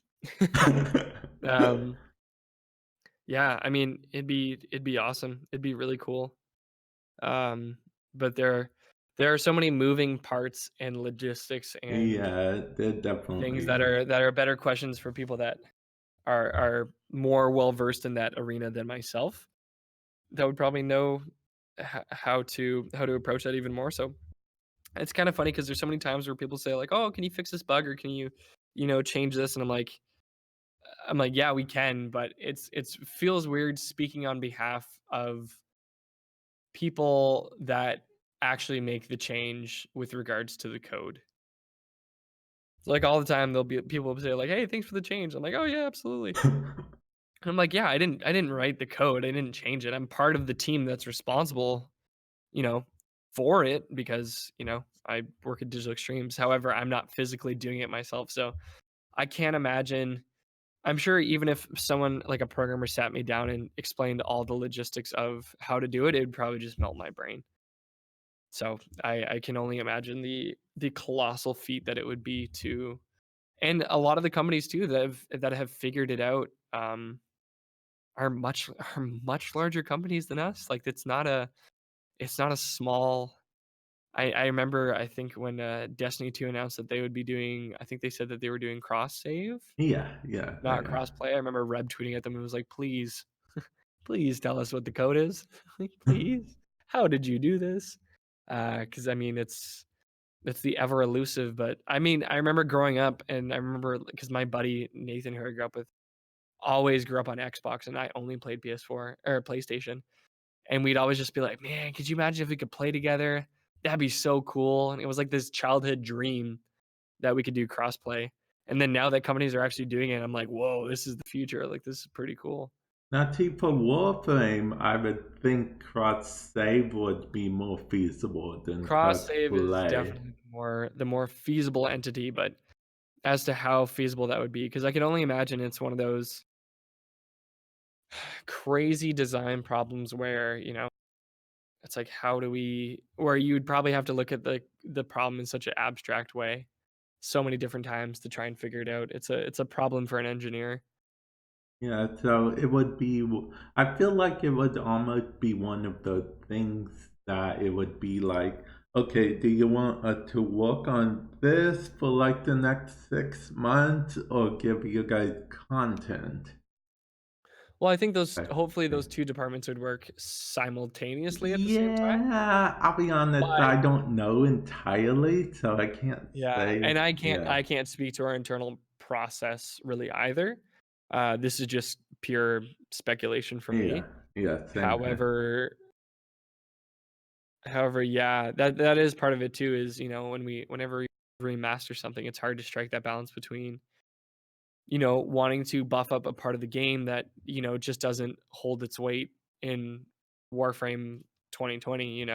[SPEAKER 2] Um, yeah, I mean, it'd be awesome. It'd be really cool. Um, but there are so many moving parts and logistics and
[SPEAKER 1] Yeah, there
[SPEAKER 2] things
[SPEAKER 1] definitely
[SPEAKER 2] that
[SPEAKER 1] is.
[SPEAKER 2] are better questions for people that are more well versed in that arena than myself. That would probably know how to approach that even more. So it's kind of funny because there's so many times where people say like, "Oh, can you fix this bug or can you, change this?" And I'm like, "Yeah, we can," but it's feels weird speaking on behalf of people that actually make the change with regards to the code. Like all the time, there'll be people will say like, "Hey, thanks for the change." I'm like, "Oh yeah, absolutely." And I'm like, "Yeah, I didn't write the code. I didn't change it. I'm part of the team that's responsible, you know, for it because I work at Digital Extremes. However, I'm not physically doing it myself, so I can't imagine. I'm sure even if someone like a programmer sat me down and explained all the logistics of how to do it, it would probably just melt my brain. So I can only imagine the colossal feat that it would be to, and a lot of the companies too that have figured it out are much larger companies than us. Like it's not a small. I remember I think when Destiny 2 announced that they would be doing, I think they said that they were doing cross save,
[SPEAKER 1] Yeah, yeah, they
[SPEAKER 2] not
[SPEAKER 1] are.
[SPEAKER 2] cross play. I remember Reb tweeting at them and was like, please, please tell us what the code is. Like, please, how did you do this? Because I mean, it's the ever elusive. But I mean, I remember growing up, and I remember because my buddy Nathan, who I grew up with, always grew up on Xbox, and I only played PS4 or PlayStation. And we'd always just be like, man, could you imagine if we could play together? That'd be so cool. And it was like this childhood dream that we could do crossplay. And then now that companies are actually doing it, I'm like, whoa, this is the future. Like, this is pretty cool.
[SPEAKER 1] Now, see, for Warframe, I would think cross save would be more feasible than
[SPEAKER 2] Cross
[SPEAKER 1] cross
[SPEAKER 2] save is
[SPEAKER 1] play.
[SPEAKER 2] definitely the more feasible entity, but as to how feasible that would be, because I can only imagine it's one of those crazy design problems where, it's like, how do we, where you'd probably have to look at the problem in such an abstract way so many different times to try and figure it out. It's a problem for an engineer.
[SPEAKER 1] Yeah, so it would be. I feel like it would almost be one of the things that it would be like, okay, do you want to work on this for like the next 6 months or give you guys content?
[SPEAKER 2] Well, I think those
[SPEAKER 1] Type of
[SPEAKER 2] hopefully those
[SPEAKER 1] thing.
[SPEAKER 2] 2 departments would work simultaneously at the same time,
[SPEAKER 1] Yeah, I'll be honest,
[SPEAKER 2] but
[SPEAKER 1] I don't know entirely, so I can't
[SPEAKER 2] yeah,
[SPEAKER 1] say.
[SPEAKER 2] and
[SPEAKER 1] Yeah,
[SPEAKER 2] I can't speak to our internal process really either. This is just pure speculation from
[SPEAKER 1] yeah,
[SPEAKER 2] me.
[SPEAKER 1] yeah, same here.
[SPEAKER 2] However yeah, that is part of it too is, whenever we remaster something, it's hard to strike that balance between, wanting to buff up a part of the game that, just doesn't hold its weight in Warframe 2020,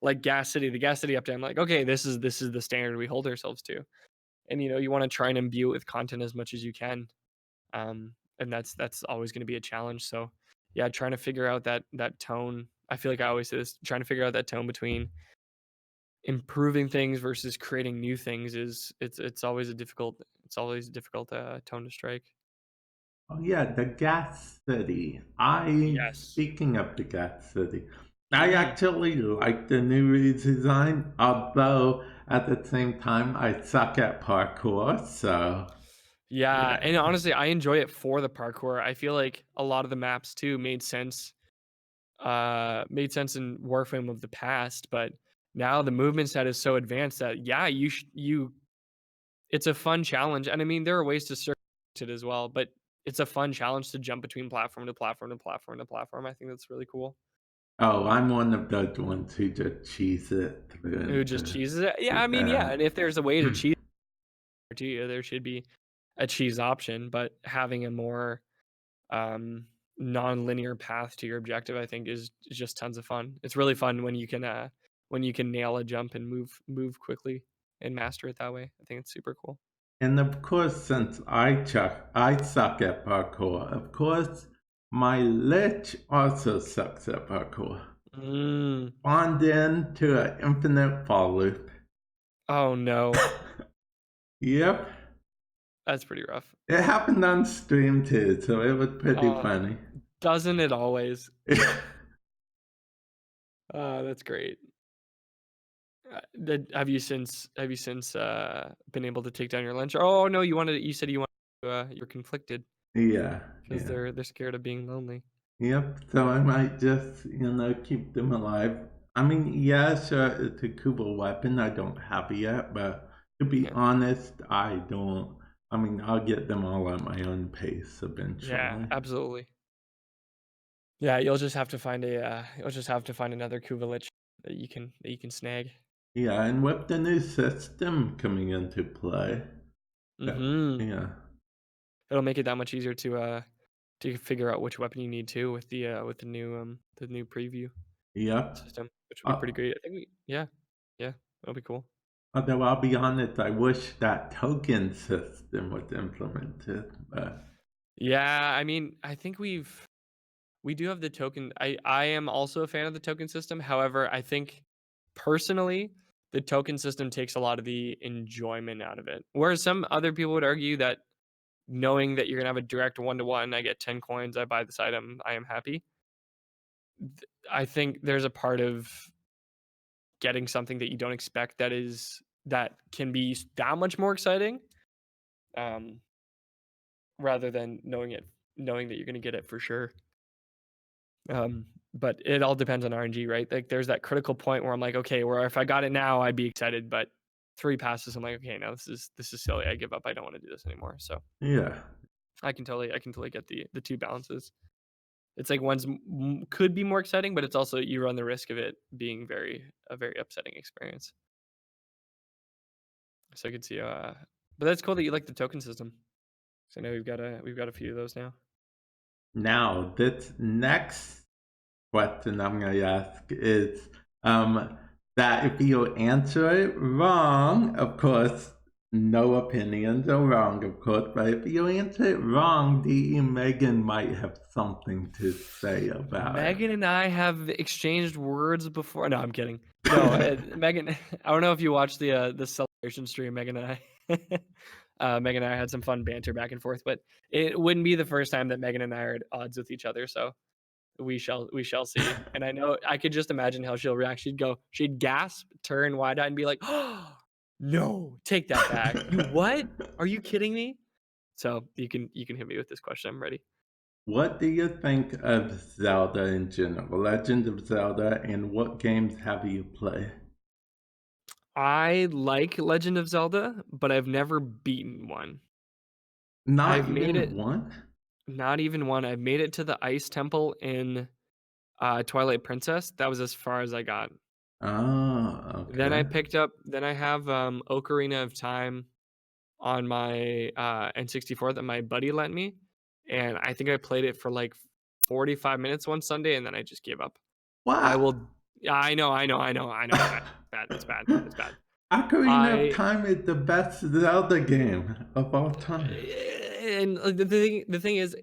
[SPEAKER 2] Like Gas City, the Gas City update, I'm like, "Okay, this is the standard we hold ourselves to." And, you wanna try and imbue it with content as much as you can. And that's always gonna be a challenge, so, yeah, trying to figure out that tone. I feel like I always say this, trying to figure out that tone between improving things versus creating new things is it's always a difficult, tone to strike.
[SPEAKER 1] Oh yeah, the Gas City. I
[SPEAKER 2] Yes.
[SPEAKER 1] speaking of the Gas City, I
[SPEAKER 2] Mhm.
[SPEAKER 1] actually like the new redesign, although at the same time I suck at parkour, so
[SPEAKER 2] Yeah,
[SPEAKER 1] Yeah.
[SPEAKER 2] and honestly, I enjoy it for the parkour. I feel like a lot of the maps too made sense in Warframe of the past, but now the movement set is so advanced that yeah, you it's a fun challenge. And I mean, there are ways to circuit it as well, but it's a fun challenge to jump between platform to platform to platform to platform. I think that's really cool.
[SPEAKER 1] Oh, I'm one of those ones who just cheese it through
[SPEAKER 2] Who
[SPEAKER 1] and
[SPEAKER 2] just
[SPEAKER 1] through.
[SPEAKER 2] cheeses it? Yeah, I mean, yeah,
[SPEAKER 1] Yeah.
[SPEAKER 2] and if there's a way to cheese it to you, there should be a cheese option, but having a more um non-linear path to your objective, I think is just tons of fun. It's really fun when you can nail a jump and move quickly and master it that way. I think it's super cool.
[SPEAKER 1] And of course, since I suck at parkour, of course, my lich also sucks at parkour.
[SPEAKER 2] Mm.
[SPEAKER 1] Spawned into an infinite fall loop.
[SPEAKER 2] Oh no.
[SPEAKER 1] Yep.
[SPEAKER 2] That's pretty rough.
[SPEAKER 1] It happened on stream too, so it was pretty
[SPEAKER 2] Uh,
[SPEAKER 1] funny.
[SPEAKER 2] doesn't it always? That's great. Have you since been able to take down your lunch? Oh no, you said you wanted to, you're conflicted
[SPEAKER 1] Yeah,
[SPEAKER 2] because
[SPEAKER 1] yeah.
[SPEAKER 2] they're scared of being lonely.
[SPEAKER 1] Yep, so I might just, keep them alive. I mean, yeah, sure, it's a cool weapon. I don't have it yet, but to be
[SPEAKER 2] Yeah.
[SPEAKER 1] honest, I don't. I mean, I'll get them all at my own pace
[SPEAKER 2] Yeah,
[SPEAKER 1] eventually.
[SPEAKER 2] absolutely. Yeah, you'll just have to find another Kuvalich that you can snag.
[SPEAKER 1] Yeah, and with the new system coming into play,
[SPEAKER 2] Mhm.
[SPEAKER 1] yeah,
[SPEAKER 2] It'll make it that much easier to figure out which weapon you need to with the new preview
[SPEAKER 1] yep.
[SPEAKER 2] system, which would be pretty
[SPEAKER 1] Uh,
[SPEAKER 2] great. I think yeah, that'll be cool.
[SPEAKER 1] Although I'll be honest, I wish that token system was implemented, but
[SPEAKER 2] Yeah, I mean, I think we do have the token. I am also a fan of the token system. However, I think personally, the token system takes a lot of the enjoyment out of it. Whereas some other people would argue that knowing that you're gonna have a direct one to one, I get 10 coins, I buy this item, I am happy. I think there's a part of getting something that you don't expect that can be that much more exciting, um, rather than knowing that you're gonna get it for sure. But it all depends on RNG, right? Like there's that critical point where I'm like, okay, where if I got it now, I'd be excited, but 3 passes, I'm like, okay, now this is silly. I give up. I don't want to do this anymore. So
[SPEAKER 1] yeah.
[SPEAKER 2] I can totally get the two balances. It's like could be more exciting, but it's also you run the risk of it being a very upsetting experience. So I could see, but that's cool that you like the token system. So I know we've got a few of those now.
[SPEAKER 1] Now, this next question I'm going to ask is that if you answer it wrong, of course, no opinions are wrong, of course, but if you answer it wrong, DE Megan might have something to say about it.
[SPEAKER 2] Megan and I have exchanged words before. No, I'm kidding. No, Megan. I don't know if you watched the celebration stream. Megan and I, Megan and I had some fun banter back and forth, but it wouldn't be the first time that Megan and I are at odds with each other. So we shall see. And I know I could just imagine how she'll react. She'd gasp, turn wide eyed, and be like, "Oh no, take that back! You what? Are you kidding me?" So you can hit me with this question. I'm ready.
[SPEAKER 1] What do you think of Zelda in general, Legend of Zelda, and what games have you played?
[SPEAKER 2] I like Legend of Zelda, but I've never beaten one.
[SPEAKER 1] Not
[SPEAKER 2] I've made
[SPEAKER 1] even
[SPEAKER 2] it
[SPEAKER 1] one?
[SPEAKER 2] not even one. I've made it to the ice temple in Twilight Princess. That was as far as I got.
[SPEAKER 1] Oh, okay.
[SPEAKER 2] Then I have Ocarina of Time on my N64 that my buddy lent me, and I think I played it for like 45 minutes one Sunday, and then I just gave up. I
[SPEAKER 1] What?
[SPEAKER 2] will. Yeah, I know. It's bad. Bad. It's bad. It's bad.
[SPEAKER 1] Ocarina of
[SPEAKER 2] I
[SPEAKER 1] Time is the best Zelda game of all time.
[SPEAKER 2] and the thing is,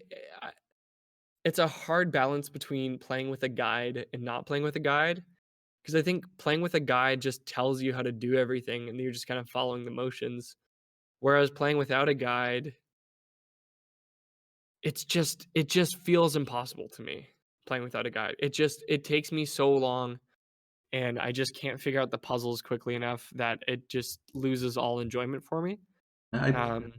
[SPEAKER 2] it's a hard balance between playing with a guide and not playing with a guide. Because I think playing with a guide just tells you how to do everything, and you're just kind of following the motions. Whereas playing without a guide, it just feels impossible to me playing without a guide. It takes me so long, and I just can't figure out the puzzles quickly enough that it just loses all enjoyment for me.
[SPEAKER 1] I
[SPEAKER 2] Um,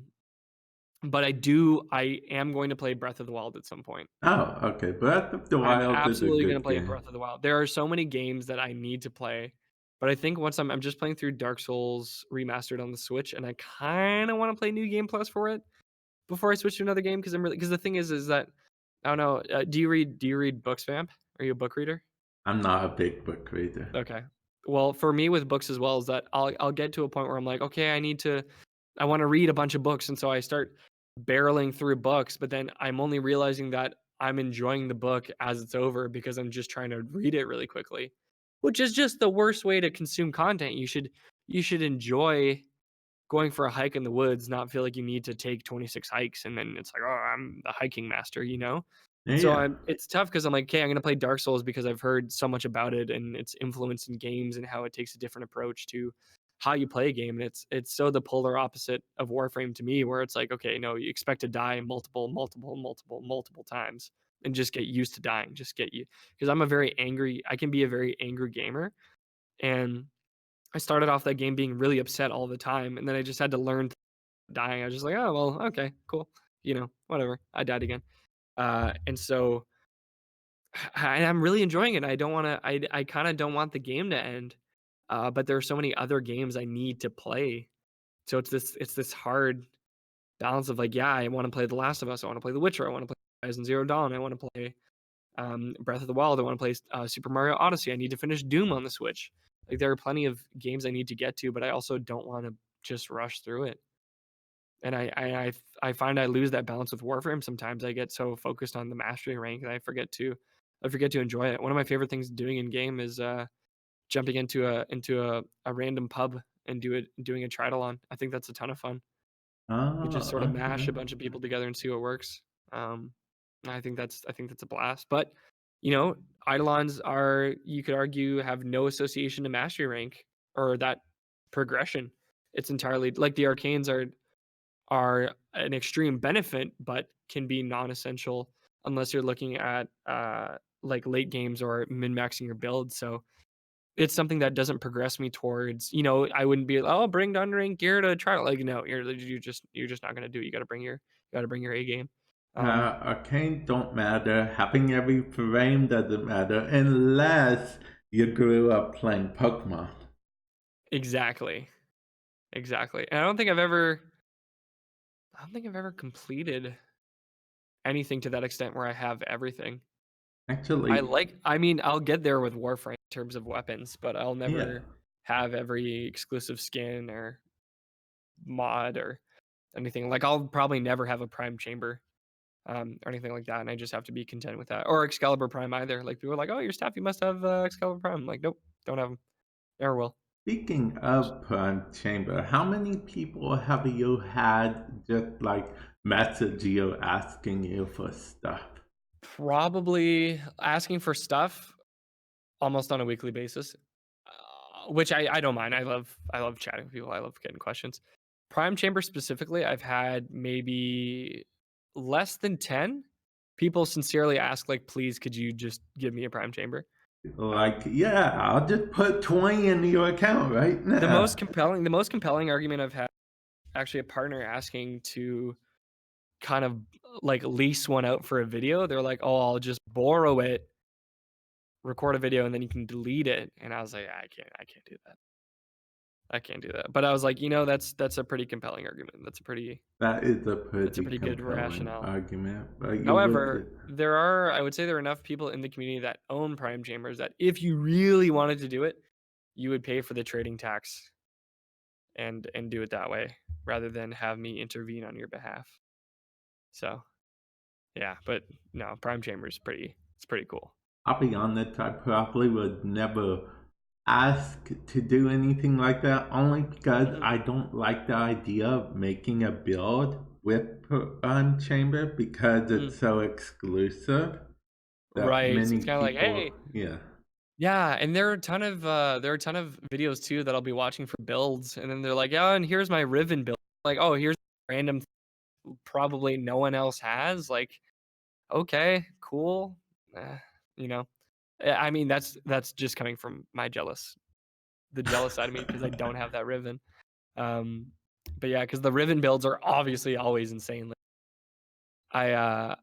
[SPEAKER 2] But I am going to play Breath of the Wild at some point.
[SPEAKER 1] Oh, okay. Breath of the
[SPEAKER 2] I'm
[SPEAKER 1] Wild is a
[SPEAKER 2] absolutely gonna
[SPEAKER 1] good
[SPEAKER 2] play
[SPEAKER 1] game.
[SPEAKER 2] Breath of the Wild. There are so many games that I need to play, but I think once I'm just playing through Dark Souls Remastered on the Switch, and I kinda wanna play New Game Plus for it before I switch to another game, because the thing is that I don't know, do you read books, Vamp? Are you a book reader?
[SPEAKER 1] I'm not a big book reader.
[SPEAKER 2] Okay. Well, for me with books as well is that I'll get to a point where I'm like, "Okay, I wanna read a bunch of books," and so I start barreling through books, but then I'm only realizing that I'm enjoying the book as it's over because I'm just trying to read it really quickly, which is just the worst way to consume content. You should enjoy going for a hike in the woods, not feel like you need to take 26 hikes and then it's like, "Oh, I'm the hiking master," you know? So
[SPEAKER 1] Yeah.
[SPEAKER 2] it's tough because 'cause I'm like, "Okay, I'm gonna play Dark Souls because I've heard so much about it and its influence in games and how it takes a different approach to how you play a game." And it's so the polar opposite of Warframe to me where it's like, okay, no, you expect to die multiple, multiple, multiple, multiple times and just get used to dying. Just get you because I can be a very angry gamer, and I started off that game being really upset all the time, and then I just had to learn dying. I was just like, "Oh, well, okay, cool. Whatever. I died again." And so I'm really enjoying it. I don't wanna I kinda don't want the game to end, but there are so many other games I need to play. So it's this hard balance of like, yeah, I wanna play The Last of Us, I wanna play The Witcher, I wanna play Horizon Zero Dawn, I wanna play, Breath of the Wild, I wanna play, Super Mario Odyssey, I need to finish Doom on the Switch. Like, there are plenty of games I need to get to, but I also don't wanna just rush through it. And I find I lose that balance with Warframe sometimes. I get so focused on the mastery rank that I forget to enjoy it. One of my favorite things doing in game is jumping into a random pub and doing a triathlon. I think that's a ton of fun. You just
[SPEAKER 1] Oh,
[SPEAKER 2] sort of mash
[SPEAKER 1] okay.
[SPEAKER 2] a bunch of people together and see what works. Um, I think that's a blast. But you know, eidolons are, you could argue, have no association to mastery rank or that progression. It's entirely like the arcanes are an extreme benefit, but can be non-essential unless you're looking at like late games or min-maxing your build. So it's something that doesn't progress me towards, I wouldn't be, oh, bring the unranked gear to try. Like, no, you're just not gonna do it. You gotta bring your A game. Um,
[SPEAKER 1] Arcane don't matter. Having every frame doesn't matter unless you grew up playing Pokemon.
[SPEAKER 2] exactly, exactly. And I don't think I've ever completed anything to that extent where I have everything.
[SPEAKER 1] Actually,
[SPEAKER 2] I mean, I'll get there with Warframe in terms of weapons, but I'll
[SPEAKER 1] yeah.
[SPEAKER 2] never have every exclusive skin or mod or anything. Like, I'll probably never have a Prime Chamber, or anything like that, and I just have to be content with that. Or Excalibur Prime either. Like, people are like, "Oh, your staff, you must have, Excalibur Prime." I'm like, "Nope, don't have them. Never will."
[SPEAKER 1] Speaking of Prime Chamber, how many people have you had just like message you asking you for stuff?
[SPEAKER 2] Probably asking for stuff almost on a weekly basis, which I don't mind. I love chatting with people. I love getting questions. Prime Chamber specifically, I've had maybe less than 10 people sincerely ask, like, "Please, could you just give me a Prime Chamber?"
[SPEAKER 1] Like,
[SPEAKER 2] Um,
[SPEAKER 1] yeah, I'll just put 20 into your account right
[SPEAKER 2] the most
[SPEAKER 1] now.
[SPEAKER 2] compelling the most compelling argument I've had, actually a partner asking to kind of, like, lease one out for a video. They're like, "Oh, I'll just borrow it, record a video, and then you can delete it." And I was like, "I can't do that. I can't do that." But I was like, that's a pretty compelling argument.
[SPEAKER 1] That is a
[SPEAKER 2] That's a
[SPEAKER 1] pretty
[SPEAKER 2] pretty good
[SPEAKER 1] compelling
[SPEAKER 2] rationale.
[SPEAKER 1] argument, but you
[SPEAKER 2] However,
[SPEAKER 1] would.
[SPEAKER 2] I would say there are enough people in the community that own Prime Chambers that if you really wanted to do it, you would pay for the trading tax and do it that way rather than have me intervene on your behalf. So, yeah, but no, Prime Chamber is pretty cool.
[SPEAKER 1] I'll be honest, I probably would never ask to do anything like that only because
[SPEAKER 2] Mhm.
[SPEAKER 1] I don't like the idea of making a build with Prime Chamber because
[SPEAKER 2] Mm.
[SPEAKER 1] it's so exclusive that
[SPEAKER 2] Right. So
[SPEAKER 1] many
[SPEAKER 2] it's kind of like,
[SPEAKER 1] people,
[SPEAKER 2] hey,
[SPEAKER 1] yeah.
[SPEAKER 2] yeah, and there are a ton of videos too that I'll be watching for builds, and then they're like, yeah, and here's my Riven build. Like, oh, here's random probably no one else has. Like, okay, cool. Eh, you know, I mean, that's just coming from the jealous side of me because I don't have that Riven. Um, But yeah, because the Riven builds are obviously always insane. A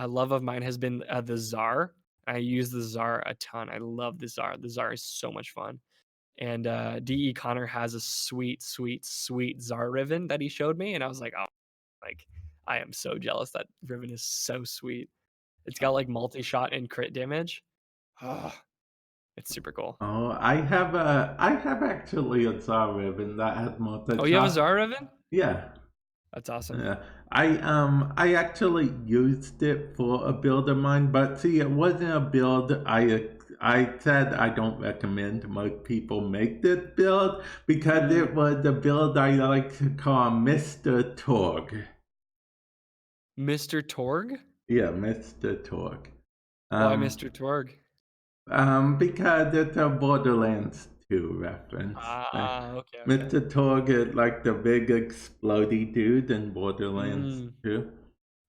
[SPEAKER 2] love of mine has been the Czar. I use the Czar a ton. I love the Czar. The Czar is so much fun. And DE Connor has a sweet, sweet, sweet Czar Riven that he showed me, and I was like, oh, like I am so jealous. That Riven is so sweet. It's got like multi-shot and crit damage. Oh, it's super cool.
[SPEAKER 1] Oh, I have actually a Tsar ribbon that has
[SPEAKER 2] Oh, you have a
[SPEAKER 1] multi-shot.
[SPEAKER 2] Czar Riven?
[SPEAKER 1] Yeah.
[SPEAKER 2] That's awesome.
[SPEAKER 1] Yeah, I actually used it for a build of mine, but see, it wasn't a build I said I don't recommend most people make this build because it was the build I like to call Mr. Torg.
[SPEAKER 2] Mr. Torg?
[SPEAKER 1] Yeah, Mr. Torg.
[SPEAKER 2] Why Mr. Torg?
[SPEAKER 1] Because it's a Borderlands 2 reference.
[SPEAKER 2] Okay.
[SPEAKER 1] Mr. Torg is like the big explodey dude in Borderlands 2.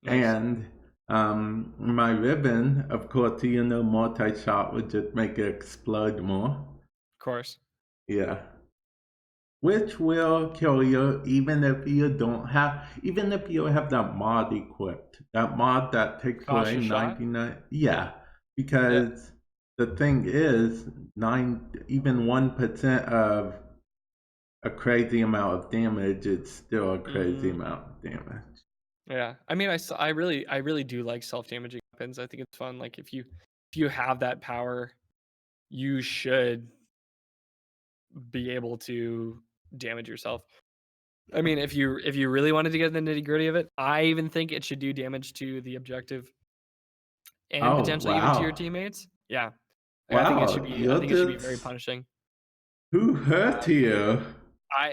[SPEAKER 2] Nice.
[SPEAKER 1] And my ribbon, of course, multi-shot would just make it explode more.
[SPEAKER 2] Of course.
[SPEAKER 1] Yeah. Which will kill you even if you have that mod equipped. That mod that takes away 99. Yeah. Because the thing is, even 1% of a crazy amount of damage, it's still a crazy amount of damage.
[SPEAKER 2] Yeah, I mean, I really do like self-damaging weapons. I think it's fun. Like if you have that power, you should be able to damage yourself. I mean, if you really wanted to get the nitty-gritty of it, I even think it should do damage to the objective and potentially even to your teammates. Yeah. Like, I think it should be very punishing.
[SPEAKER 1] Who hurt you?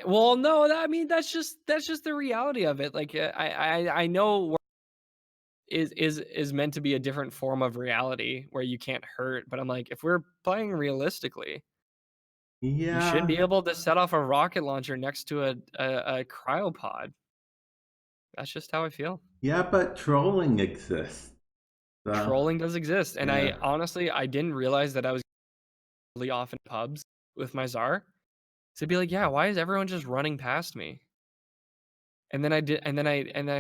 [SPEAKER 2] Well, no, I mean that's just the reality of it. Like I know is meant to be a different form of reality where you can't hurt, but I'm like, if we're playing realistically, you shouldn't be able to set off a rocket launcher next to a cryopod. That's just how I feel.
[SPEAKER 1] Yeah, but trolling exists. So,
[SPEAKER 2] trolling does exist, and I honestly didn't realize that I was really off in pubs with my Czar. So be like, yeah, why is everyone just running past me? And then I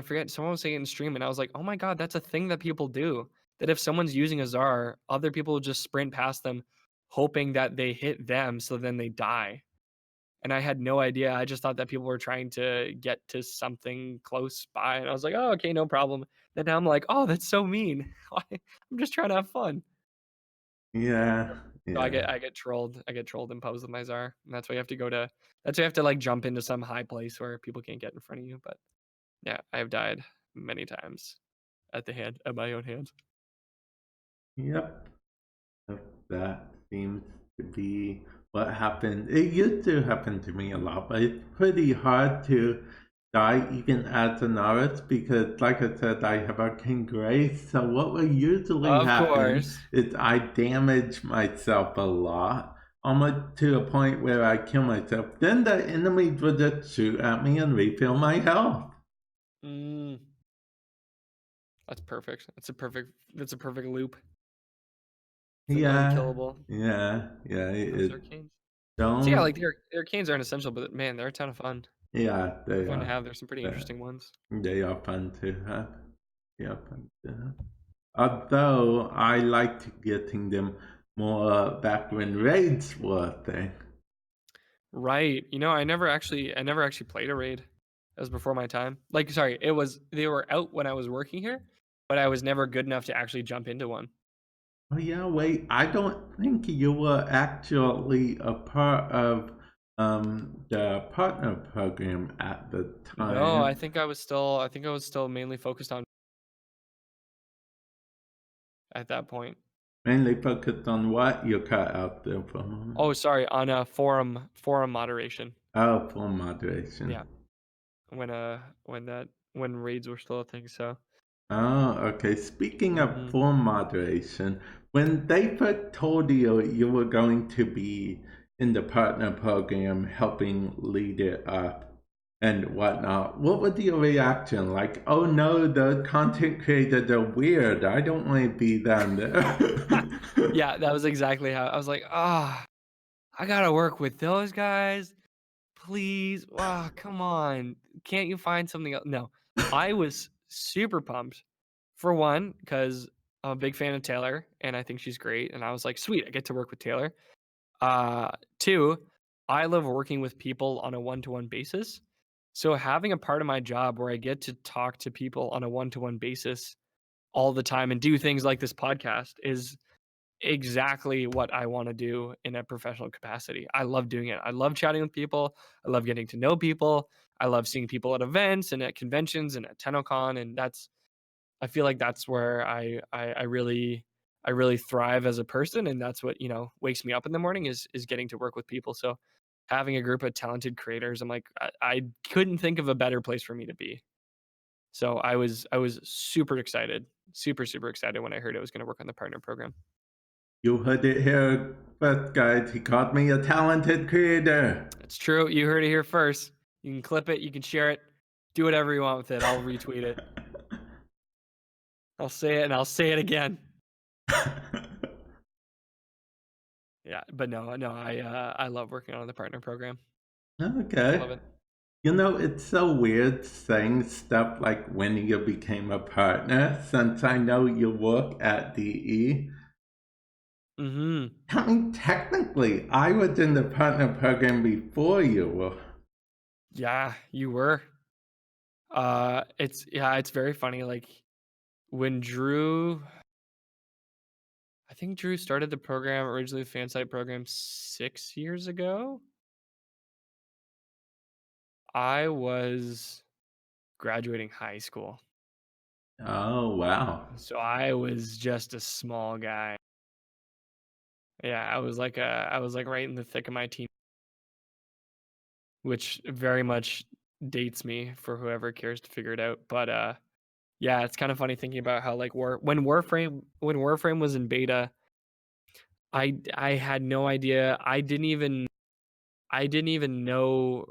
[SPEAKER 2] forget, someone was saying it in stream, and I was like, oh my god, that's a thing that people do. That if someone's using a Czar, other people will just sprint past them, hoping that they hit them, so then they die. And I had no idea. I just thought that people were trying to get to something close by, and I was like, oh, okay, no problem. Then now I'm like, oh, that's so mean. I'm just trying to have fun.
[SPEAKER 1] Yeah.
[SPEAKER 2] So I get trolled. I get trolled and posed with my Czar, and that's why you have to That's why you have to like jump into some high place where people can't get in front of you. But yeah, I have died many times at my own hands.
[SPEAKER 1] Yep. That seems to be what happened. It used to happen to me a lot, but it's pretty hard to die even as an artist because, like I said, I have Arcane Grace. So what will usually happen is I damage myself a lot, almost to a point where I kill myself. Then the enemies will just shoot at me and refill my health.
[SPEAKER 2] That's perfect. That's a perfect loop. Unkillable.
[SPEAKER 1] Yeah.
[SPEAKER 2] Arcanes. So yeah, like the Arcanes aren't essential, but man, they're a ton of fun.
[SPEAKER 1] Yeah, they
[SPEAKER 2] fun
[SPEAKER 1] are.
[SPEAKER 2] to have. There's some pretty interesting ones.
[SPEAKER 1] They are fun to have. Yeah, fun to have. Although I liked getting them more back when raids were a thing.
[SPEAKER 2] Right. I never actually played a raid. That was before my time. Like, sorry, they were out when I was working here, but I was never good enough to actually jump into one.
[SPEAKER 1] Oh yeah, wait. I don't think you were actually a part of the partner program at the time.
[SPEAKER 2] No, I think I was still mainly focused on at that point.
[SPEAKER 1] Mainly focused on what? You cut out there for a moment.
[SPEAKER 2] Oh, sorry, on a forum moderation.
[SPEAKER 1] Oh, forum moderation.
[SPEAKER 2] Yeah. When raids were still a thing, so.
[SPEAKER 1] Oh, okay. Speaking of forum moderation, when they first told you were going to be in the partner program helping lead it up and whatnot, what was your reaction? Like, oh no, the content creators are weird. I don't want to be them there.
[SPEAKER 2] Yeah, that was exactly how I was like, I gotta work with those guys. Please. Wow, come on. can't you find something else? No, I was super pumped for one because I'm a big fan of Taylor and I think she's great. And I was like, sweet, I get to work with Taylor. Two, I love working with people on a one-to-one basis. So having a part of my job where I get to talk to people on a one-to-one basis all the time and do things like this podcast is exactly what I want to do in a professional capacity. I love doing it. I love chatting with people. I love getting to know people. I love seeing people at events and at conventions and at TennoCon. And I feel like that's where I really thrive as a person. And that's what, wakes me up in the morning is getting to work with people. So having a group of talented creators, I'm like, I couldn't think of a better place for me to be. So I was super excited, super, super excited when I heard I was going to work on the partner program.
[SPEAKER 1] You heard it here first, guys. He called me a talented creator.
[SPEAKER 2] It's true. You heard it here first. You can clip it. You can share it. Do whatever you want with it. I'll retweet it. I'll say it and I'll say it again. Yeah, but no, I love working on the partner program.
[SPEAKER 1] Okay.
[SPEAKER 2] Love it.
[SPEAKER 1] It's so weird saying stuff like when you became a partner, since I know you work at DE.
[SPEAKER 2] Mm-hmm.
[SPEAKER 1] I mean, technically, I was in the partner program before you were.
[SPEAKER 2] Yeah, you were. It's very funny. Like when I think Drew started the program originally, the fan site program 6 years ago. I was graduating high school.
[SPEAKER 1] Oh, wow.
[SPEAKER 2] So I was just a small guy. Yeah, I was like right in the thick of my teen, which very much dates me for whoever cares to figure it out. But yeah, it's kind of funny thinking about how like when Warframe was in beta, I had no idea. I didn't even know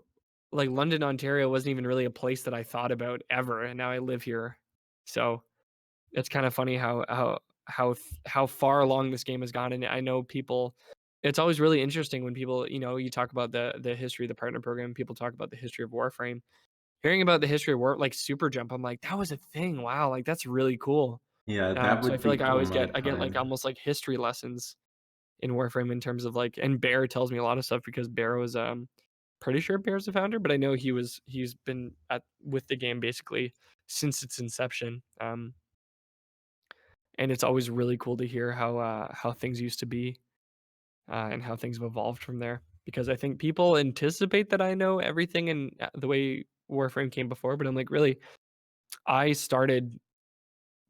[SPEAKER 2] like London, Ontario wasn't even really a place that I thought about ever, and now I live here. So it's kind of funny how far along this game has gone, and I know people. It's always really interesting when people, you talk about the history of the partner program. People talk about the history of Warframe. Hearing about the history of like Super Jump, I'm like, that was a thing. Wow, like that's really cool.
[SPEAKER 1] Yeah, that
[SPEAKER 2] So I
[SPEAKER 1] would
[SPEAKER 2] feel
[SPEAKER 1] be
[SPEAKER 2] like
[SPEAKER 1] for my
[SPEAKER 2] I get like
[SPEAKER 1] time.
[SPEAKER 2] almost like history lessons in Warframe in terms of like, and Bear tells me a lot of stuff because Bear was pretty sure Bear's the founder, but I know he's been with the game basically since its inception. And it's always really cool to hear how things used to be and how things have evolved from there. Because I think people anticipate that I know everything and the way Warframe came before, but I'm like, really, I started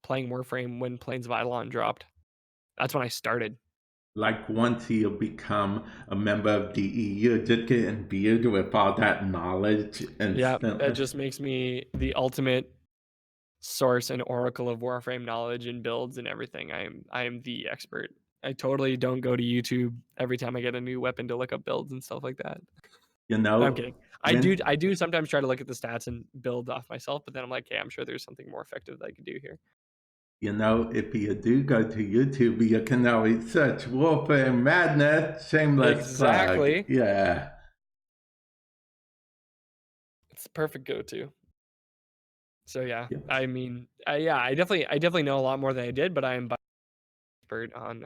[SPEAKER 2] playing Warframe when Plains of Eidolon dropped. That's when I started.
[SPEAKER 1] Like once you become a member of DE, you just get imbued with all that knowledge
[SPEAKER 2] Yeah, that
[SPEAKER 1] instantly.
[SPEAKER 2] just makes me the ultimate source and oracle of Warframe knowledge and builds and everything. I am the expert. I totally don't go to YouTube every time I get a new weapon to look up builds and stuff like that.
[SPEAKER 1] You
[SPEAKER 2] No, I'm
[SPEAKER 1] know,
[SPEAKER 2] kidding.
[SPEAKER 1] when
[SPEAKER 2] I do sometimes try to look at the stats and build off myself, but then I'm like, hey, I'm sure there's something more effective that I could do here.
[SPEAKER 1] if you do go to YouTube, you can always search Warframe Madness. Shameless plug.
[SPEAKER 2] Exactly.
[SPEAKER 1] Yeah.
[SPEAKER 2] It's the perfect go-to. So yeah,
[SPEAKER 1] Yeah.
[SPEAKER 2] I mean, yeah, I definitely know a lot more than I did, but I am by expert on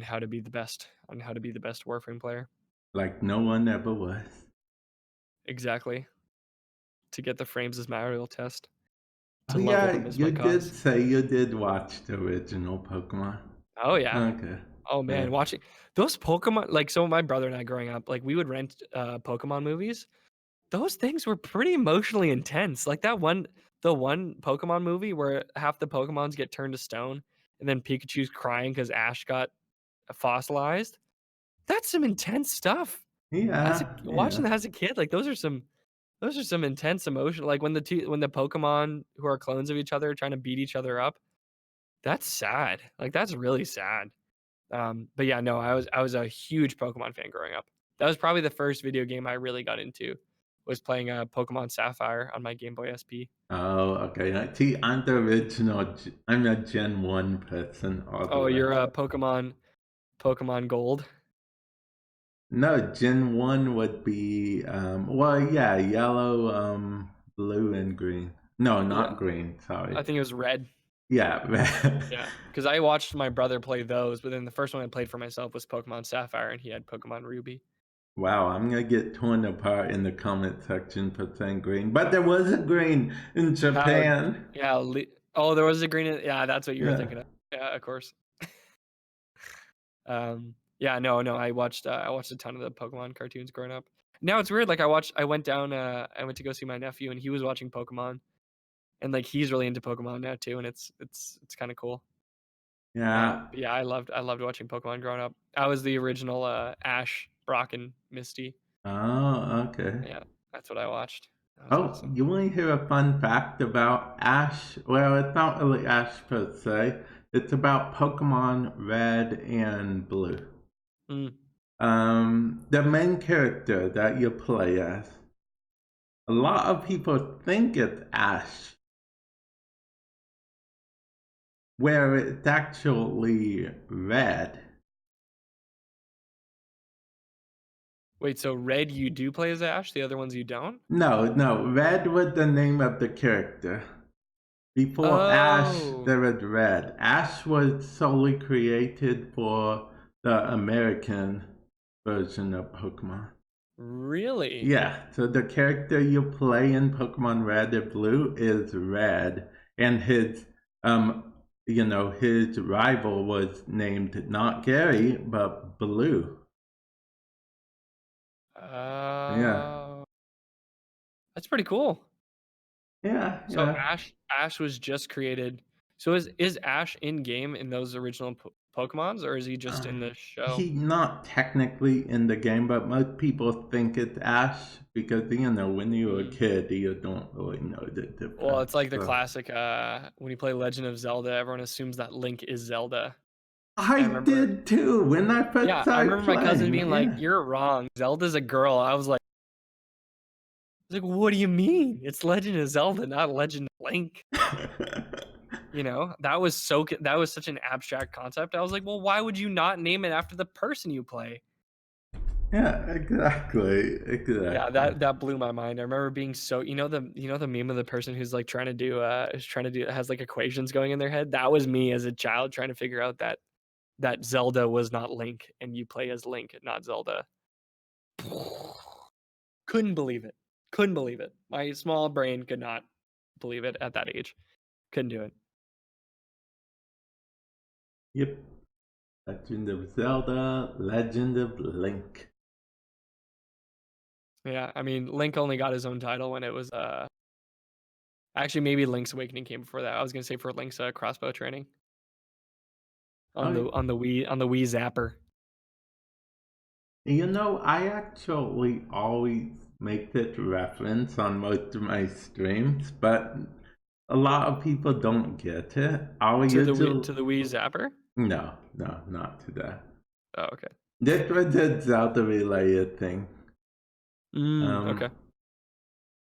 [SPEAKER 2] how to be the best Warframe player.
[SPEAKER 1] Like no one ever was.
[SPEAKER 2] Exactly. To get the frames as my real test.
[SPEAKER 1] Oh
[SPEAKER 2] To level
[SPEAKER 1] yeah,
[SPEAKER 2] them is
[SPEAKER 1] you
[SPEAKER 2] my
[SPEAKER 1] did
[SPEAKER 2] cause.
[SPEAKER 1] say you did watch the original Pokemon.
[SPEAKER 2] Oh yeah.
[SPEAKER 1] Okay.
[SPEAKER 2] Oh
[SPEAKER 1] Yeah.
[SPEAKER 2] man, watching those Pokemon, like so my brother and I growing up, like we would rent Pokemon movies. Those things were pretty emotionally intense. Like the one Pokemon movie where half the Pokemons get turned to stone and then Pikachu's crying because Ash got fossilized. That's some intense stuff.
[SPEAKER 1] Yeah.
[SPEAKER 2] Watching
[SPEAKER 1] Yeah.
[SPEAKER 2] that as a kid, like those are some intense emotion. Like when when the Pokemon who are clones of each other are trying to beat each other up. That's sad. Like that's really sad. But yeah, no, I was a huge Pokemon fan growing up. That was probably the first video game I really got into. Was playing Pokemon Sapphire on my Game Boy SP.
[SPEAKER 1] Oh, okay. See, I'm the original. I'm a Gen 1 person all the
[SPEAKER 2] Oh,
[SPEAKER 1] way.
[SPEAKER 2] you're Pokemon Gold.
[SPEAKER 1] No, Gen 1 would be, well, yeah, yellow, blue, and green. No,
[SPEAKER 2] Yeah,
[SPEAKER 1] not green, sorry.
[SPEAKER 2] I think it was red.
[SPEAKER 1] Yeah,
[SPEAKER 2] Yeah, because I watched my brother play those, but then the first one I played for myself was Pokemon Sapphire, and he had Pokemon Ruby.
[SPEAKER 1] Wow, I'm gonna get torn apart in the comment section for saying green. But there was a green in
[SPEAKER 2] How?
[SPEAKER 1] Japan.
[SPEAKER 2] Yeah. Oh, there was a green. Yeah, that's what you were
[SPEAKER 1] Yeah.
[SPEAKER 2] thinking of. Yeah, of course. Yeah, no. I watched a ton of the Pokemon cartoons growing up. Now it's weird. Like I went down. I went to go see my nephew, and he was watching Pokemon, and like he's really into Pokemon now too, and it's kind of cool.
[SPEAKER 1] Yeah.
[SPEAKER 2] But yeah, I loved watching Pokemon growing up. I was the original Ash, Brock, and Misty.
[SPEAKER 1] Oh, okay.
[SPEAKER 2] Yeah, that's what I watched. That was
[SPEAKER 1] Oh,
[SPEAKER 2] awesome.
[SPEAKER 1] you want to hear a fun fact about Ash? Well, it's not really Ash per se. It's about Pokemon Red and Blue.
[SPEAKER 2] Mm.
[SPEAKER 1] The main character that you play as, a lot of people think it's Ash, where it's actually Red.
[SPEAKER 2] Wait, so Red you do play as Ash, the other ones you don't?
[SPEAKER 1] No, Red was the name of the character. Before Ash,
[SPEAKER 2] Oh,
[SPEAKER 1] there was Red. Ash was solely created for the American version of Pokemon.
[SPEAKER 2] really?
[SPEAKER 1] Yeah, so the character you play in Pokemon Red and Blue is Red, and his rival was named not Gary but Blue. Yeah,
[SPEAKER 2] Oh, that's pretty cool.
[SPEAKER 1] yeah,
[SPEAKER 2] So
[SPEAKER 1] yeah.
[SPEAKER 2] Ash was just created. So is Ash in game in those original Pokemons, or is he just in
[SPEAKER 1] Um,
[SPEAKER 2] the show?
[SPEAKER 1] he's not technically in the game, but most people think it's Ash because when you're a
[SPEAKER 2] Mm.
[SPEAKER 1] kid, you don't really know the
[SPEAKER 2] Well,
[SPEAKER 1] difference.
[SPEAKER 2] it's like the
[SPEAKER 1] So
[SPEAKER 2] classic. When you play Legend of Zelda, everyone assumes that Link is Zelda.
[SPEAKER 1] I
[SPEAKER 2] I remember.
[SPEAKER 1] did too when I first
[SPEAKER 2] Yeah, I
[SPEAKER 1] started
[SPEAKER 2] remember my cousin
[SPEAKER 1] playing.
[SPEAKER 2] being like,
[SPEAKER 1] Yeah.
[SPEAKER 2] "You're wrong. Zelda's a girl." I was like, "What do you mean? It's Legend of Zelda, not Legend of Link." That was that was such an abstract concept. I was like, "Well, why would you not name it after the person you play?"
[SPEAKER 1] Yeah, exactly,
[SPEAKER 2] Yeah,
[SPEAKER 1] exactly.
[SPEAKER 2] that blew my mind. I remember being so the meme of the person who's like trying to do has like equations going in their head. That was me as a child trying to figure out that Zelda was not Link and you play as Link, not Zelda. Couldn't believe it. Couldn't believe it. My small brain could not believe it at that age. Couldn't do it.
[SPEAKER 1] Yep. Legend of Zelda, Legend of Link.
[SPEAKER 2] Yeah, I mean, Link only got his own title when it was actually maybe Link's Awakening came before that. I was gonna say for Link's crossbow training on
[SPEAKER 1] Oh,
[SPEAKER 2] the Wii Zapper.
[SPEAKER 1] I actually always make this reference on most of my streams, but a lot of people don't get it. I'll usually
[SPEAKER 2] To the Wii Zapper.
[SPEAKER 1] no, not to that.
[SPEAKER 2] Oh, okay.
[SPEAKER 1] This was a Zelda related thing.
[SPEAKER 2] Okay.
[SPEAKER 1] Um,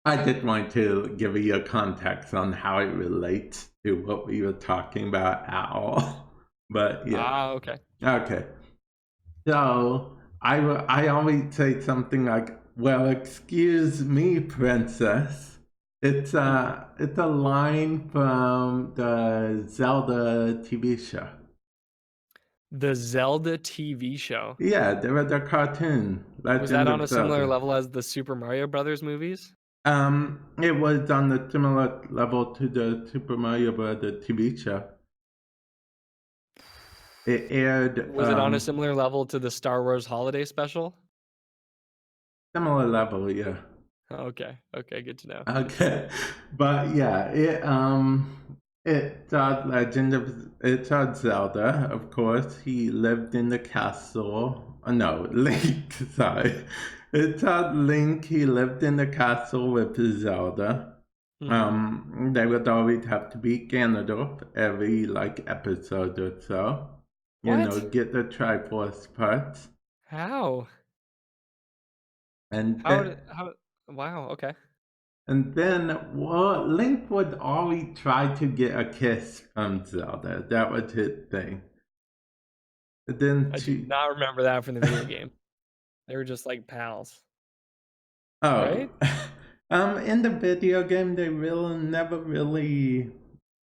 [SPEAKER 1] I did want to give you a context on how it relates to what we were talking about at all. But yeah.
[SPEAKER 2] Ah, okay.
[SPEAKER 1] Okay. So I always say something like, "Well, excuse me, princess."
[SPEAKER 2] Mhm.
[SPEAKER 1] It's a line from the Zelda TV show.
[SPEAKER 2] The Zelda TV show.
[SPEAKER 1] Yeah, there was a cartoon,
[SPEAKER 2] Was that
[SPEAKER 1] Legend
[SPEAKER 2] on
[SPEAKER 1] of
[SPEAKER 2] a similar
[SPEAKER 1] Zelda.
[SPEAKER 2] level as the Super Mario Brothers movies?
[SPEAKER 1] It was on a similar level to the Super Mario Bros. TV show. It aired
[SPEAKER 2] Was it on a similar level to the Star Wars Holiday Special?
[SPEAKER 1] similar level, yeah.
[SPEAKER 2] Okay. Okay, good to know. Good to know.
[SPEAKER 1] Okay, but yeah, it's Zelda. Of course, he lived in the castle. No, Link. Sorry, it's Link. He lived in the castle with Zelda.
[SPEAKER 2] Mhm.
[SPEAKER 1] They would always have to beat Ganondorf every episode or so.
[SPEAKER 2] What?
[SPEAKER 1] Get the Triforce parts,
[SPEAKER 2] How?
[SPEAKER 1] and then
[SPEAKER 2] How wow, okay.
[SPEAKER 1] Well, Link would always try to get a kiss from Zelda. That was his thing. And then
[SPEAKER 2] I do
[SPEAKER 1] she,
[SPEAKER 2] not remember that from the video game. They were just like pals,
[SPEAKER 1] Oh,
[SPEAKER 2] right?
[SPEAKER 1] in the video game, they really never really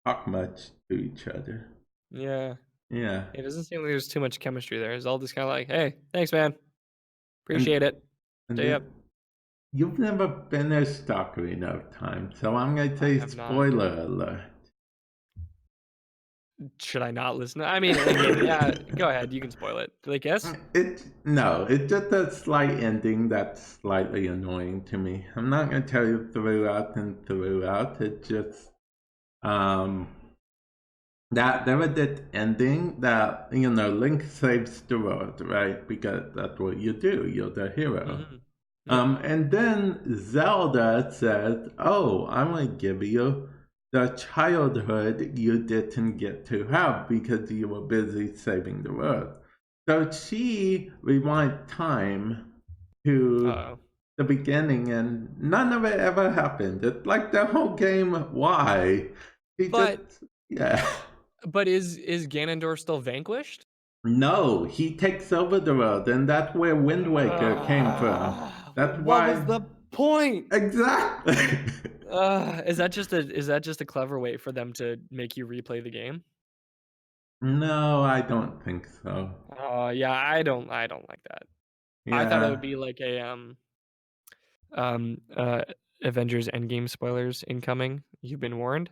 [SPEAKER 1] talk much to each other.
[SPEAKER 2] Yeah.
[SPEAKER 1] Yeah,
[SPEAKER 2] It doesn't seem like there's too much chemistry there. It's all just kind of like, hey, thanks, man.
[SPEAKER 1] and
[SPEAKER 2] Appreciate it.
[SPEAKER 1] and
[SPEAKER 2] Stay up.
[SPEAKER 1] then you've never finished Ocarina of Time, so I'm gonna
[SPEAKER 2] I
[SPEAKER 1] say
[SPEAKER 2] have not.
[SPEAKER 1] spoiler alert.
[SPEAKER 2] Should I not listen? I mean, again, yeah, go ahead. You can spoil it. Like, yes?
[SPEAKER 1] It's just a slight ending that's slightly annoying to me. I'm not gonna tell you throughout and throughout. It's just um that there was this ending that Link saves the world, right? Because that's what you do. You're the hero.
[SPEAKER 2] Mm-hmm. Yep.
[SPEAKER 1] And then Zelda says, "Oh, I'm gonna give you the childhood you didn't get to have because you were busy saving the world." So she rewind time to
[SPEAKER 2] Uh-oh.
[SPEAKER 1] the beginning, and none of it ever happened. It's like the whole game. Why? He
[SPEAKER 2] But
[SPEAKER 1] just, yeah.
[SPEAKER 2] is Ganondorf still vanquished?
[SPEAKER 1] No, he takes over the world, and that's where Wind Waker came from. That's
[SPEAKER 2] What was
[SPEAKER 1] why.
[SPEAKER 2] the point?
[SPEAKER 1] Exactly.
[SPEAKER 2] Is that just a clever way for them to make you replay the game?
[SPEAKER 1] No, I don't think so.
[SPEAKER 2] Oh yeah, I don't like that. I thought it would
[SPEAKER 1] Yeah.
[SPEAKER 2] be like a um uh Avengers Endgame spoilers incoming. You've been warned.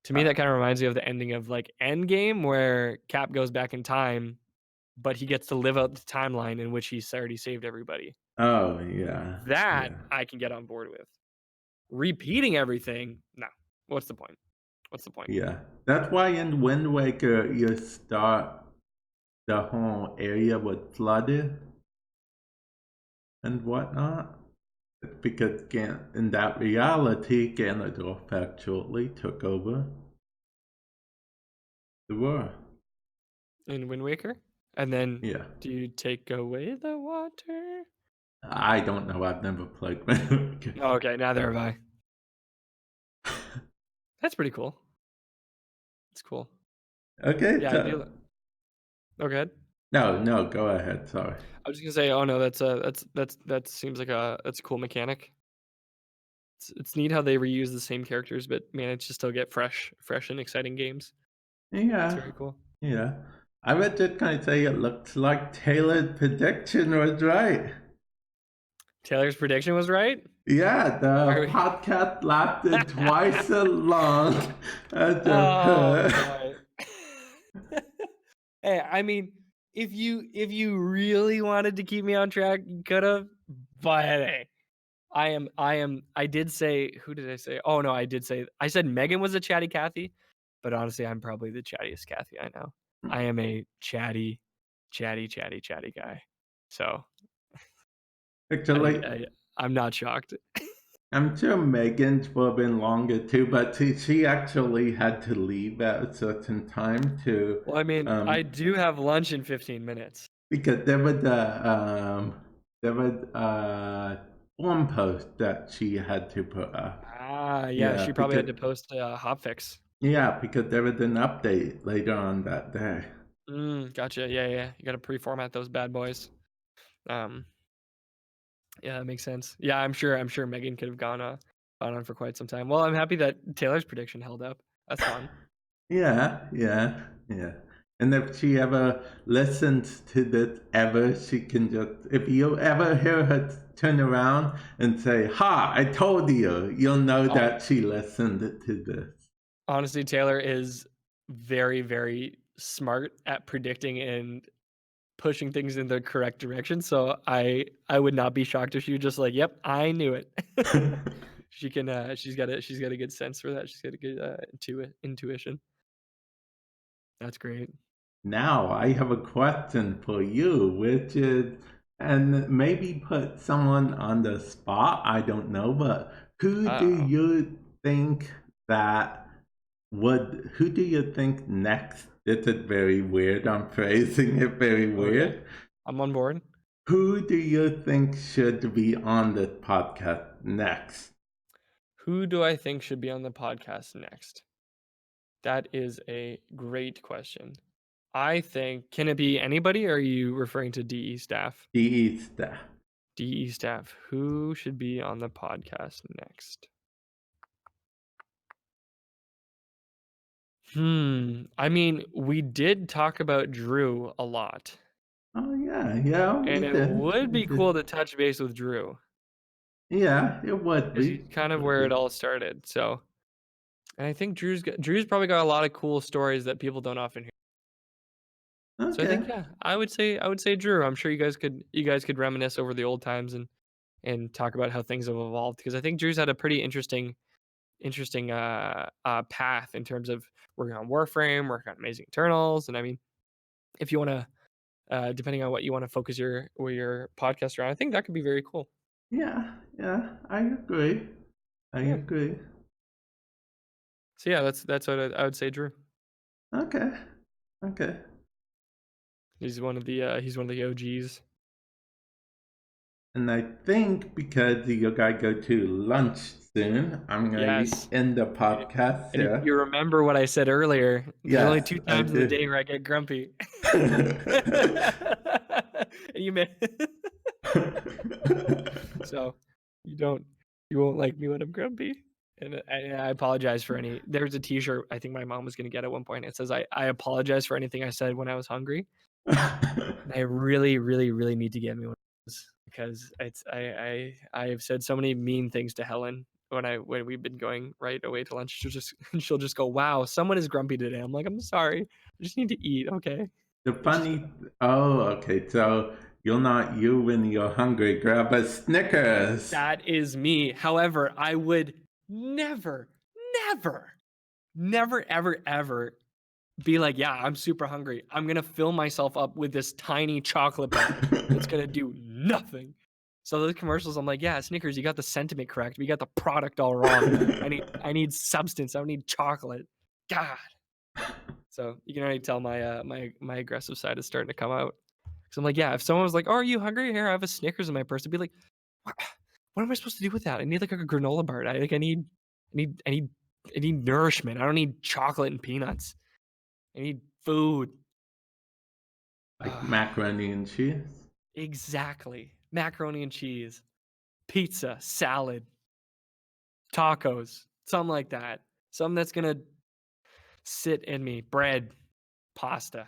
[SPEAKER 2] To me,
[SPEAKER 1] Uh,
[SPEAKER 2] that kind of reminds me of the ending of like Endgame, where Cap goes back in time, but he gets to live out the timeline in which he's already saved everybody.
[SPEAKER 1] oh, yeah.
[SPEAKER 2] That
[SPEAKER 1] Yeah.
[SPEAKER 2] I can get on board with. Repeating everything, no. What's the point? What's the point?
[SPEAKER 1] Yeah. That's why in Wind Waker, you start the whole area with flooded and whatnot. It's because in that reality, Ganondorf actually took over the world.
[SPEAKER 2] In Wind Waker? And then
[SPEAKER 1] Yeah.
[SPEAKER 2] do you take away the water?
[SPEAKER 1] I don't know. I've never played Wind Waker.
[SPEAKER 2] Oh, okay, neither have I. That's pretty cool. It's cool.
[SPEAKER 1] Okay.
[SPEAKER 2] Yeah, I do. Oh, go ahead.
[SPEAKER 1] No, go ahead. Sorry.
[SPEAKER 2] I was just gonna say, oh no, that seems like that's a cool mechanic. It's neat how they reuse the same characters, but manage to still get fresh and exciting games. It's
[SPEAKER 1] Yeah.
[SPEAKER 2] very cool.
[SPEAKER 1] Yeah. I would just kind of say it looks like Taylor's prediction was right.
[SPEAKER 2] Taylor's prediction was right.
[SPEAKER 1] Yeah,
[SPEAKER 2] Where
[SPEAKER 1] the
[SPEAKER 2] we...
[SPEAKER 1] podcast lasted twice as long as
[SPEAKER 2] Oh
[SPEAKER 1] her.
[SPEAKER 2] boy. Hey, I mean, if you really wanted to keep me on track, you could have. But hey, I did say, who did I say? Oh no, I said Megan was a chatty Cathy, but honestly, I'm probably the chattiest Cathy I know. I am a chatty guy. So I,
[SPEAKER 1] Actually,
[SPEAKER 2] I I'm not shocked.
[SPEAKER 1] I'm sure Megan's would have been longer too, but she actually had to leave at a certain time to
[SPEAKER 2] Well, I mean, I do have lunch in 15 minutes.
[SPEAKER 1] because there was a form post that she had to put up.
[SPEAKER 2] Ah, yeah,
[SPEAKER 1] Yeah,
[SPEAKER 2] she probably had
[SPEAKER 1] because
[SPEAKER 2] to post a hotfix.
[SPEAKER 1] there was an update later on that day.
[SPEAKER 2] Gotcha. Yeah. You got to pre-format those bad boys. Um, yeah, that makes sense. Yeah, I'm sure Megan could have gone on for quite some time. Well, I'm happy that Taylor's prediction held up. That's fun.
[SPEAKER 1] Yeah. And if she ever listens to this ever, she can just, if you ever hear her turn around and say, "Ha, I told you," you'll know
[SPEAKER 2] Oh,
[SPEAKER 1] that she listened to this.
[SPEAKER 2] honestly, Taylor is very, very smart at predicting and pushing things in the correct direction. So I would not be shocked if she was just like, "Yep, I knew it." She can she's got a good sense for that. She's got a good intuition. That's great.
[SPEAKER 1] Now, I have a question for you, which is, and maybe put someone on the spot, I don't know, but who do
[SPEAKER 2] Uh,
[SPEAKER 1] you think that who do you think next? This is very weird. I'm phrasing it very
[SPEAKER 2] okay.
[SPEAKER 1] weird.
[SPEAKER 2] I'm on board.
[SPEAKER 1] Who do you think should be on this podcast next?
[SPEAKER 2] Who do I think should be on the podcast next? That is a great question. I think, can it be anybody, or are you referring to DE staff?
[SPEAKER 1] DE staff.
[SPEAKER 2] DE staff. Who should be on the podcast next? I mean, we did talk about Drew a lot,
[SPEAKER 1] Oh yeah, we
[SPEAKER 2] and it
[SPEAKER 1] did.
[SPEAKER 2] would
[SPEAKER 1] We
[SPEAKER 2] be
[SPEAKER 1] did.
[SPEAKER 2] cool to touch base with Drew
[SPEAKER 1] Yeah, it would
[SPEAKER 2] because
[SPEAKER 1] be.
[SPEAKER 2] he's kind of
[SPEAKER 1] Would
[SPEAKER 2] where it
[SPEAKER 1] be.
[SPEAKER 2] all started. So, and I think Drew's probably got a lot of cool stories that people don't often hear. So I
[SPEAKER 1] Okay.
[SPEAKER 2] think yeah, I would say Drew. I'm sure you guys could reminisce over the old times and talk about how things have evolved because I think Drew's had a pretty interesting path in terms of working on Warframe, working on Amazing Eternals, and I mean, if you want to, depending on what you want to focus your podcast around, I think that could be very cool.
[SPEAKER 1] Yeah, I agree. I
[SPEAKER 2] Yeah.
[SPEAKER 1] agree.
[SPEAKER 2] So yeah, that's what I would say, Drew.
[SPEAKER 1] Okay. Okay.
[SPEAKER 2] He's one of the OGs.
[SPEAKER 1] And I think because you gotta go to lunch soon, I'm gonna
[SPEAKER 2] Yes.
[SPEAKER 1] end the podcast
[SPEAKER 2] And if
[SPEAKER 1] here.
[SPEAKER 2] you remember what I said earlier, there's only
[SPEAKER 1] Yes,
[SPEAKER 2] two
[SPEAKER 1] I
[SPEAKER 2] times in the
[SPEAKER 1] do.
[SPEAKER 2] day where I get grumpy. And you may so you don't you won't like me when I'm grumpy. And I apologize for any there's a t-shirt I think my mom was gonna get at one point. It says I apologize for anything I said when I was hungry. And I really, really, really need to get me one of those because I have said so many mean things to Helen when we've been going right away to lunch. She'll just go, "Wow, someone is grumpy today." I'm like, "I'm sorry. I just need to eat." Okay.
[SPEAKER 1] The funny, oh, okay, so you're not you when you're hungry. Grab a Snickers.
[SPEAKER 2] That is me. However, I would never, never, never, ever, ever be like, yeah, I'm super hungry. I'm gonna fill myself up with this tiny chocolate bar. It's gonna do nothing. So those commercials, I'm like, yeah, Snickers, you got the sentiment correct. We got the product all wrong. I need substance. I don't need chocolate. God. So you can already tell my aggressive side is starting to come out. Because I'm like, yeah, if someone was like, oh, are you hungry? Here, I have a Snickers in my purse. I'd be like, what am I supposed to do with that? I need like a granola bar. I need nourishment. I don't need chocolate and peanuts. I need food.
[SPEAKER 1] Like macaroni and cheese.
[SPEAKER 2] Exactly. Macaroni and cheese, pizza, salad, tacos, something like that. Something that's gonna sit in me. Bread, pasta.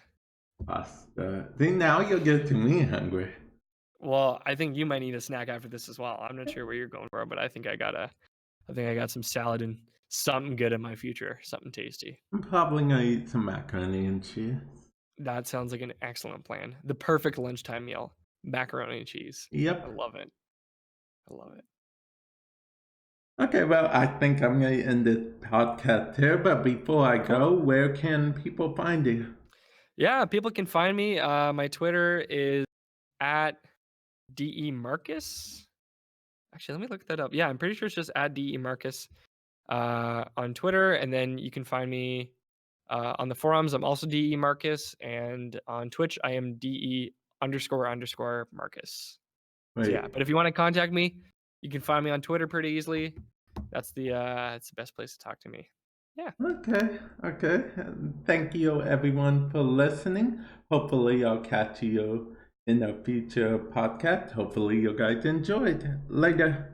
[SPEAKER 1] Pasta. See, now you'll get to me hungry.
[SPEAKER 2] Well, I think you might need a snack after this as well. I'm not sure where you're going for, but I think I got some salad and something good in my future, something tasty.
[SPEAKER 1] I'm probably gonna eat some macaroni and cheese.
[SPEAKER 2] That sounds like an excellent plan. The perfect lunchtime meal. Macaroni and cheese. I
[SPEAKER 1] Yep.
[SPEAKER 2] love it. I love it.
[SPEAKER 1] Okay, well, I think I'm gonna end this podcast here, but before I
[SPEAKER 2] Cool.
[SPEAKER 1] go, where can people find you?
[SPEAKER 2] Yeah, people can find me. My Twitter is at DE Marcus. Actually, let me look that up. Yeah, I'm pretty sure it's just at DE Marcus on Twitter. And then you can find me on the forums. I'm also DE Marcus. And on Twitch, I am DE__Marcus. So yeah, but if you want to contact me, you can find me on Twitter pretty easily. That's the best place to talk to me. Yeah.
[SPEAKER 1] Okay. Thank you, everyone, for listening. Hopefully, I'll catch you in a future podcast. Hopefully, you guys enjoyed. Later.